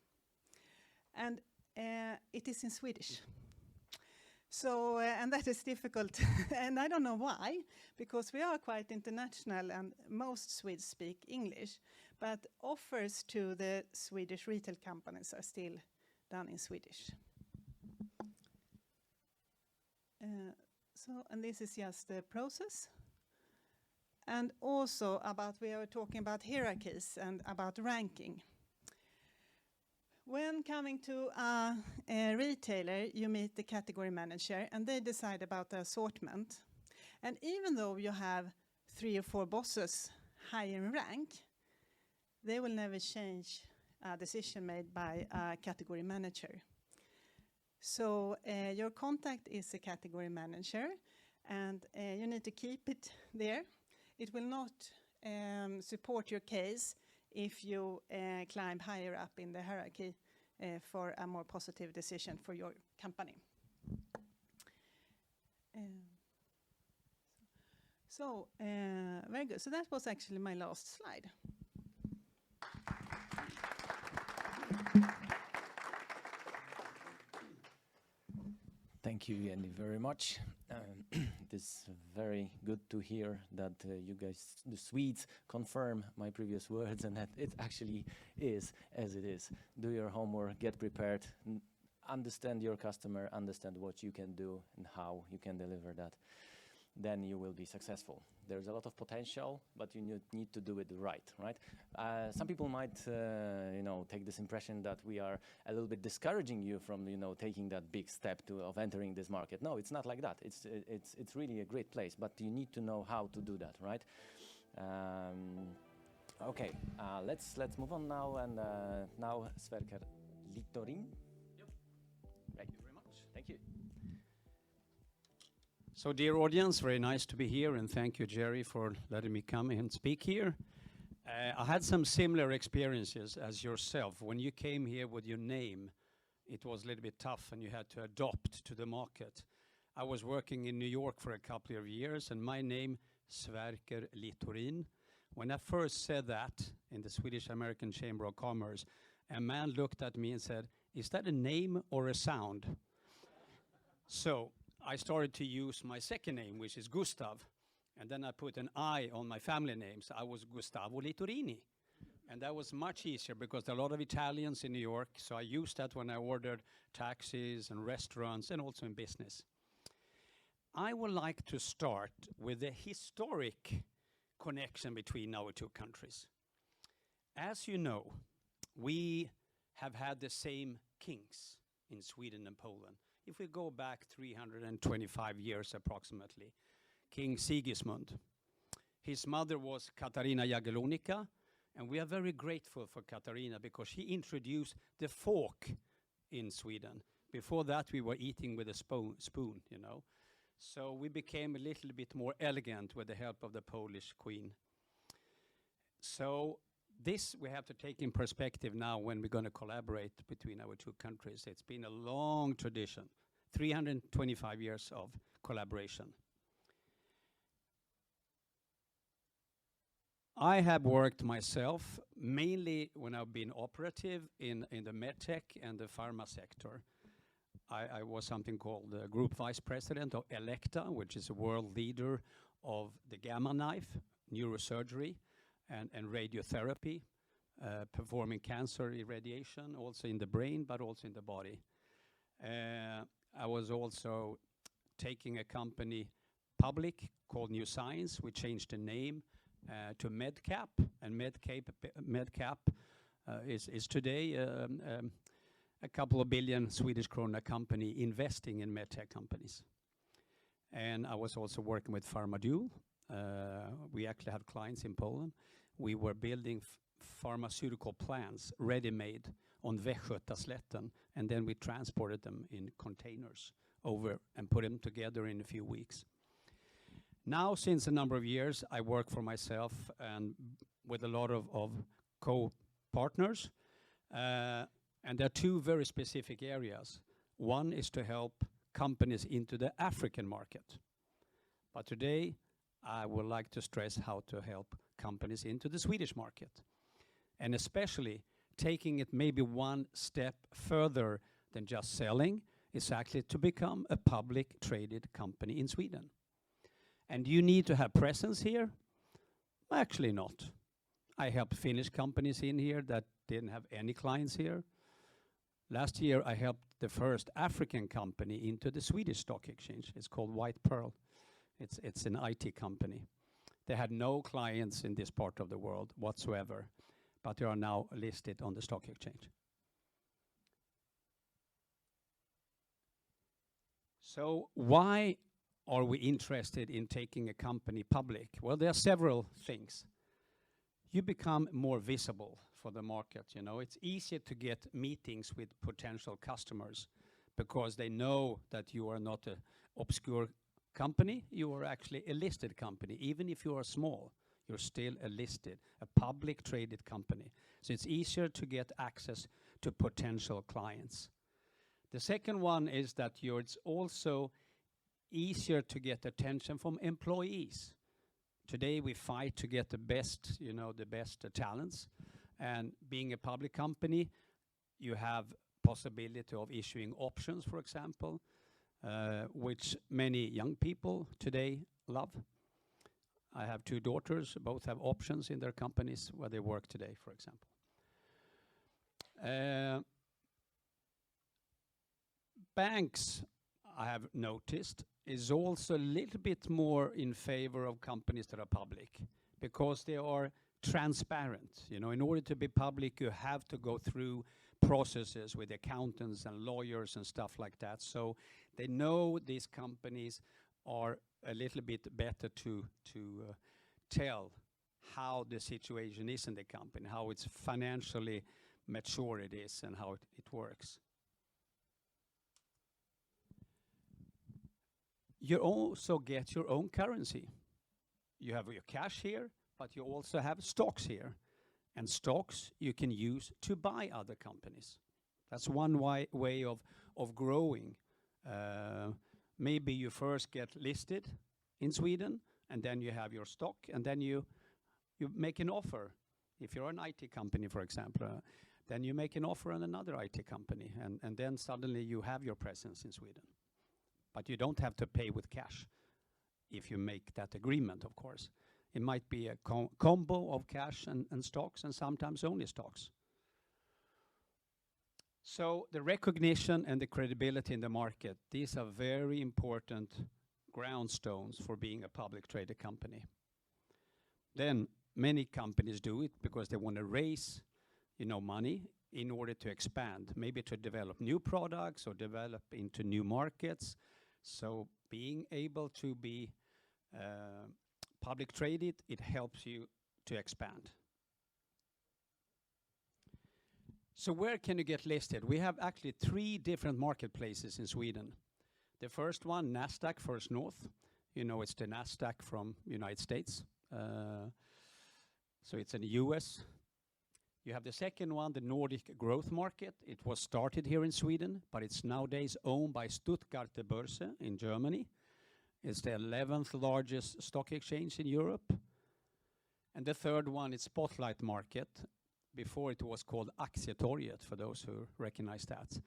And it is in Swedish. So, and that is difficult, and I don't know why, because we are quite international and most Swedes speak English, but offers to the Swedish retail companies are still done in Swedish. And this is just the process. And also we are talking about hierarchies and about ranking. When coming to a retailer, you meet the category manager and they decide about the assortment. And even though you have 3 or 4 bosses higher in rank, they will never change a decision made by a category manager. So your contact is a category manager, and you need to keep it there. It will not support your case if you climb higher up in the hierarchy for a more positive decision for your company. Very good. So that was actually my last slide. Thank you, Jenny, very much. It is very good to hear that you guys, the Swedes, confirm my previous words and that it actually is as it is. Do your homework, get prepared, understand your customer, understand what you can do and how you can deliver that. Then you will be successful. There's a lot of potential, but you need to do it right? Some people might, take this impression that we are a little bit discouraging you from, taking that big step of entering this market. No, it's not like that. It's really a great place, but you need to know how to do that, right? Okay, let's move on now, and now Sverker, Littorin. Yep. Thank you very much. Thank you. So, dear audience, very nice to be here, and thank you, Jerry, for letting me come and speak here. I had some similar experiences as yourself. When you came here with your name, it was a little bit tough, and you had to adopt to the market. I was working in New York for a couple of years, and my name, Sverker Littorin. When I first said that in the Swedish-American Chamber of Commerce, a man looked at me and said, "Is that a name or a sound?" So I started to use my second name, which is Gustav, and then I put an I on my family name, so I was Gustavo Littorini. And that was much easier because there are a lot of Italians in New York, so I used that when I ordered taxis and restaurants and also in business. I would like to start with the historic connection between our two countries. As you know, we have had the same kings in Sweden and Poland. If we go back 325 years approximately, King Sigismund. His mother was Katarina Jagiellonica, and we are very grateful for Katarina because she introduced the fork in Sweden. Before that, we were eating with a spoon, So we became a little bit more elegant with the help of the Polish queen. So this we have to take in perspective now when we're going to collaborate between our two countries. It's been a long tradition, 325 years of collaboration. I have worked myself mainly when I've been operative in the medtech and the pharma sector. I was something called the Group Vice President of Elekta, which is a world leader of the gamma knife, neurosurgery, and radiotherapy, performing cancer irradiation, also in the brain, but also in the body. I was also taking a company public called New Science. We changed the name to MedCap, and MedCap is today a couple of billion Swedish krona company investing in medtech companies. And I was also working with Pharmaduel. We actually have clients in Poland. We were building pharmaceutical plants, ready-made, on Västgötaslätten, and then we transported them in containers over and put them together in a few weeks. Now, since a number of years, I work for myself and with a lot of co-partners. And there are two very specific areas. One is to help companies into the African market. But today, I would like to stress how to help companies into the Swedish market. And especially taking it maybe one step further than just selling is actually to become a public traded company in Sweden. And do you need to have presence here? Actually not. I helped Finnish companies in here that didn't have any clients here. Last year, I helped the first African company into the Swedish stock exchange. It's called White Pearl. It's an IT company. They had no clients in this part of the world whatsoever, but they are now listed on the stock exchange. So why are we interested in taking a company public? Well, there are several things. You become more visible for the market. You know, it's easier to get meetings with potential customers because they know that you are not an obscure company. You are actually a listed company. Even if you are small, you're still a listed, a public traded company. So it's easier to get access to potential clients. The second one is that it's also easier to get attention from employees. Today we fight to get the best, the best talents. And being a public company, you have possibility of issuing options, for example, which many young people today love. I have two daughters, both have options in their companies where they work today, for example. Banks, I have noticed, is also a little bit more in favor of companies that are public because they are transparent. In order to be public, you have to go through processes with accountants and lawyers and stuff like that. So they know these companies are a little bit better to tell how the situation is in the company, how it's financially mature it is, and how it works. You also get your own currency. You have your cash here, but you also have stocks here. And stocks you can use to buy other companies. That's one way of growing. Maybe you first get listed in Sweden, and then you have your stock, and then you make an offer. If you're an IT company, for example, then you make an offer on another IT company, and then suddenly you have your presence in Sweden. But you don't have to pay with cash if you make that agreement, of course. It might be a combo of cash and stocks, and sometimes only stocks. So the recognition and the credibility in the market, these are very important groundstones for being a public traded company. Then many companies do it because they want to raise, money in order to expand, maybe to develop new products or develop into new markets. So being able to be public traded, it helps you to expand. So where can you get listed? We have actually 3 different marketplaces in Sweden. The first one, Nasdaq First North. It's the Nasdaq from United States. So it's a US You have the second one, the Nordic growth market. It was started here in Sweden, but it's nowadays owned by Stuttgarter Börse in Germany. It's the 11th largest stock exchange in Europe. And the third one is Spotlight Market. Before it was called Aktietorget, for those who recognize that.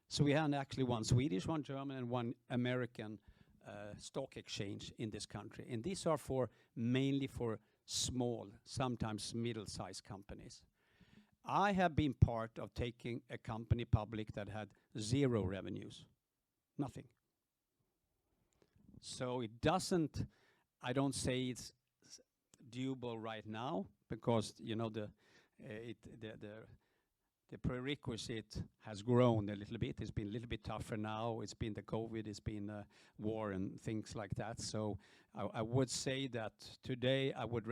So we have actually one Swedish, one German, and one American stock exchange in this country. And these are mainly for small, sometimes middle-sized companies. I have been part of taking a company public that had 0 revenues, nothing. So it doesn't, I don't say it's doable right now, because the prerequisite has grown a little bit. It's been a little bit tougher now. It's been the COVID, it's been war and things like that. So I would say that today I would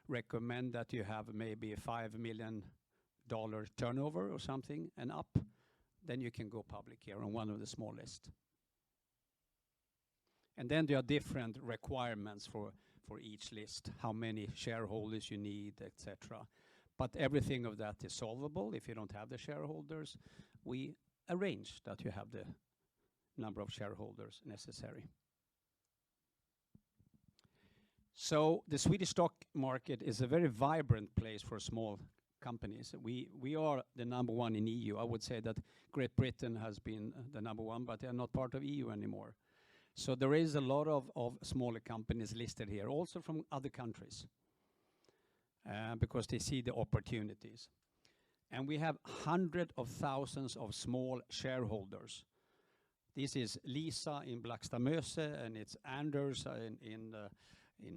recommend that you have maybe a $5 million turnover or something and up. Then you can go public here on one of the smallest. And then there are different requirements for each list, how many shareholders you need, etc. But everything of that is solvable. If you don't have the shareholders, we arrange that you have the number of shareholders necessary. So the Swedish stock market is a very vibrant place for small companies. We are the number 1 in EU. I would say that Great Britain has been the number 1, but they are not part of EU anymore. So there is a lot of smaller companies listed here, also from other countries, because they see the opportunities. And we have hundreds of thousands of small shareholders. This is Lisa in Blackstad-Möse, and it's Anders in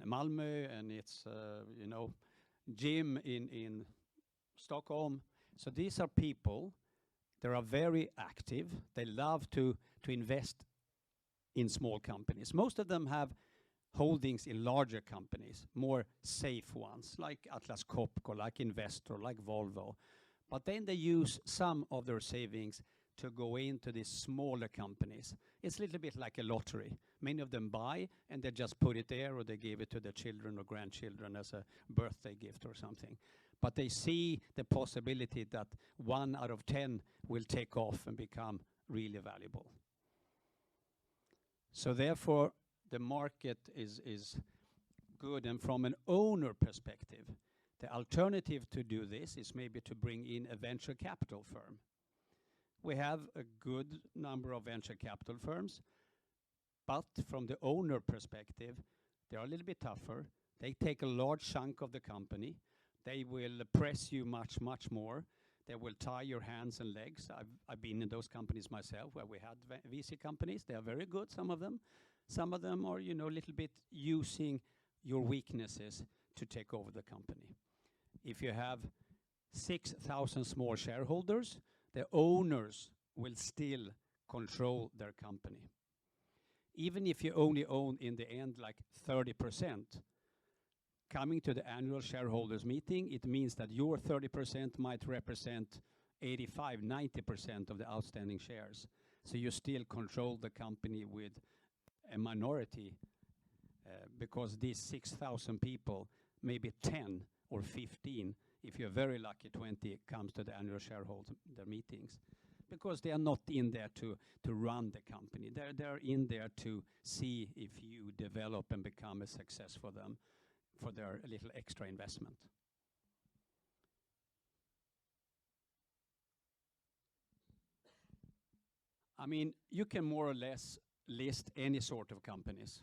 Malmö, and it's Jim in Stockholm. So these are people that are very active. They love to invest in small companies. Most of them have holdings in larger companies, more safe ones, like Atlas Copco, like Investor, like Volvo. But then they use some of their savings to go into these smaller companies. It's a little bit like a lottery. Many of them buy, and they just put it there, or they give it to their children or grandchildren as a birthday gift or something. But they see the possibility that 1 out of 10 will take off and become really valuable. So therefore, the market is good. And from an owner perspective, the alternative to do this is maybe to bring in a venture capital firm. We have a good number of venture capital firms, but from the owner perspective, they are a little bit tougher. They take a large chunk of the company. They will press you much, much more. They will tie your hands and legs. I've been in those companies myself where we had VC companies. They are very good, some of them. Some of them are, a little bit using your weaknesses to take over the company. If you have 6,000 small shareholders, the owners will still control their company. Even if you only own in the end like 30%, coming to the annual shareholders meeting, it means that your 30% might represent 85, 90% of the outstanding shares. So you still control the company with a minority, because these 6,000 people, maybe 10 or 15, if you're very lucky, 20 comes to the annual shareholder meetings, because they are not in there to run the company. They're in there to see if you develop and become a success for them, for their little extra investment. I mean, you can more or less list any sort of companies.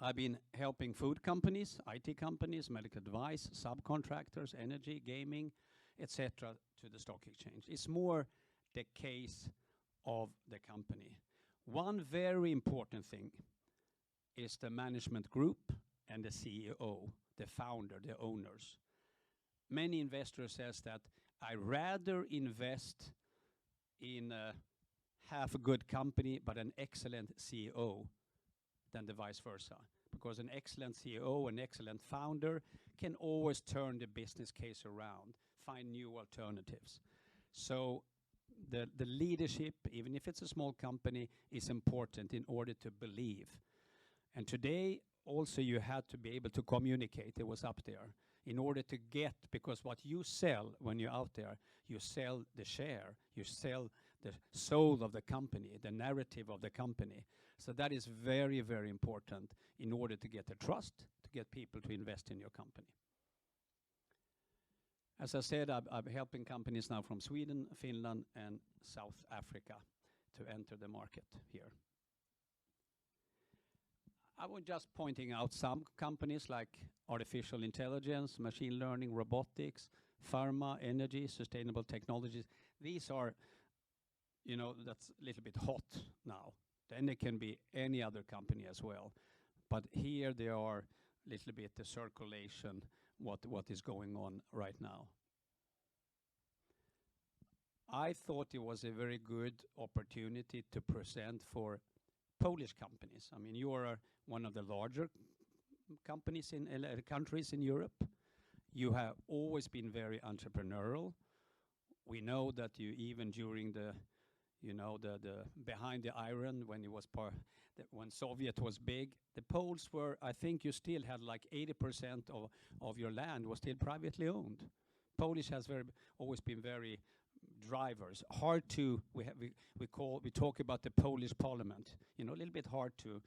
I've been helping food companies, IT companies, medical device, subcontractors, energy, gaming, etc. to the stock exchange. It's more the case of the company. One very important thing is the management group and the CEO, the founder, the owners. Many investors says that I rather invest in a half a good company but an excellent CEO than the vice versa. Because an excellent CEO, an excellent founder can always turn the business case around, find new alternatives. So the leadership, even if it's a small company, is important in order to believe. And today, also you had to be able to communicate. It was up there. in order to get, because what you sell when you're out there, you sell the share, you sell the soul of the company, the narrative of the company. So that is very, very important in order to get the trust, to get people to invest in your company. As I said, I'm helping companies now from Sweden, Finland, and South Africa to enter the market here. I was just pointing out some companies like artificial intelligence, machine learning, robotics, pharma, energy, sustainable technologies. These are, you know, that's a little bit hot now. Then it can be any other company as well. But here they are a little bit the circulation, what is going on right now. I thought it was a very good opportunity to present for Polish companies. I mean, you are one of the larger companies in countries in Europe. You have always been very entrepreneurial. We know that you, even during the, you know, the behind the iron, when it was when Soviet was big, the Poles were, I think you still had like 80% of your land was still privately owned. Polish has always been very drivers. Hard to, we talk about the Polish parliament, you know, a little bit hard to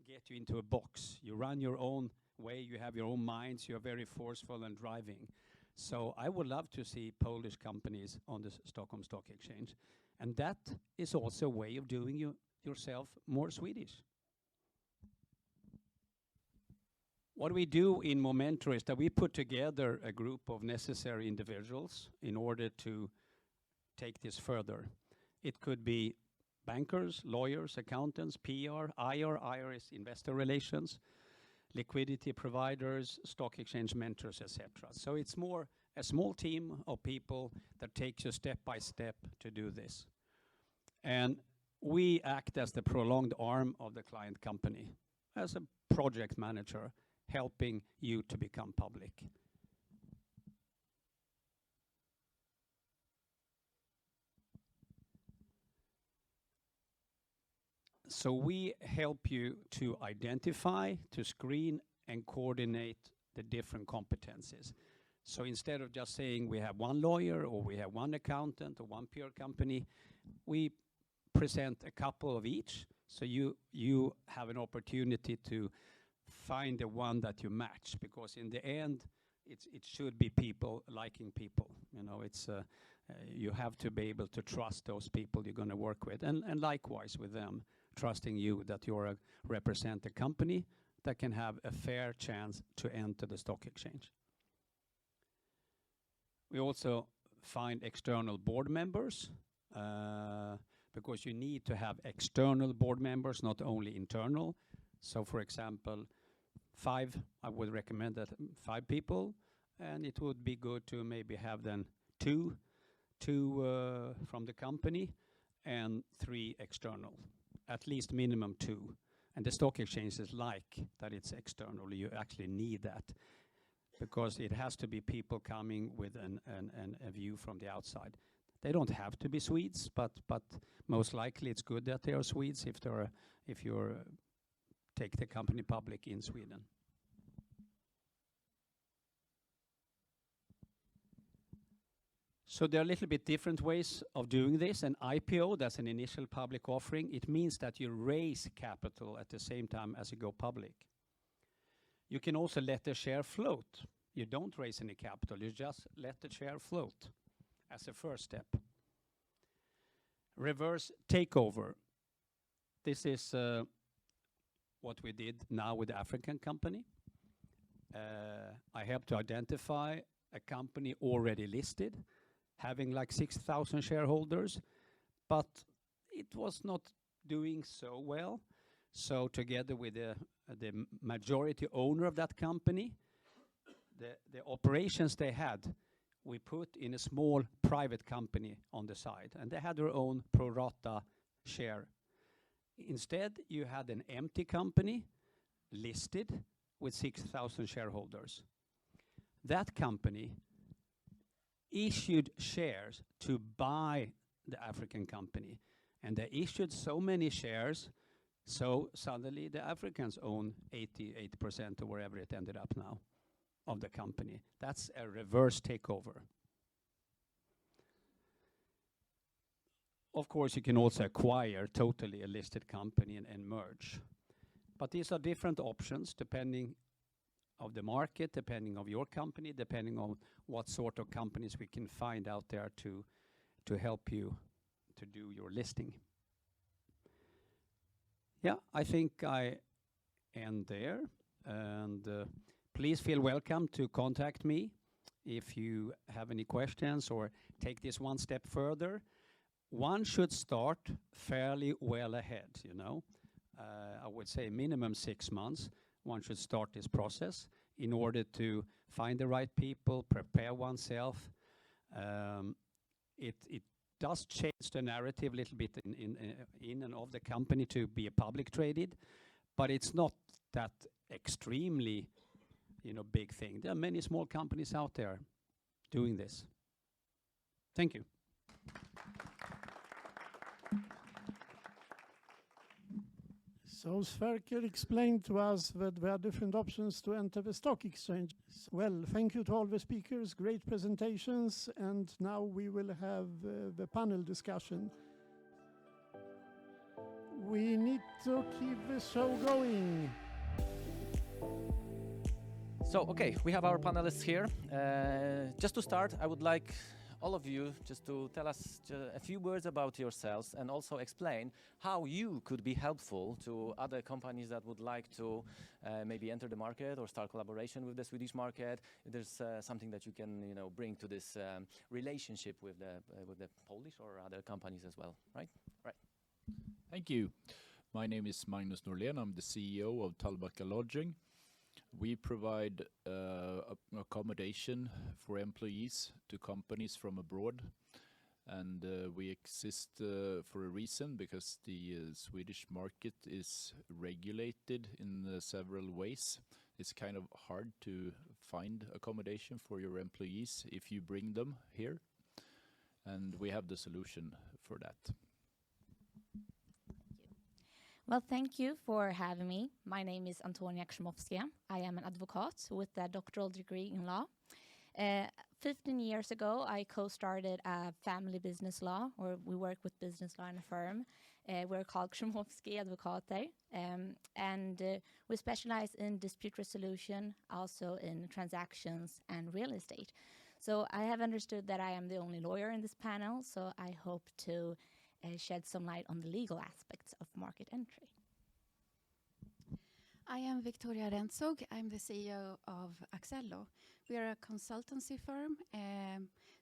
get you into a box. You run your own way, you have your own minds, you're very forceful and driving. So I would love to see Polish companies on the Stockholm Stock Exchange. And that is also a way of doing yourself more Swedish. What we do in Momentor is that we put together a group of necessary individuals in order to take this further. It could be bankers, lawyers, accountants, PR, IR is investor relations, liquidity providers, stock exchange mentors, etc. So it's more a small team of people that takes you step by step to do this. And we act as the prolonged arm of the client company, as a project manager, helping you to become public. So we help you to identify, to screen, and coordinate the different competencies. So instead of just saying we have one lawyer, or we have one accountant, or one PR company, we present a couple of each. So you have an opportunity to find the one that you match, because in the end, it should be people liking people. You know, it's you have to be able to trust those people you're going to work with, and likewise with them, trusting you that you represent a company that can have a fair chance to enter the stock exchange. We also find external board members, because you need to have external board members, not only internal. So for example, I would recommend that 5 people, and it would be good to maybe have then two from the company and 3 external, at least minimum 2. And the stock exchanges like that it's external. You actually need that, because it has to be people coming with a view from the outside. They don't have to be Swedes, but most likely it's good that they are Swedes if you're take the company public in Sweden. So there are a little bit different ways of doing this. An IPO, that's an initial public offering. It means that you raise capital at the same time as you go public. You can also let the share float. You don't raise any capital, you just let the share float as a first step. Reverse takeover. This is what we did now with the African company. I helped to identify a company already listed, having like 6,000 shareholders, but it was not doing so well. So together with the majority owner of that company, the operations they had, we put in a small private company on the side, and they had their own pro rata share. Instead, you had an empty company listed with 6,000 shareholders. That company issued shares to buy the African company, and they issued so many shares, so suddenly the Africans own 88% or wherever it ended up now of the company. That's a reverse takeover. Of course, you can also acquire totally a listed company and merge. But these are different options depending of the market, depending of your company, depending on what sort of companies we can find out there to help you to do your listing. Yeah, I think I end there. And please feel welcome to contact me if you have any questions or take this one step further. One should start fairly well ahead, you know. I would say minimum 6 months. One should start this process in order to find the right people, prepare oneself. It does change the narrative a little bit in and of the company to be a public traded, but it's not that extremely, you know, big thing. There are many small companies out there doing this. Thank you. So Sverker explained to us that there are different options to enter the stock exchange. Well, thank you to all the speakers, great presentations, and now we will have the panel discussion. We need to keep the show going. So, okay, we have our panelists here. Just to start, I would like all of you just to tell us a few words about yourselves and also explain how you could be helpful to other companies that would like to maybe enter the market or start collaboration with the Swedish market. If there's something that you can, you know, bring to this relationship with the Polish or other companies as well, right? Right. Thank you. My name is Magnus Norlén. I'm the CEO of Tallbacka Lodging. We provide accommodation for employees to companies from abroad, and we exist for a reason, because the Swedish market is regulated in several ways. It's kind of hard to find accommodation for your employees if you bring them here, and we have the solution for that. Well, thank you for having me. My name is Antonia Krzymowska. I am an advocate with a doctoral degree in law. 15 years ago, I co-started a family business law, or we work with business law in a firm. We're called Krzymowski Advokater, and we specialize in dispute resolution, also in transactions and real estate. So I have understood that I am the only lawyer in this panel, so I hope to shed some light on the legal aspects of market entry. I am Victoria Rentzog. I'm the CEO of Axello. We are a consultancy firm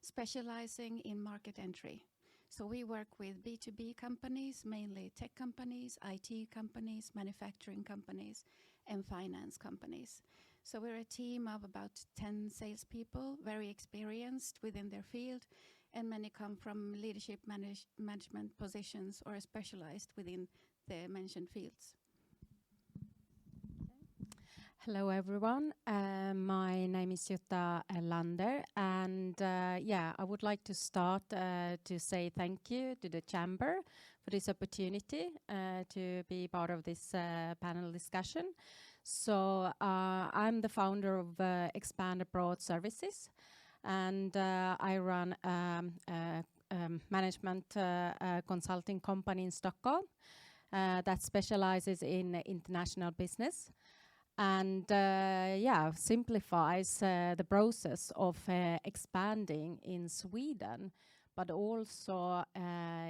specializing in market entry. So we work with B2B companies, mainly tech companies, IT companies, manufacturing companies, and finance companies. So we're a team of about 10 salespeople, very experienced within their field, and many come from leadership management positions or are specialized within the mentioned fields. Hello everyone, my name is Jutta Lander, and I would like to start to say thank you to the Chamber for this opportunity to be part of this panel discussion. So I'm the founder of Expand Abroad Services, and I run a management consulting company in Stockholm that specializes in international business and simplifies the process of expanding in Sweden, but also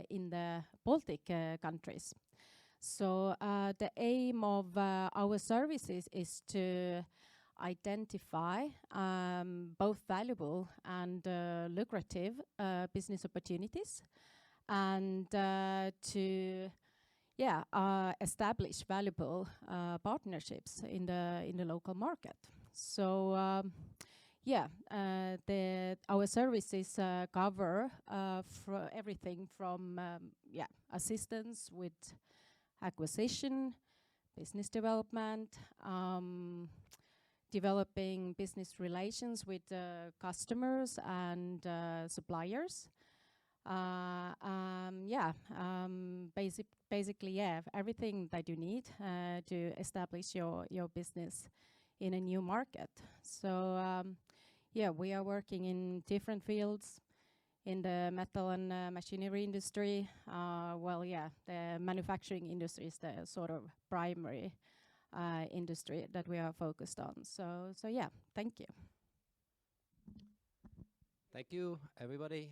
in the Baltic countries. So the aim of our services is to identify both valuable and lucrative business opportunities, and to establish valuable partnerships in the local market. So our services cover everything from assistance with acquisition, business development, developing business relations with customers and suppliers. Basically, everything that you need to establish your business in a new market. So yeah, we are working in different fields in the metal and machinery industry. Well, yeah, the manufacturing industry is the sort of primary industry that we are focused on. So yeah, thank you. Thank you, everybody.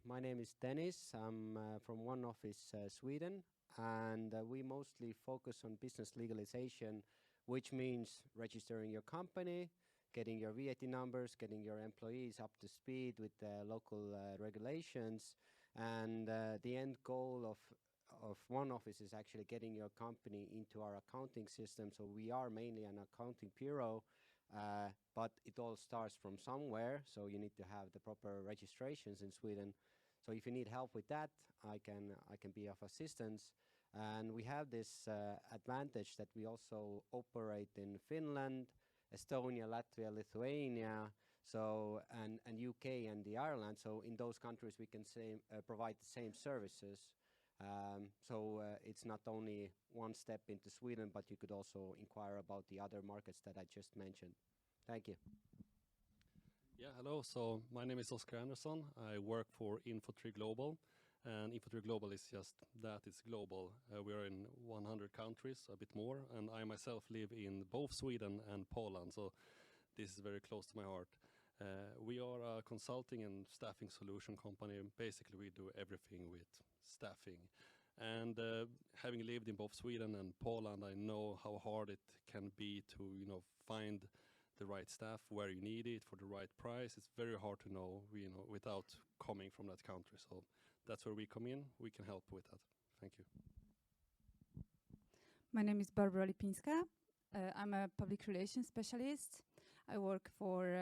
My name is Dennis. I'm from One Office Sweden, and we mostly focus on business legalization, which means registering your company, getting your VAT numbers, getting your employees up to speed with the local regulations, and the end goal of One Office is actually getting your company into our accounting system. So we are mainly an accounting bureau, but it all starts from somewhere, so you need to have the proper registrations in Sweden. So if you need help with that, I can be of assistance. And we have this advantage that we also operate in Finland, Estonia, Latvia, Lithuania, so and UK and the Ireland. So in those countries we can provide the same services. So it's not only one step into Sweden, but you could also inquire about the other markets that I just mentioned. Thank you. Yeah, hello. So my name is Oscar Andersson. I work for Info3 Global, and Info3 Global is just that, it's global. We are in 100 countries, a bit more, and I myself live in both Sweden and Poland, so this is very close to my heart. We are a consulting and staffing solution company. Basically, we do everything with staffing. And having lived in both Sweden and Poland, I know how hard it can be to, find the right staff where you need it for the right price. It's very hard to know, without coming from that country. So that's where we come in. We can help with that. Thank you. My name is Barbara Lipinska. I'm a public relations specialist. I work for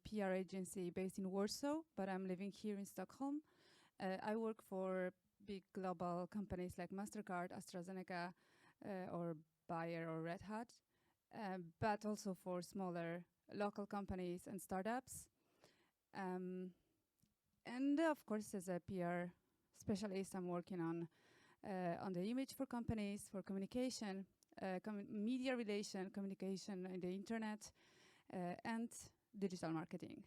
PR agency based in Warsaw, but I'm living here in Stockholm. I work for big global companies like MasterCard, AstraZeneca, or Bayer or Red Hat, but also for smaller local companies and startups. And of course, as a PR specialist, I'm working on the image for companies, for communication, media relation, communication in the internet, and digital marketing.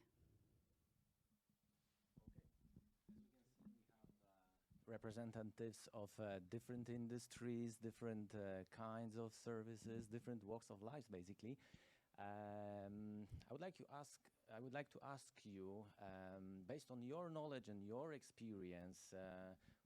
Representatives of different industries, different kinds of services, different walks of life, basically. I would like to ask you, based on your knowledge and your experience,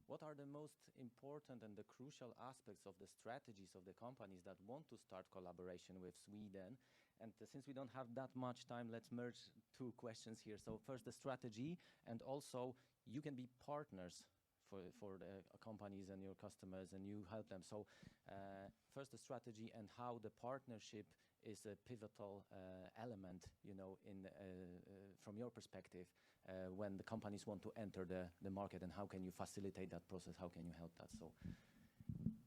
what are the most important and the crucial aspects of the strategies of the companies that want to start collaboration with Sweden? And since we don't have that much time, let's merge two questions here. So first, the strategy, and also you can be partners for the companies and your customers, and you help them. So first, the strategy and how the partnership is a pivotal element, from your perspective, when the companies want to enter the market, and how can you facilitate that process? How can you help that? So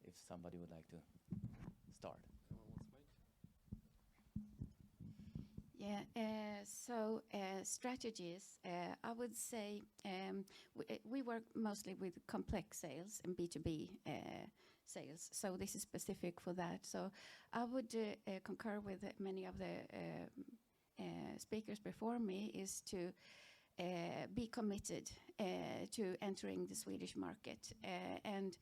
if somebody would like to start. Yeah, so strategies, I would say we work mostly with complex sales and B2B sales, so this is specific for that. So I would concur with many of the speakers before me, is to be committed to entering the Swedish market and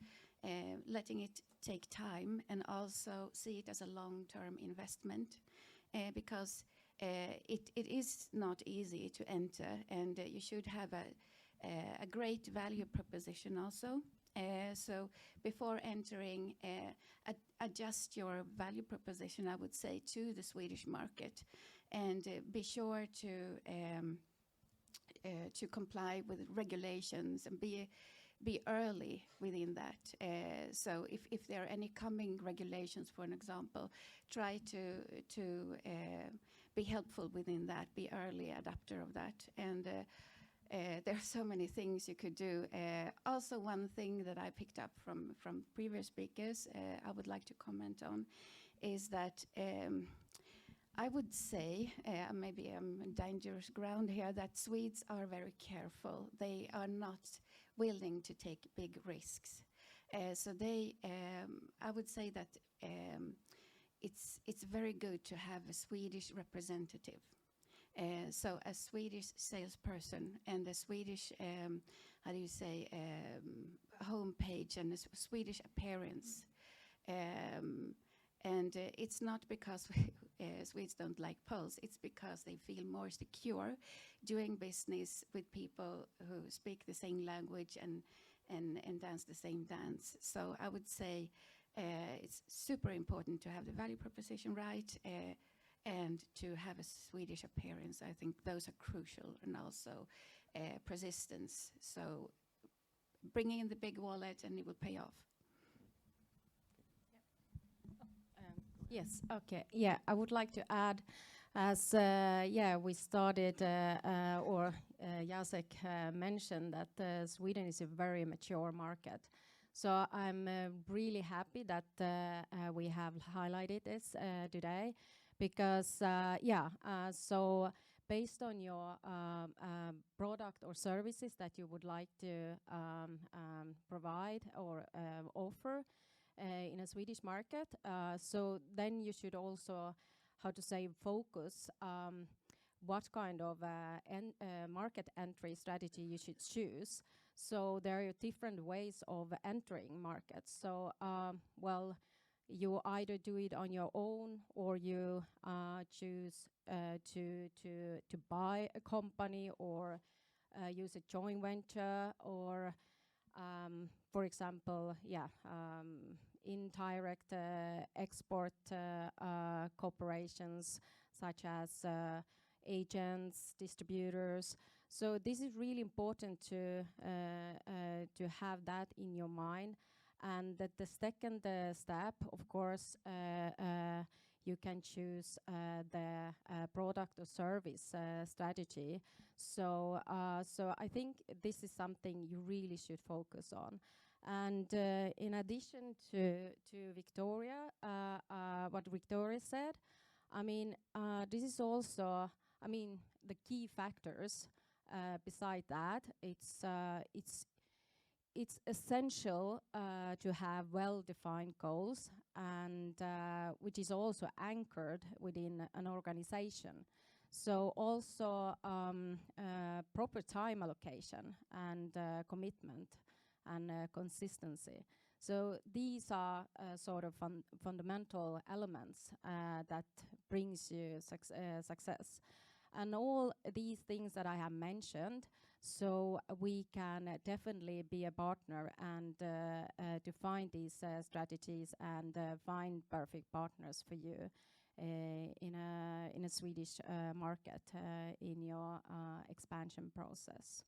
letting it take time, and also see it as a long-term investment, because it is not easy to enter, and you should have a great value proposition also. So before entering, adjust your value proposition, I would say, to the Swedish market, and be sure to comply with regulations and be early within that. So if there are any coming regulations, for an example, try to be helpful within that, be early adapter of that. And there are so many things you could do. Also, one thing that I picked up from previous speakers, I would like to comment on, is that I would say, maybe I'm in dangerous ground here, that Swedes are very careful. They are not willing to take big risks. So I would say that it's very good to have a Swedish representative. So a Swedish salesperson and a Swedish, how do you say, homepage and a Swedish appearance. And it's not because Swedes don't like Poles, it's because they feel more secure doing business with people who speak the same language and dance the same dance. So I would say it's super important to have the value proposition right and to have a Swedish appearance. I think those are crucial, and also persistence. So bringing in the big wallet and it will pay off. Yes, okay. Yeah, I would like to add, as we started, Jacek mentioned that Sweden is a very mature market. So I'm really happy that we have highlighted this today, because so based on your product or services that you would like to provide or offer in a Swedish market, so then you should also, how to say, focus what kind of market entry strategy you should choose. So there are different ways of entering markets. So, well, you either do it on your own, or you choose to buy a company, or use a joint venture, or for example, indirect export corporations such as agents, distributors. So this is really important to have that in your mind. And that the second step, of course, you can choose the product or service strategy. So I think this is something you really should focus on. And in addition to Victoria, what Victoria said, I mean, this is also, I mean, the key factors. Beside that, it's essential to have well-defined goals, and which is also anchored within an organization. So also proper time allocation and commitment and consistency. So these are sort of fundamental elements that brings you success. And all these things that I have mentioned, so we can definitely be a partner and to find these strategies and find perfect partners for you in a Swedish market in your expansion process.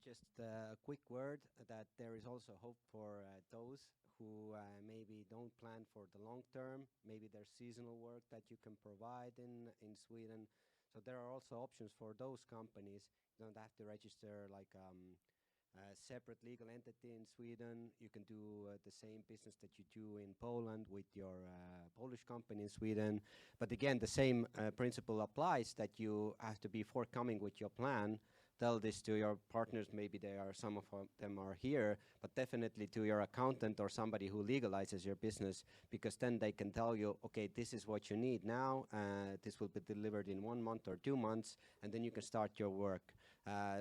Just a quick word that there is also hope for those who maybe don't plan for the long term. Maybe there's seasonal work that you can provide in Sweden. So there are also options for those companies. You don't have to register like a separate legal entity in Sweden. You can do the same business that you do in Poland with your Polish company in Sweden. But again, the same principle applies, that you have to be forthcoming with your plan. Tell this to your partners, maybe they are, some of them are here, but definitely to your accountant or somebody who legalizes your business, because then they can tell you, okay, this is what you need now, this will be delivered in 1 month or 2 months, and then you can start your work.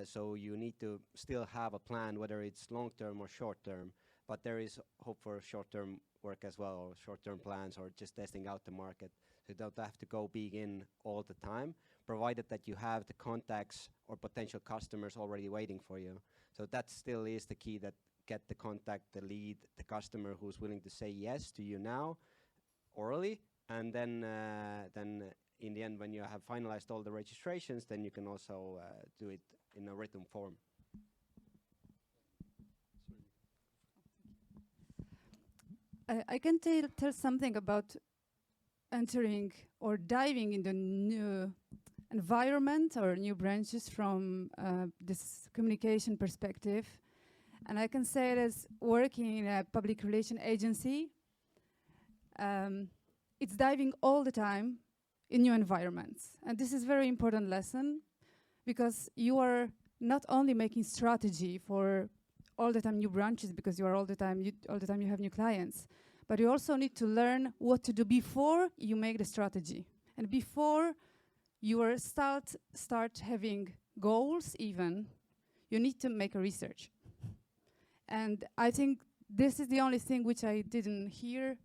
So you need to still have a plan, whether it's long-term or short-term, but there is hope for short-term work as well, or short-term plans, or just testing out the market. So you don't have to go big in all the time, provided that you have the contacts or potential customers already waiting for you. So that still is the key, that get the contact, the lead, the customer who's willing to say yes to you now, orally, and then in the end, when you have finalized all the registrations, then you can also do it in a written form. I can tell something about entering or diving in the new environment or new branches from this communication perspective. And I can say it as working in a public relation agency, it's diving all the time in new environments. And this is a very important lesson, because you are not only making strategy for all the time new branches, because you are all the time you have new clients, But you also need to learn what to do before you make the strategy. And before you start having goals even, you need to make a research. And I think this is the only thing which I didn't hear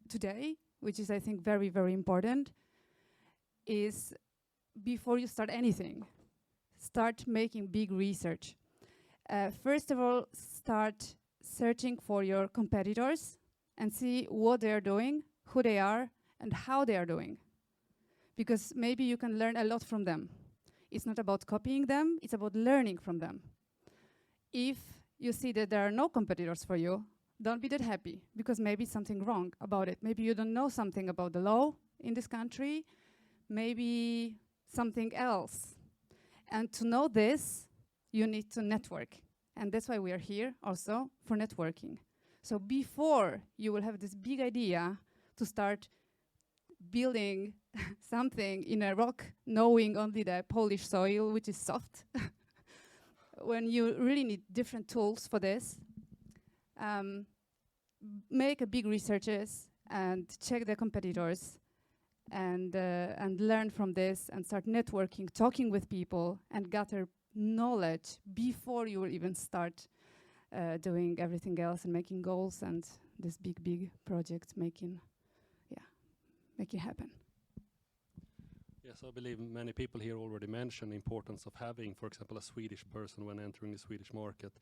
today, which is I think very, very important, is before you start anything, start making big research. First of all, start searching for your competitors and see what they are doing, who they are, and how they are doing. Because maybe you can learn a lot from them. It's not about copying them, it's about learning from them. If you see that there are no competitors for you, don't be that happy, because maybe something wrong about it. Maybe you don't know something about the law in this country, maybe something else. And to know this, you need to network. And that's why we are here also, for networking. So before you will have this big idea to start building something in a rock, knowing only the Polish soil, which is soft, when you really need different tools for this, make a big researches and check the competitors and learn from this and start networking, talking with people and gather knowledge before you will even start doing everything else and making goals and this big project make it happen. Yes, I believe many people here already mentioned the importance of having, for example, a Swedish person when entering the Swedish market.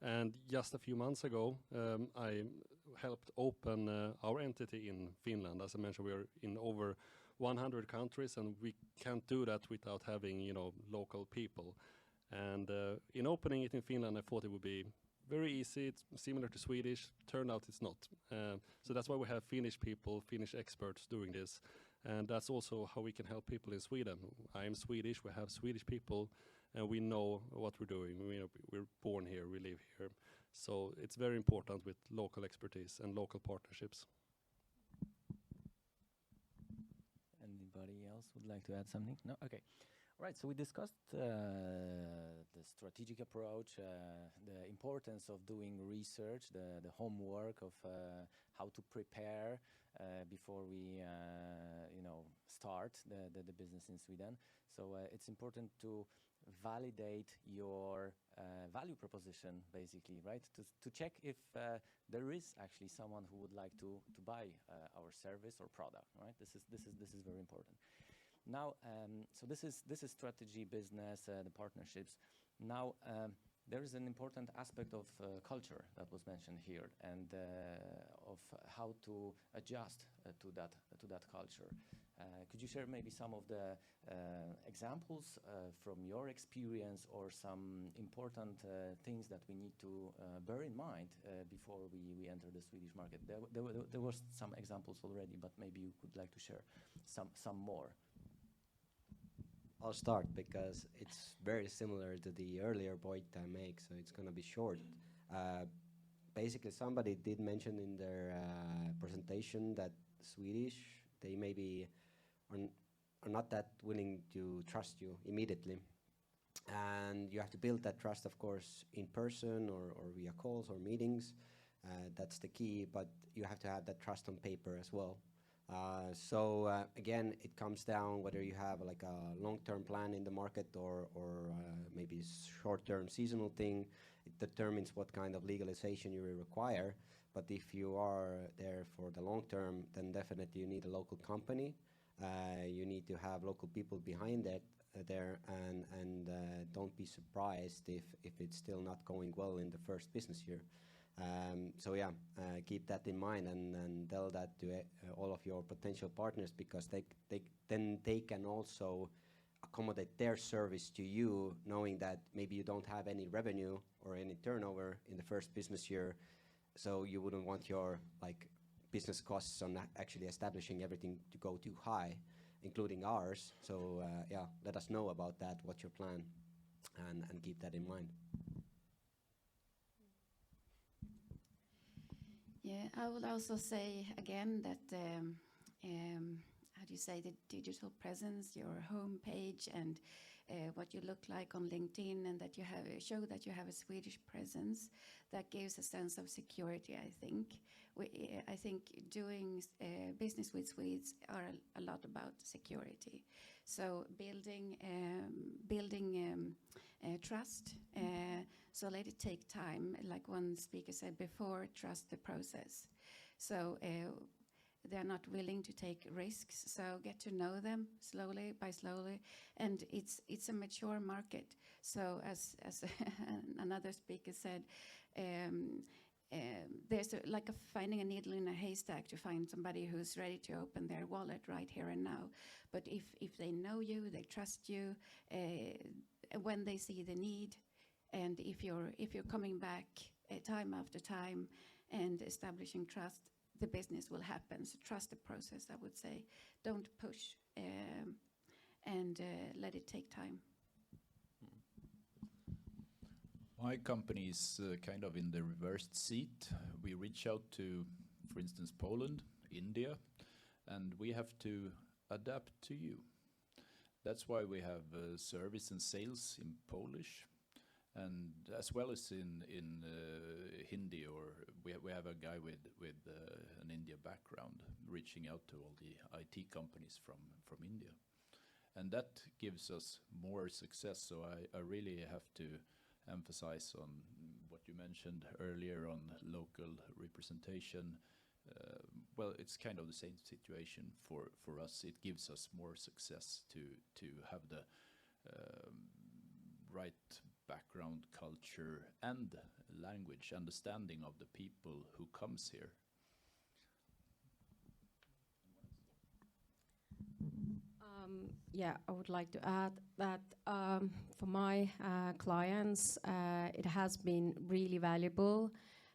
And just a few months ago, I helped open our entity in Finland. As I mentioned, we are in over 100 countries, and we can't do that without having, local people. And in opening it in Finland, I thought it would be very easy. It's similar to Swedish. Turned out it's not. So that's why we have Finnish people, Finnish experts doing this. And that's also how we can help people in Sweden. I am Swedish, we have Swedish people, and we know what we're doing. We're born here, we live here. So it's very important with local expertise and local partnerships. Anybody else would like to add something? No? Okay. All right, so we discussed the strategic approach, the importance of doing research, the homework of how to prepare before we start the business in Sweden. So it's important to validate your value proposition, basically, right? To check if there is actually someone who would like to buy our service or product, right? This is very important. Now, so this is strategy, business, the partnerships. Now, there is an important aspect of culture that was mentioned here, and of how to adjust to that culture. Could you share maybe some of the examples from your experience, or some important things that we need to bear in mind before we enter the Swedish market? There were some examples already, but maybe you would like to share some more. I'll start because it's very similar to the earlier point I make, so it's going to be short. Basically, somebody did mention in their presentation that Swedish, they maybe are not that willing to trust you immediately. And you have to build that trust, of course, in person or via calls or meetings. That's the key, but you have to have that trust on paper as well. So again, it comes down whether you have like a long-term plan in the market or maybe short-term seasonal thing. It determines what kind of legalization you require. But if you are there for the long term, then definitely you need a local company. You need to have local people behind it there, and don't be surprised if it's still not going well in the first business year. So yeah, keep that in mind and tell that to all of your potential partners, because they can also accommodate their service to you, knowing that maybe you don't have any revenue or any turnover in the first business year, so you wouldn't want your business costs on actually establishing everything to go too high, including ours. So yeah, let us know about that, what's your plan, and keep that in mind. Yeah, I would also say again that how do you say, the digital presence, your homepage, and what you look like on LinkedIn and that you have show that you have a Swedish presence. That gives a sense of security, I think. I think doing business with Swedes are a lot about security. So building trust. So let it take time. Like one speaker said before, trust the process. So they're not willing to take risks. So get to know them slowly, and it's a mature market. So as another speaker said, there's like finding a needle in a haystack to find somebody who's ready to open their wallet right here and now. But if they know you, they trust you, when they see the need, and if you're coming back time after time and establishing trust, the business will happen. So trust the process, I would say. Don't push, and let it take time. My company is kind of in the reversed seat. We reach out to, for instance, Poland, India, and we have to adapt to you. That's why we have service and sales in Polish, and as well as in Hindi, or we have a guy with an India background reaching out to all the IT companies from India, and that gives us more success. So I really have to emphasize on what you mentioned earlier on local representation. Well, it's kind of the same situation for us. It gives us more success to have the right background, culture, and language understanding of the people who comes here. Yeah, I would like to add that for my clients, it has been really valuable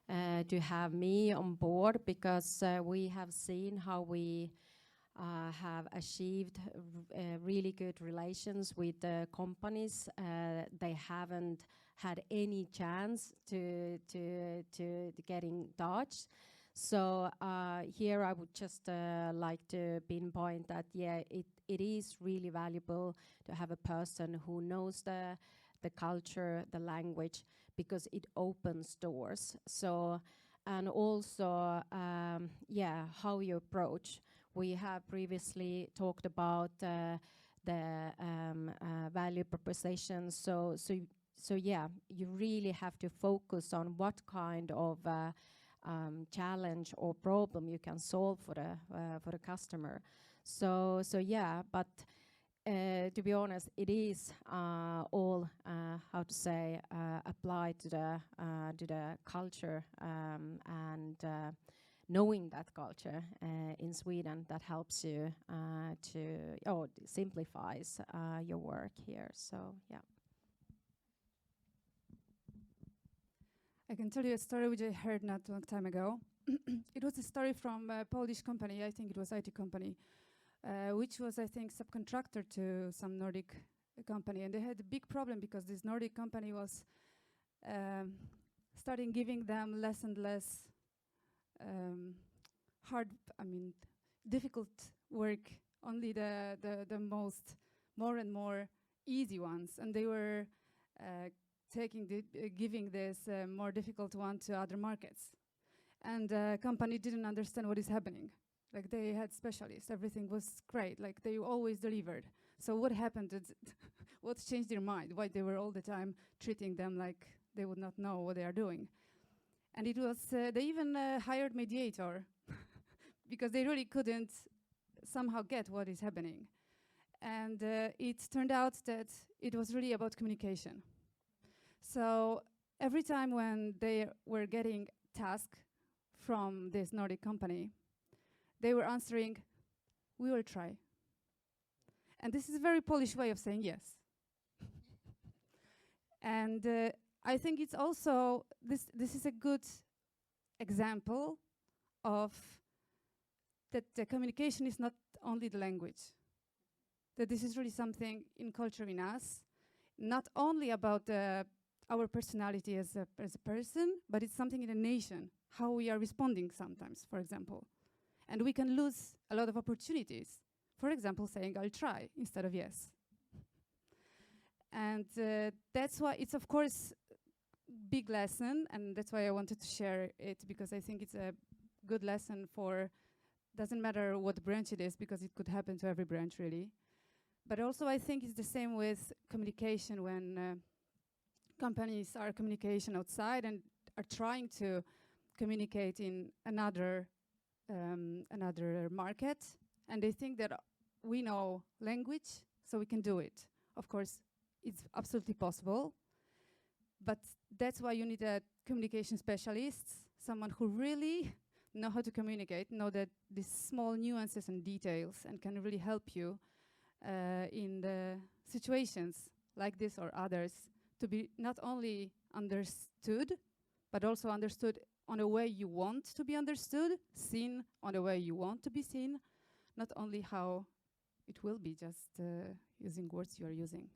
to have me on board, because we have seen how we have achieved really good relations with the companies. They haven't had any chance to get in touch. So here I would just like to pinpoint that, yeah, it is really valuable to have a person who knows the culture, the language, because it opens doors. So, and also, yeah, how you approach. We have previously talked about the value proposition. So yeah, you really have to focus on what kind of challenge or problem you can solve for the customer. So yeah, but to be honest, it is all how to say applied to the culture, and knowing that culture in Sweden, that helps you simplifies your work here. So yeah. I can tell you a story which I heard not a long time ago. It was a story from a Polish company, I think it was IT company, which was, I think, subcontractor to some Nordic company. And they had a big problem because this Nordic company was starting giving them less and less difficult work, only the more and more easy ones. And they were giving this more difficult one to other markets. And the company didn't understand what is happening. Like, they had specialists, everything was great, like they always delivered. So what happened? What changed their mind? Why they were all the time treating them like they would not know what they are doing? And it was, they even hired mediator because they really couldn't somehow get what is happening. And it turned out that it was really about communication. So every time when they were getting tasks from this Nordic company, they were answering, "We will try." And this is a very Polish way of saying yes. And I think it's also, this is a good example of that the communication is not only the language, that this is really something in culture in us, not only about our personality as a person, but it's something in a nation, how we are responding sometimes, for example. And we can lose a lot of opportunities. For example, saying, "I'll try," instead of yes. And that's why it's, of course, big lesson, and that's why I wanted to share it, because I think it's a good lesson for, doesn't matter what branch it is, because it could happen to every branch, really. But also I think it's the same with communication when companies are communication outside and are trying to communicate in another market, and they think that we know language, so we can do it. Of course, it's absolutely possible, but that's why you need a communication specialist, someone who really know how to communicate, know that these small nuances and details, and can really help you in the situations like this or others, to be not only understood, but also understood on a way you want to be understood, seen on a way you want to be seen, not only how it will be, just using words you are using.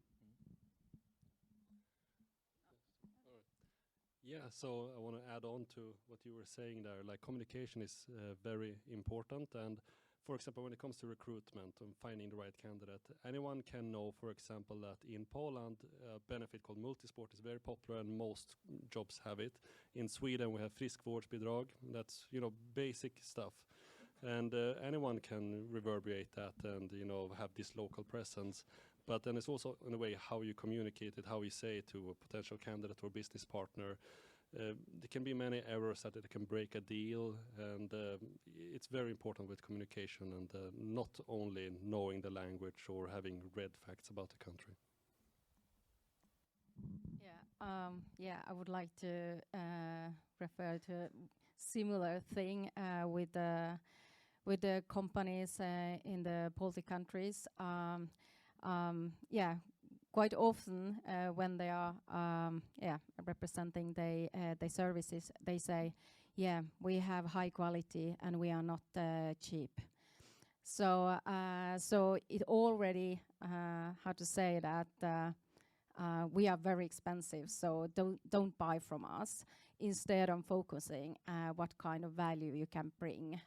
Yeah, so I want to add on to what you were saying there. Like, communication is very important, and for example, when it comes to recruitment and finding the right candidate, anyone can know, for example, that in Poland, a benefit called multisport is very popular and most jobs have it. In Sweden, we have friskvårdsbidrag. That's, basic stuff. And anyone can reverberate that and, have this local presence. But then it's also, in a way, how you communicate it, how you say it to a potential candidate or business partner. There can be many errors that it can break a deal, and it's very important with communication and not only knowing the language or having read facts about the country. Yeah, I would like to refer to a similar thing with the companies in the Baltic countries. Quite often when they are representing the services, they say, we have high quality and we are not cheap. So it already, how to say that, we are very expensive, so don't buy from us. Instead of focusing what kind of value you can bring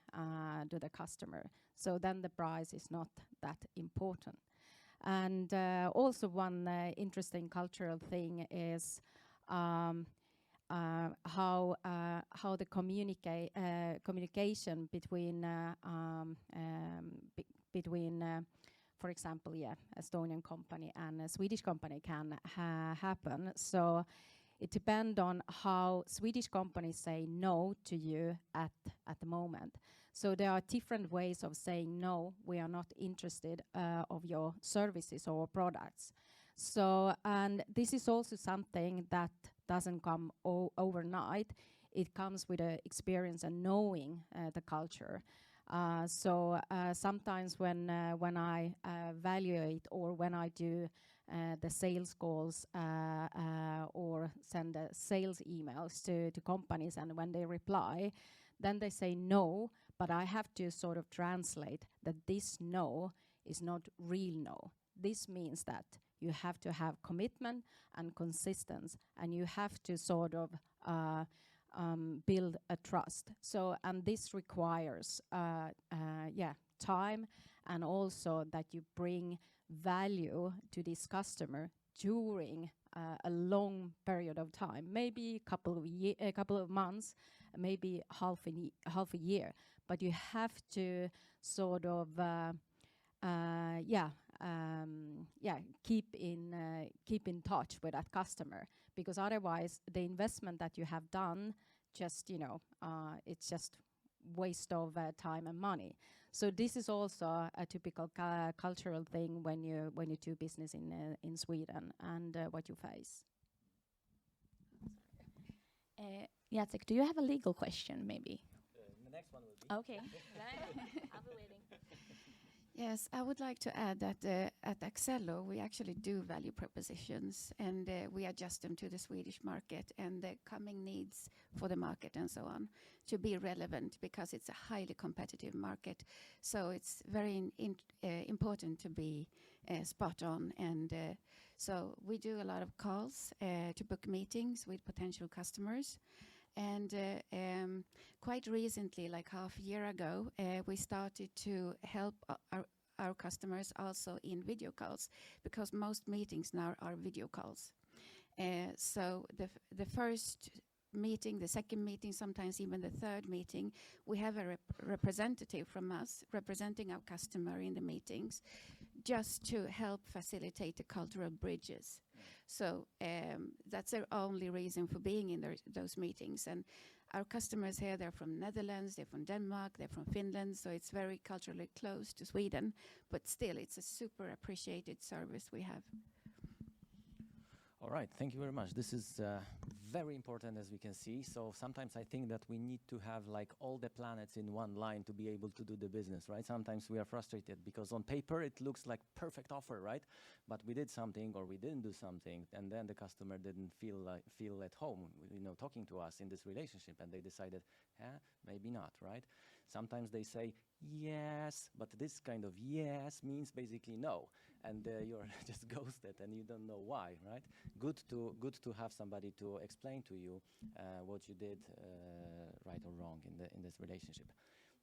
to the customer. So then the price is not that important. And also one interesting cultural thing is how the communication between for example, Estonian company and a Swedish company can happen. So it depends on how Swedish companies say no to you at the moment. So there are different ways of saying no, we are not interested of your services or products. So, and this is also something that doesn't come overnight. It comes with experience and knowing the culture. So sometimes when I evaluate or when I do the sales calls or send sales emails to companies, and when they reply, then they say no, but I have to sort of translate that this no is not real no. This means that you have to have commitment and consistency, and you have to sort of build a trust. So, and this requires time, and also that you bring value to this customer during a long period of time, maybe a couple of months, maybe half a year. But you have to sort of keep in touch with that customer, because otherwise the investment that you have done just it's just waste of time and money. So this is also a typical cultural thing when you do business in Sweden, and what you face. Jacek, do you have a legal question, maybe? The next one will be. Okay. I'll be waiting. Yes, I would like to add that at Axello, we actually do value propositions, and we adjust them to the Swedish market and the coming needs for the market and so on to be relevant, because it's a highly competitive market. So it's very important to be spot on. And so we do a lot of calls to book meetings with potential customers. And quite recently, like half a year ago, we started to help our customers also in video calls, because most meetings now are video calls. So the first meeting, the second meeting, sometimes even the third meeting, we have a representative from us representing our customer in the meetings, just to help facilitate the cultural bridges. So that's their only reason for being in those meetings. And our customers here, they're from Netherlands, they're from Denmark, they're from Finland, so it's very culturally close to Sweden, but still it's a super appreciated service we have. All right, thank you very much. This is very important, as we can see. So sometimes I think that we need to have like all the planets in one line to be able to do the business, right? Sometimes we are frustrated because on paper it looks like perfect offer, right? But we did something or we didn't do something, and then the customer didn't feel at home, talking to us in this relationship, and they decided, maybe not, right? Sometimes they say yes, but this kind of yes means basically no, and you're just ghosted and you don't know why, right? Good to have somebody to explain to you what you did right or wrong in this relationship.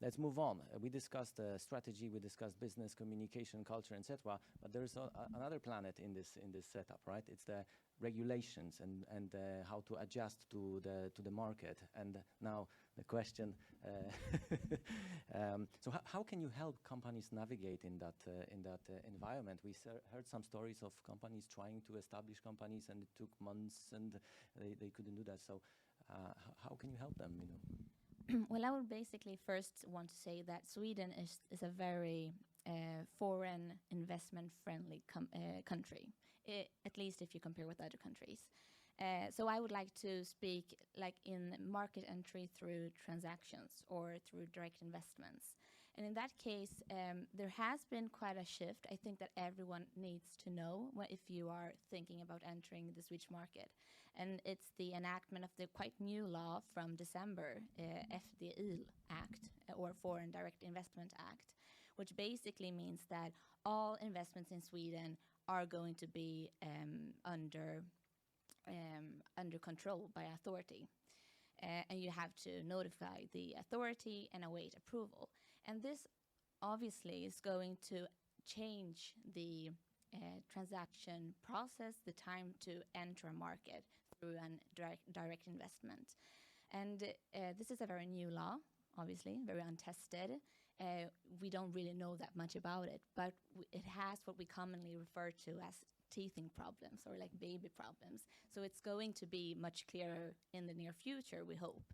Let's move on. We discussed strategy, we discussed business, communication, culture, etc. But there's another planet in this setup, right? It's the regulations and how to adjust to the market. And now the question: so how can you help companies navigate in that environment? We heard some stories of companies trying to establish companies, and it took months, and they couldn't do that. So how can you help them? Well, I would basically first want to say that Sweden is a very foreign investment-friendly country, at least if you compare with other countries. So I would like to speak like in market entry through transactions or through direct investments. And in that case, there has been quite a shift. I think that everyone needs to know if you are thinking about entering the Swedish market. And it's the enactment of the quite new law from December, FDI Act, or Foreign Direct Investment Act, which basically means that all investments in Sweden are going to be under control by authority. And you have to notify the authority and await approval. And this obviously is going to change the transaction process, the time to enter a market through a direct investment. And this is a very new law, obviously, very untested. We don't really know that much about it, but it has what we commonly refer to as teething problems or like baby problems. So it's going to be much clearer in the near future, we hope.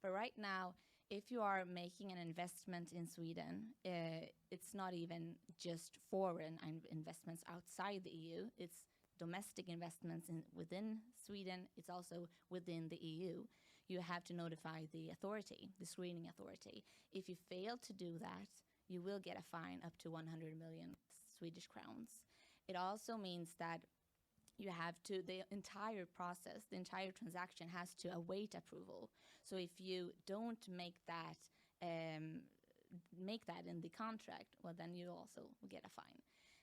But right now, if you are making an investment in Sweden, it's not even just foreign investments outside the EU. It's domestic investments within Sweden. It's also within the EU. You have to notify the authority, the screening authority. If you fail to do that, you will get a fine up to 100 million Swedish crowns. It also means that you have to, the entire process, the entire transaction has to await approval. So if you don't make that in the contract, well, then you also will get a fine.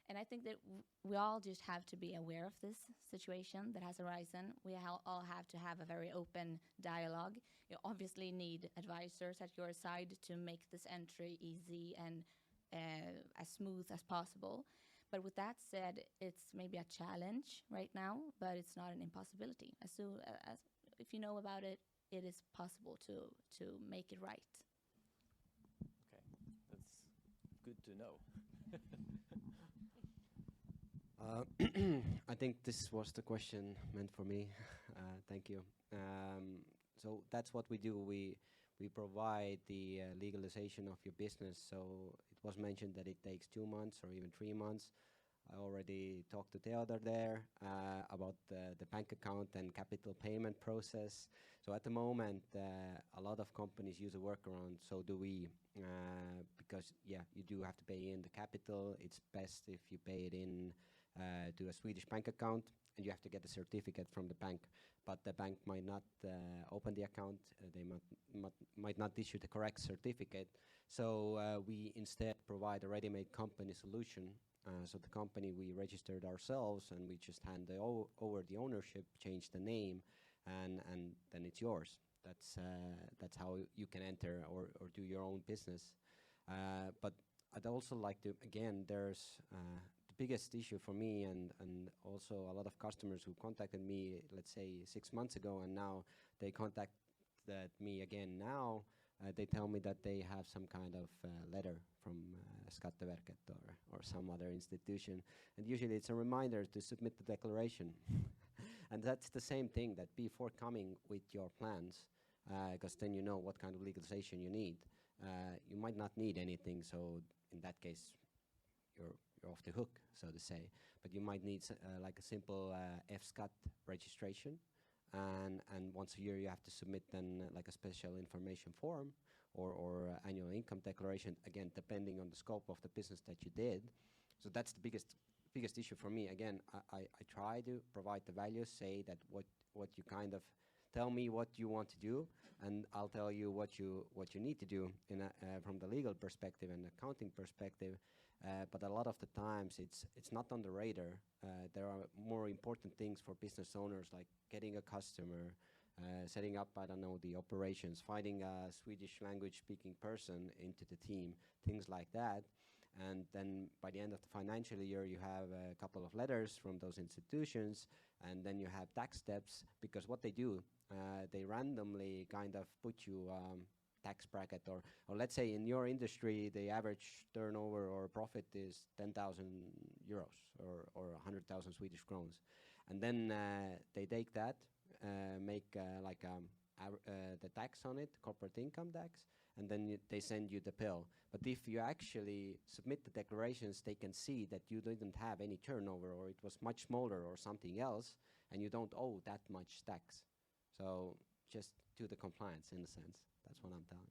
And I think that we all just have to be aware of this situation that has arisen. We all have to have a very open dialogue. You obviously need advisors at your side to make this entry easy and as smooth as possible. But with that said, it's maybe a challenge right now, but it's not an impossibility. As if you know about it, it is possible to make it right. Okay, that's good to know. I think this was the question meant for me. Thank you. So that's what we do. We provide the legalization of your business. So it was mentioned that it takes 2 months or even 3 months. I already talked to Theodore there about the bank account and capital payment process. So at the moment, a lot of companies use a workaround. So do we, because you do have to pay in the capital. It's best if you pay it in to a Swedish bank account, and you have to get a certificate from the bank. But the bank might not open the account. They might not issue the correct certificate. So we instead provide a ready-made company solution. So the company we registered ourselves, and we just hand over the ownership, change the name, and then it's yours. That's how you can enter or do your own business. But I'd also like to, again, there's the biggest issue for me and also a lot of customers who contacted me, let's say 6 months ago, and now they contacted me again now. They tell me that they have some kind of letter from Skatteverket or some other institution, and usually it's a reminder to submit the declaration. And that's the same thing, that before coming with your plans, because then you know what kind of legalization you need. You might not need anything, so in that case, you're off the hook, so to say. But you might need like a simple F-Skat registration, and once a year you have to submit then like a special information form or annual income declaration, again, depending on the scope of the business that you did. So that's the biggest issue for me. Again, I try to provide the values, say that what you kind of tell me what you want to do, and I'll tell you what you need to do in from the legal perspective and accounting perspective. But a lot of the times it's not on the radar. There are more important things for business owners, like getting a customer, setting up, I don't know, the operations, finding a Swedish language speaking person into the team, things like that. And then by the end of the financial year, you have a couple of letters from those institutions, and then you have tax steps, because what they do, they randomly kind of put you tax bracket, or let's say in your industry, the average turnover or profit is 10,000 euros or 100,000 Swedish crowns. And then they take that, make the tax on it, corporate income tax, and then they send you the bill. But if you actually submit the declarations, they can see that you didn't have any turnover, or it was much smaller or something else, and you don't owe that much tax. So just do the compliance in a sense. That's what I'm telling.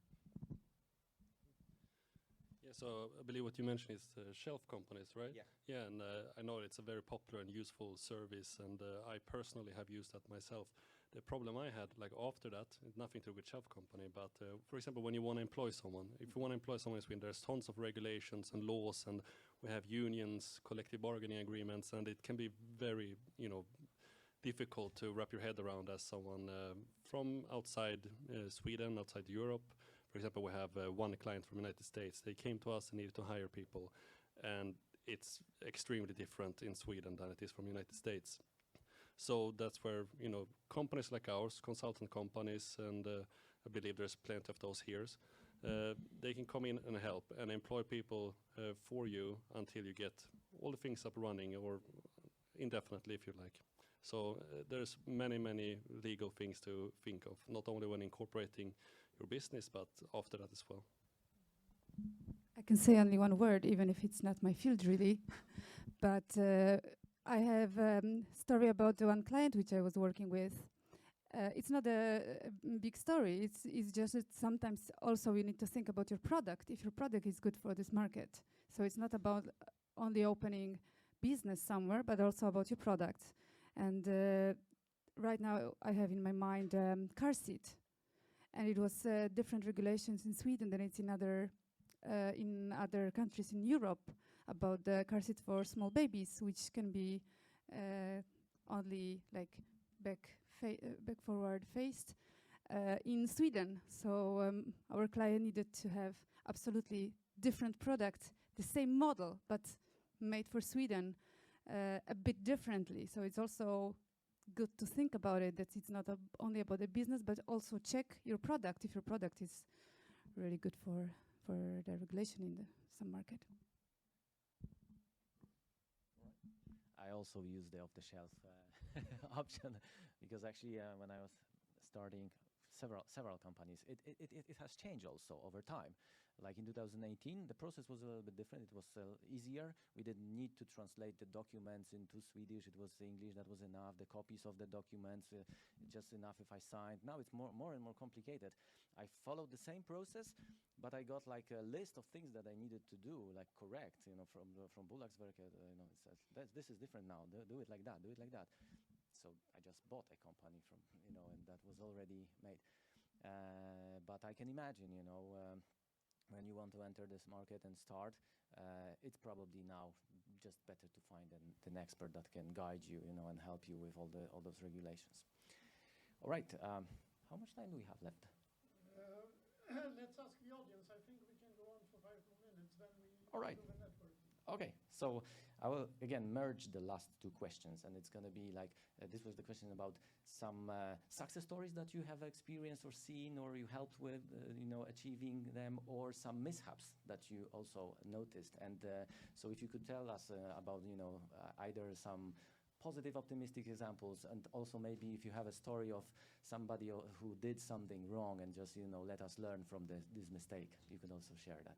Yeah, so I believe what you mentioned is shelf companies, right? Yeah. Yeah, and I know it's a very popular and useful service, and I personally have used that myself. The problem I had, like after that, nothing to do with shelf company, but for example, when you want to employ someone, if you want to employ someone in Sweden, there's tons of regulations and laws, and we have unions, collective bargaining agreements, and it can be very, difficult to wrap your head around as someone from outside Sweden, outside Europe. For example, we have one client from the United States. They came to us and needed to hire people, and it's extremely different in Sweden than it is from the United States. So that's where, companies like ours, consultant companies, and I believe there's plenty of those here, they can come in and help and employ people for you until you get all the things up running, or indefinitely if you like. So there's many legal things to think of, not only when incorporating your business, but after that as well. I can say only one word, even if it's not my field really. But I have a story about the one client which I was working with. It's not a big story. It's just that sometimes also you need to think about your product, if your product is good for this market. So it's not about only opening business somewhere, but also about your product. And right now I have in my mind car seat. And it was different regulations in Sweden than it's in other countries in Europe about the car seat for small babies, which can be only like back forward faced in Sweden. So our client needed to have absolutely different product, the same model, but made for Sweden a bit differently. So it's also good to think about it, that it's not only about the business, but also check your product, if your product is really good for the regulation in some market. I also use the off-the-shelf option, because actually when I was starting several companies, it has changed also over time. Like in 2018, the process was a little bit different. It was easier. We didn't need to translate the documents into Swedish. It was English. That was enough. The copies of the documents, just enough if I signed. Now it's more and more complicated. I followed the same process, but I got like a list of things that I needed to do, like correct, from Bolagsverket. It says this is different now. Do it like that. Do it like that. So I just bought a company from, and that was already made. But I can imagine, when you want to enter this market and start, it's probably now just better to find an expert that can guide you, and help you with all those regulations. All right, how much time do we have left? Let's ask the audience. I think we can go on for 5 more minutes. Then we All right. Okay, so I will again merge the last two questions, and it's going to be like this was the question about some success stories that you have experienced or seen, or you helped with, achieving them, or some mishaps that you also noticed. And so, if you could tell us about, either some positive, optimistic examples, and also maybe if you have a story of somebody who did something wrong, and just let us learn from this mistake, you could also share that.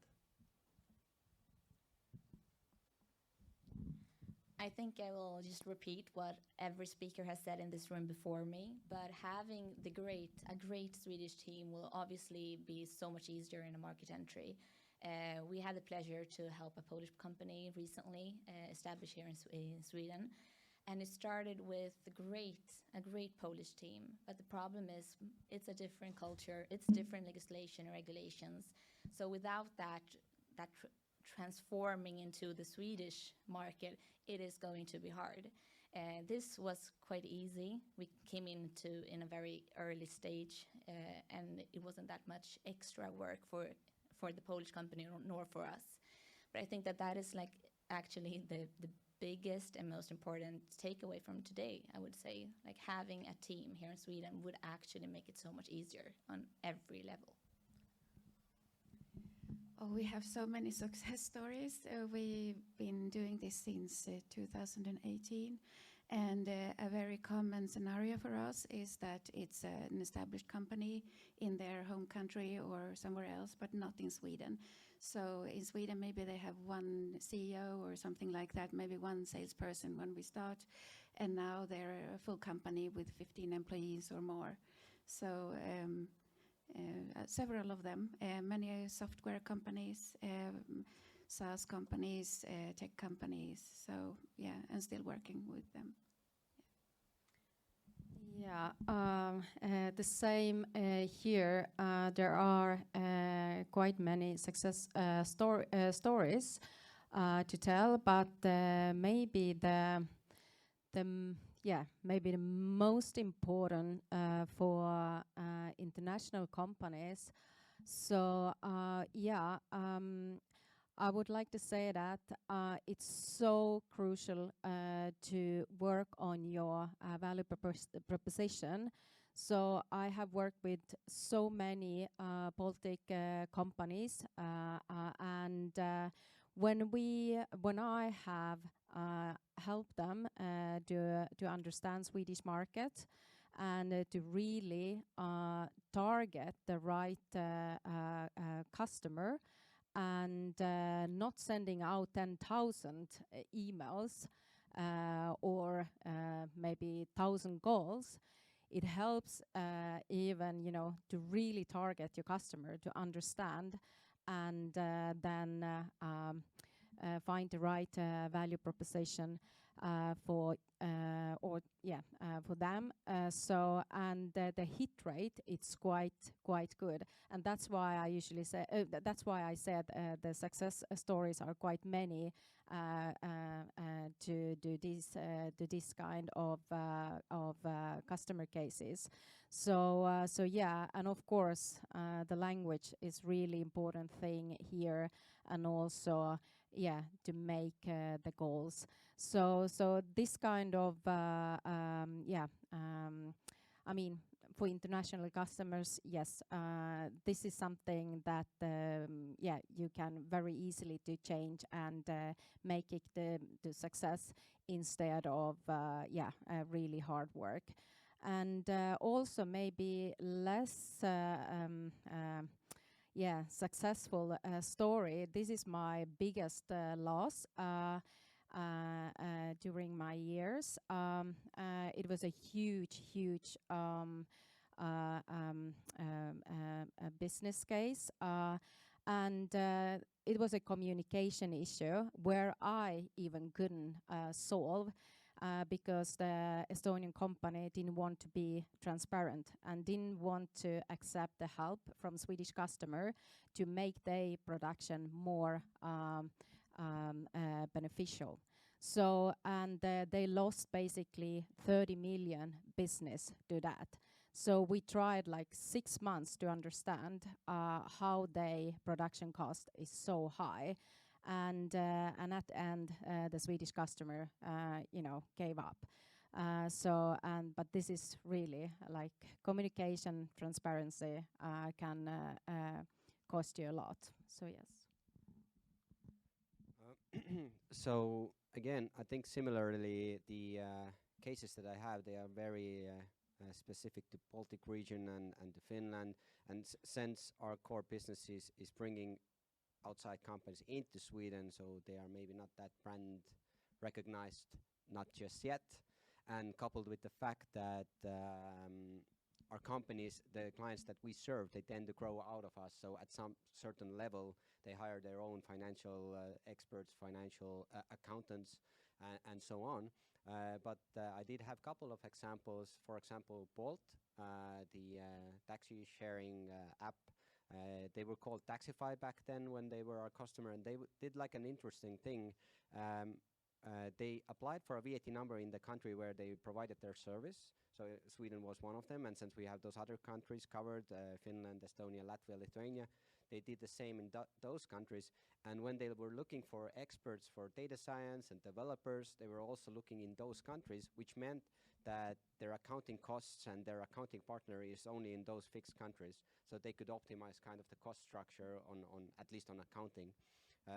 I think I will just repeat what every speaker has said in this room before me, but having a great Swedish team will obviously be so much easier in a market entry. We had the pleasure to help a Polish company recently establish here in Sweden, and it started with a great Polish team. But the problem is it's a different culture, it's different legislation and regulations. So without that transforming into the Swedish market, it is going to be hard. This was quite easy. We came in a very early stage, and it wasn't that much extra work for the Polish company nor for us. But I think that is like actually the biggest and most important takeaway from today. I would say like having a team here in Sweden would actually make it so much easier on every level. Oh, we have so many success stories. We've been doing this since 2018. And a very common scenario for us is that it's an established company in their home country or somewhere else, but not in Sweden. So in Sweden, maybe they have one CEO or something like that, maybe one salesperson when we start. And now they're a full company with 15 employees or more. So several of them, many software companies, SaaS companies, tech companies. So yeah, and still working with them. Yeah, the same here. There are quite many success stories to tell, but maybe the most important for international companies. So I would like to say that it's so crucial to work on your value proposition. So I have worked with so many Baltic companies, and when I have helped them to understand Swedish market and to really target the right customer, and not sending out 10,000 emails or maybe 1,000 calls, it helps even to really target your customer, to understand, and then find the right value proposition for them. So the hit rate, it's quite good, and that's why I usually say that's why I said the success stories are quite many to do this kind of customer cases. So yeah, and of course the language is really important thing here, and also to make the goals. So this kind of I mean, for international customers, yes, this is something that you can very easily to change and make it the success instead of really hard work. And also maybe less successful story. This is my biggest loss during my years. It was a huge business case, and it was a communication issue where I even couldn't solve. Because the Estonian company didn't want to be transparent and didn't want to accept the help from Swedish customer to make their production more beneficial. So, and they lost basically 30 million business to that. So we tried like 6 months to understand how their production cost is so high. and at the end, the Swedish customer, gave up. But this is really like communication, transparency can cost you a lot. So yes. So again, I think similarly, the cases that I have, they are very specific to Baltic region and to Finland. And since our core business is bringing outside companies into Sweden, so they are maybe not that brand recognized, not just yet. And coupled with the fact that our companies, the clients that we serve, they tend to grow out of us. So at some certain level, they hire their own financial experts, financial accountants, and so on. But I did have a couple of examples. For example, Bolt, the taxi sharing app. They were called Taxify back then when they were our customer, and they did like an interesting thing. They applied for a VAT number in the country where they provided their service. So Sweden was one of them, and since we have those other countries covered, Finland, Estonia, Latvia, Lithuania, they did the same in those countries. And when they were looking for experts for data science and developers, they were also looking in those countries, which meant that their accounting costs and their accounting partner is only in those fixed countries. So they could optimize kind of the cost structure on at least on accounting.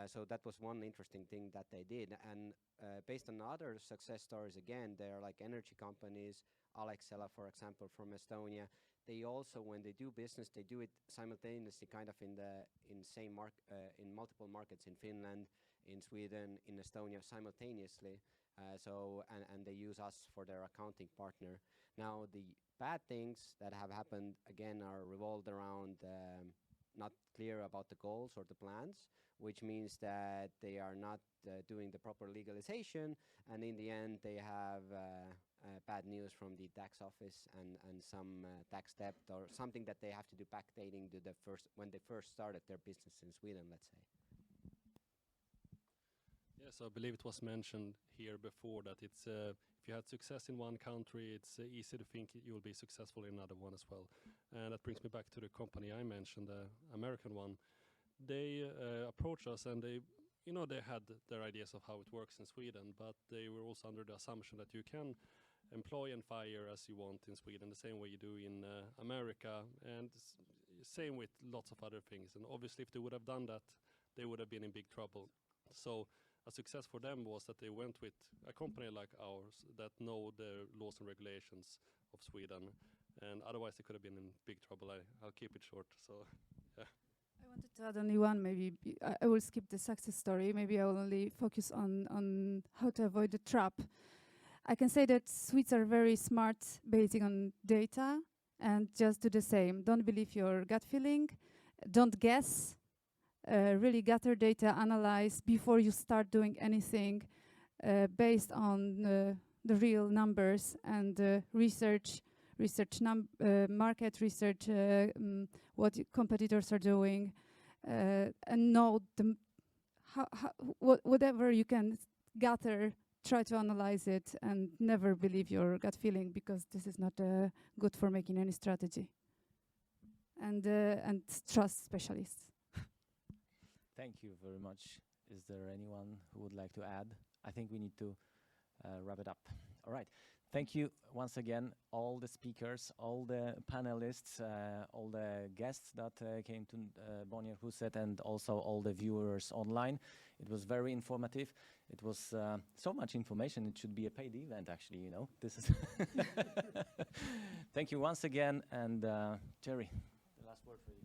So that was one interesting thing that they did. And based on other success stories, again, they're like energy companies, Alexela, for example, from Estonia. They also, when they do business, they do it simultaneously, kind of in multiple markets in Finland, in Sweden, in Estonia, simultaneously. And they use us for their accounting partner. Now, the bad things that have happened, again, are revolved around not clear about the goals or the plans, which means that they are not doing the proper legalization, and in the end they have bad news from the tax office and some tax debt or something that they have to do backdating to when they first started their business in Sweden, let's say. Yes, I believe it was mentioned here before that it's if you had success in one country, it's easy to think you will be successful in another one as well. And that brings me back to the company I mentioned, the American one. They approached us, and they had their ideas of how it works in Sweden, but they were also under the assumption that you can employ and fire as you want in Sweden, the same way you do in America, and same with lots of other things. And obviously, if they would have done that, they would have been in big trouble. So a success for them was that they went with a company like ours that know the laws and regulations of Sweden, and otherwise they could have been in big trouble. I'll keep it short. So, yeah. I wanted to add only one. Maybe I will skip the success story. Maybe I will only focus on how to avoid the trap. I can say that Swedes are very smart, basing on data, and just do the same. Don't believe your gut feeling. Don't guess. Really gather data, analyze before you start doing anything, based on the real numbers and research market research, what competitors are doing, and know whatever you can gather. Try to analyze it and never believe your gut feeling, because this is not good for making any strategy. And trust specialists. Thank you very much. Is there anyone who would like to add? I think we need to wrap it up. All right. Thank you once again, all the speakers, all the panelists, all the guests that came to Bonnier Huset, and also all the viewers online. It was very informative. It was so much information. It should be a paid event, actually. This is. Thank you once again, and Jerry, the last word for you.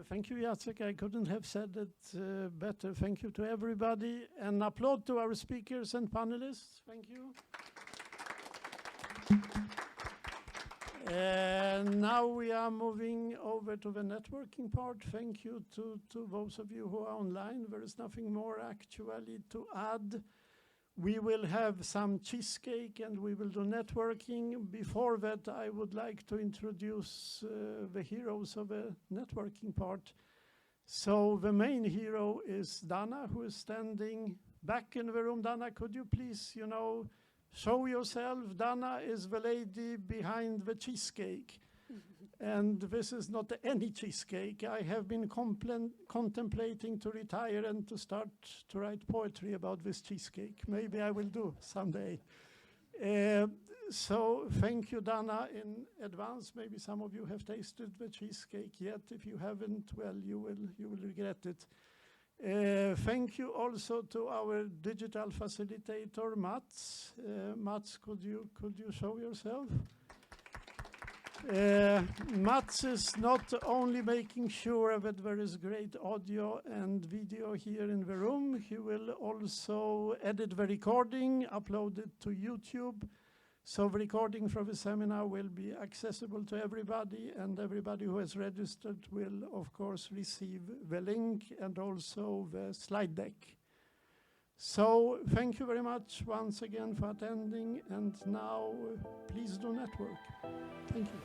Thank you, Jacek. I couldn't have said it better. Thank you to everybody. And applaud to our speakers and panelists. Thank you. Now we are moving over to the networking part. Thank you to those of you who are online. There is nothing more actually to add. We will have some cheesecake and we will do networking. Before that, I would like to introduce the heroes of the networking part. So the main hero is Dana, who is standing back in the room. Dana, could you please, show yourself? Dana is the lady behind the cheesecake. And this is not any cheesecake. I have been contemplating to retire and to start to write poetry about this cheesecake. Maybe I will do someday. So thank you, Dana, in advance. Maybe some of you have tasted the cheesecake yet. If you haven't, well, you will regret it. Thank you also to our digital facilitator, Mats. Mats, could you show yourself? Mats is not only making sure that there is great audio and video here in the room, he will also edit the recording, upload it to YouTube. So the recording from the seminar will be accessible to everybody, and everybody who has registered will, of course, receive the link and also the slide deck. So thank you very much once again for attending, and now please do network. Thank you.